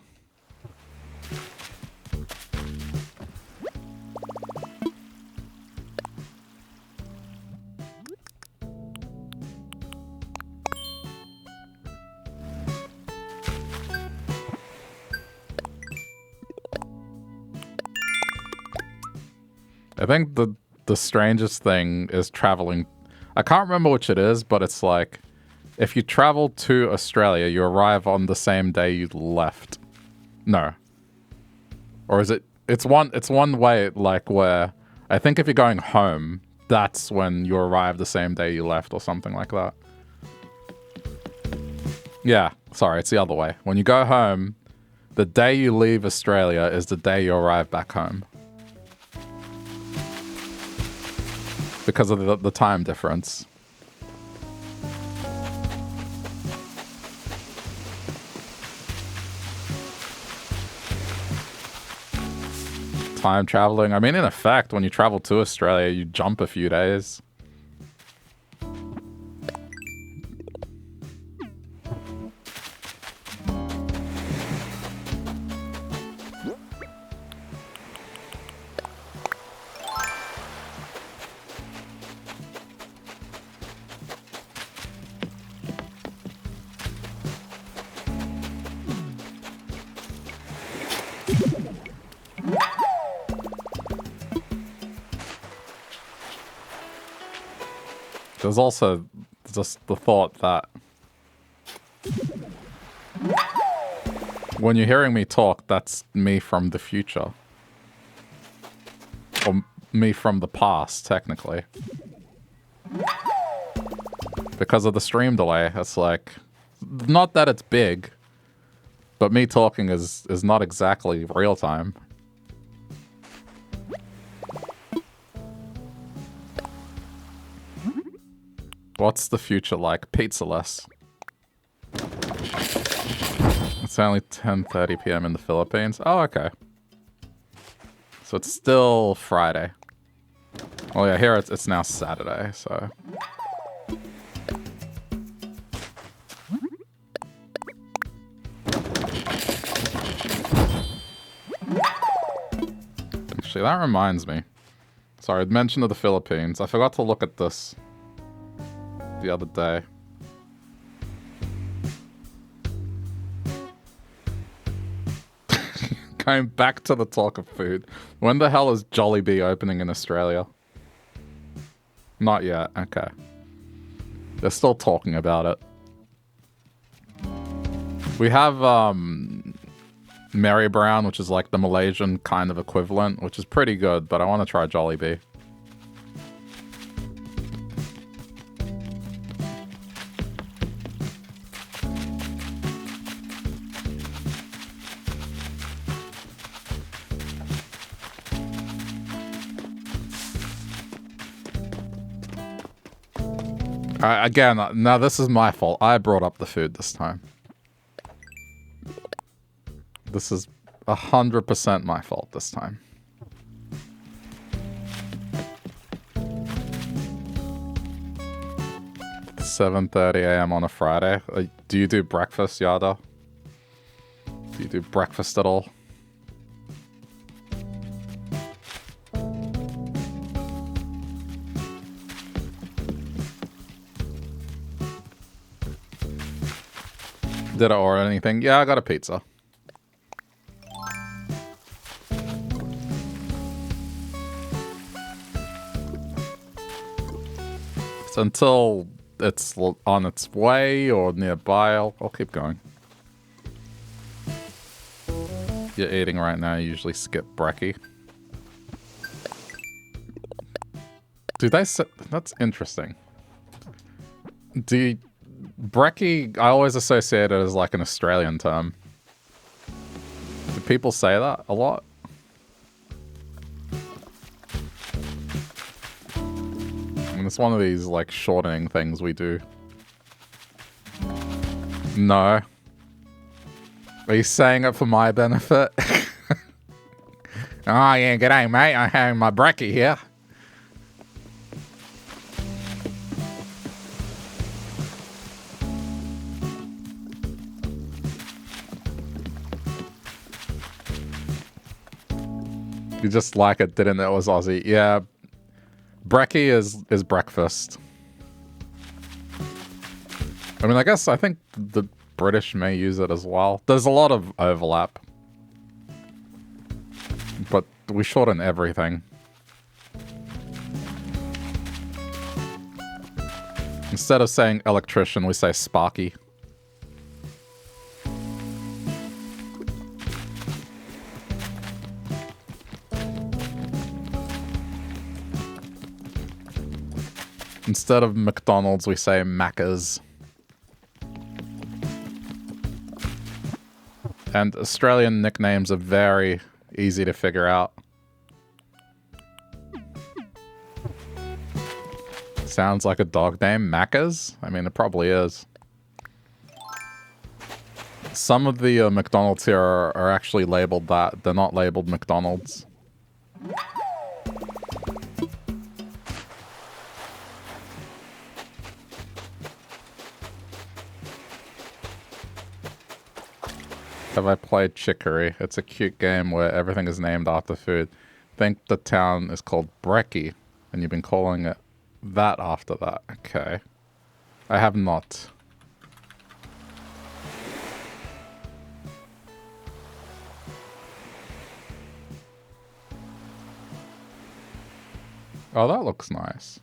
I think the strangest thing is traveling. I can't remember which it is, but it's like if you travel to Australia, you arrive on the same day you left. No. Or is it? It's one way, like where I think if you're going home, that's when you arrive the same day you left or something like that. Yeah, sorry, it's the other way. When you go home, the day you leave Australia is the day you arrive back home. Because of the time difference. Time traveling. I mean, in effect, when you travel to Australia, you jump a few days. There's also just the thought that when you're hearing me talk, that's me from the future. Or me from the past, technically. Because of the stream delay, it's like Not that it's big, but me talking is not exactly real time. What's the future like? Pizza-less. It's only 10:30 p.m. in the Philippines. Oh, okay. So it's still Friday. Oh yeah, here it's now Saturday, so... Actually, that reminds me. Sorry, I'd mentioned of the Philippines. I forgot to look at this the other day. Going back to the talk of food. When the hell is Jollibee opening in Australia? Not yet, okay. They're still talking about it. We have Mary Brown, which is like the Malaysian kind of equivalent, which is pretty good, but I want to try Jollibee. Again, now this is my fault. I brought up the food this time. This is 100% my fault this time. It's 7:30 a.m. on a Friday. Do you do breakfast, Yada? Do you do breakfast at all? Did I order anything? Yeah, I got a pizza. So until it's on its way or nearby, I'll keep going. You're eating right now, you usually skip brekkie. Do they say... That's interesting. Brekkie, I always associate it as like an Australian term. Do people say that a lot? I mean, it's one of these like shortening things we do. No. Are you saying it for my benefit? Oh yeah, g'day mate, I'm having my brekkie here. You just like it, didn't it? It was Aussie. Yeah. Brekkie is breakfast. I mean, I think the British may use it as well. There's a lot of overlap. But we shorten everything. Instead of saying electrician, we say Sparky. Instead of McDonald's, we say Macca's. And Australian nicknames are very easy to figure out. Sounds like a dog name, Macca's? I mean, it probably is. Some of the McDonald's here are actually labeled that. They're not labeled McDonald's. Have I played Chicory? It's a cute game where everything is named after food. Think the town is called Brekkie, and you've been calling it that after that. Okay. I have not. Oh, that looks nice.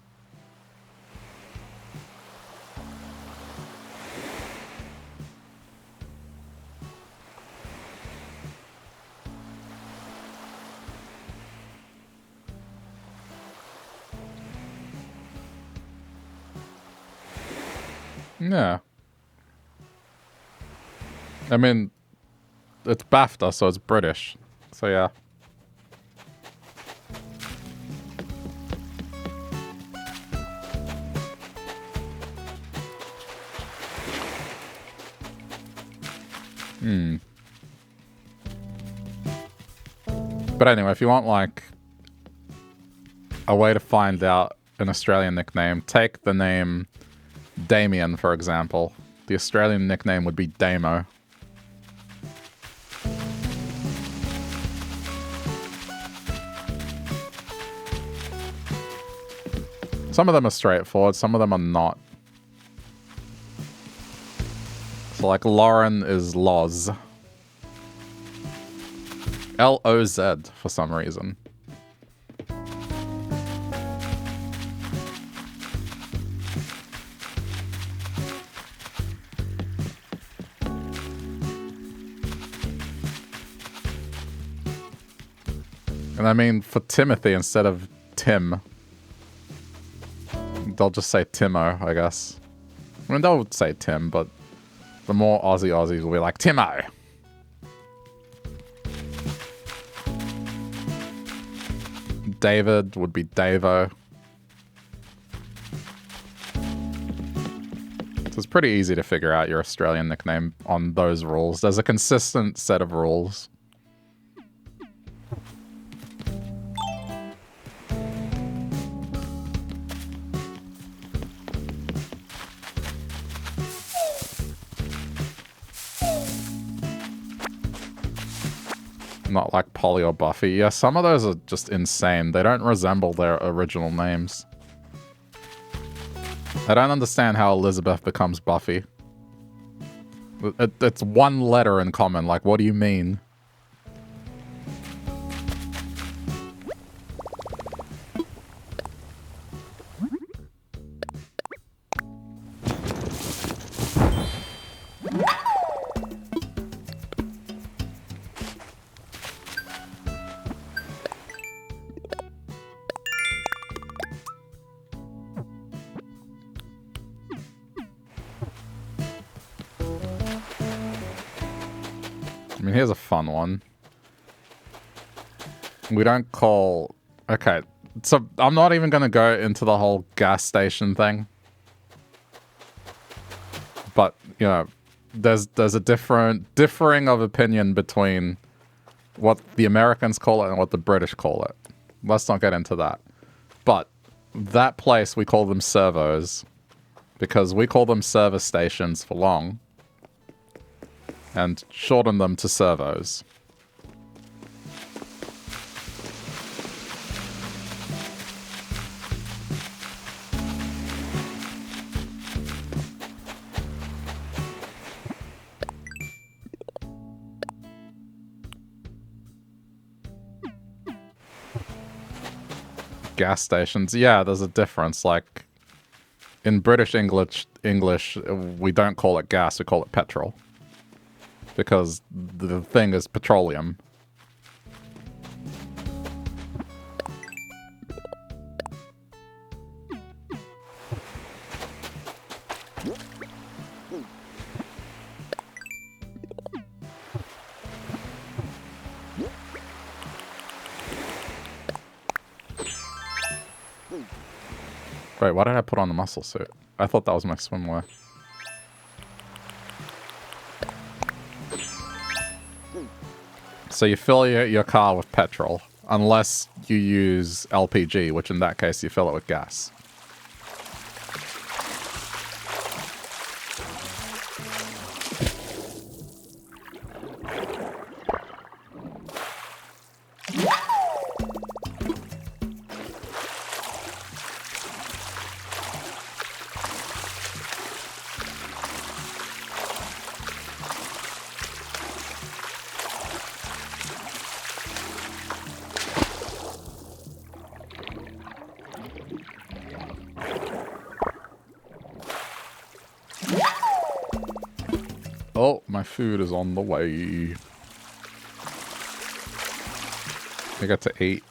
Yeah. I mean, it's BAFTA, so it's British. So yeah. But anyway, if you want, like, a way to find out an Australian nickname, take the name Damien, for example. The Australian nickname would be Damo. Some of them are straightforward, some of them are not. So, like, Lauren is Loz. L-O-Z for some reason. And I mean, for Timothy instead of Tim, they'll just say Timo, I guess. I mean, they'll say Tim, but the more Aussies will be like, Timo! David would be Davo. So it's pretty easy to figure out your Australian nickname on those rules. There's a consistent set of rules. Not like Polly or Buffy. Yeah, some of those are just insane. They don't resemble their original names. I don't understand how Elizabeth becomes Buffy. It's one letter in common. Like, what do you mean? I mean, here's a fun one. We don't call... Okay, so I'm not even going to go into the whole gas station thing. But, you know, there's a differing of opinion between what the Americans call it and what the British call it. Let's not get into that. But that place, we call them servos. Because we call them service stations for long. And shorten them to servos. Gas stations, yeah, there's a difference. Like, in British English, we don't call it gas, we call it petrol. Because the thing is petroleum. Wait, why did I put on the muscle suit? I thought that was my swimwear. So you fill your car with petrol, unless you use LPG, which in that case you fill it with gas. Oh, my food is on the way. I got to 8.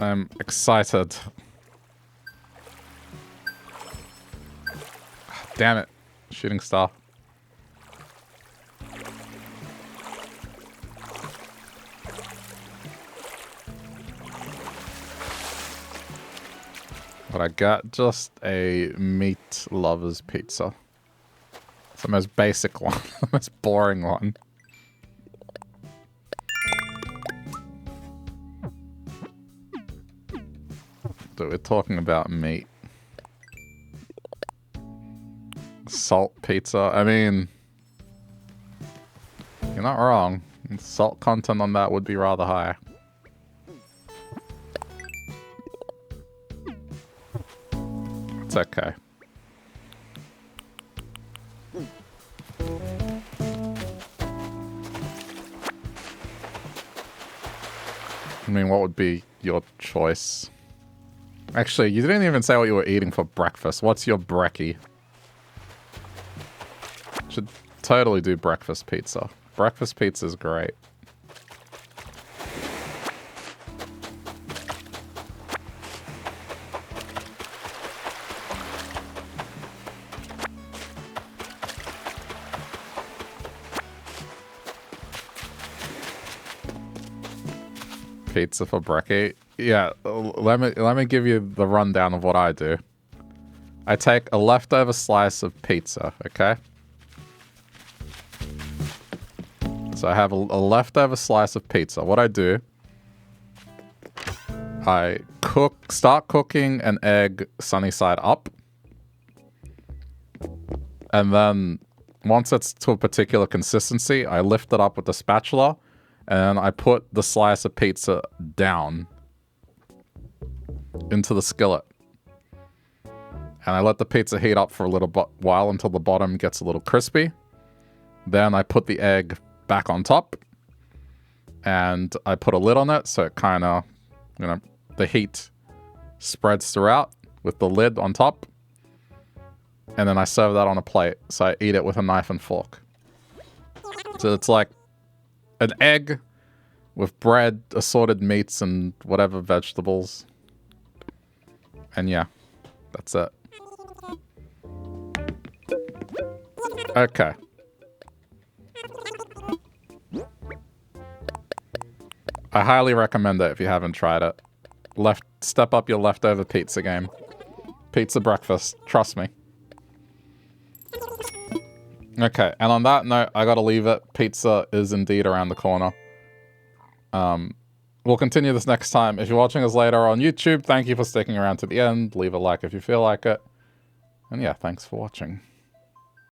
I'm excited. Damn it. Shooting star. But I got just a meat lover's pizza. It's the most basic one, the most boring one. So we're talking about meat. Salt pizza. I mean, you're not wrong. Salt content on that would be rather high. It's okay. I mean, what would be your choice? Actually, you didn't even say what you were eating for breakfast. What's your brekkie? Should totally do breakfast pizza. Breakfast pizza is great. Pizza for brekkie? Yeah, let me give you the rundown of what I do. I take a leftover slice of pizza, okay? So I have a leftover slice of pizza. What I do, I start cooking an egg sunny side up. And then once it's to a particular consistency, I lift it up with the spatula and I put the slice of pizza down into the skillet. And I let the pizza heat up for a little while until the bottom gets a little crispy. Then I put the egg back on top and I put a lid on it so it kind of, you know, the heat spreads throughout with the lid on top. And then I serve that on a plate. So I eat it with a knife and fork. So it's like an egg with bread, assorted meats, and whatever vegetables. And yeah, that's it. Okay. I highly recommend it if you haven't tried it. Step up your leftover pizza game. Pizza breakfast, trust me. Okay, and on that note, I gotta leave it. Pizza is indeed around the corner. We'll continue this next time. If you're watching us later on YouTube, thank you for sticking around to the end. Leave a like if you feel like it. And yeah, thanks for watching.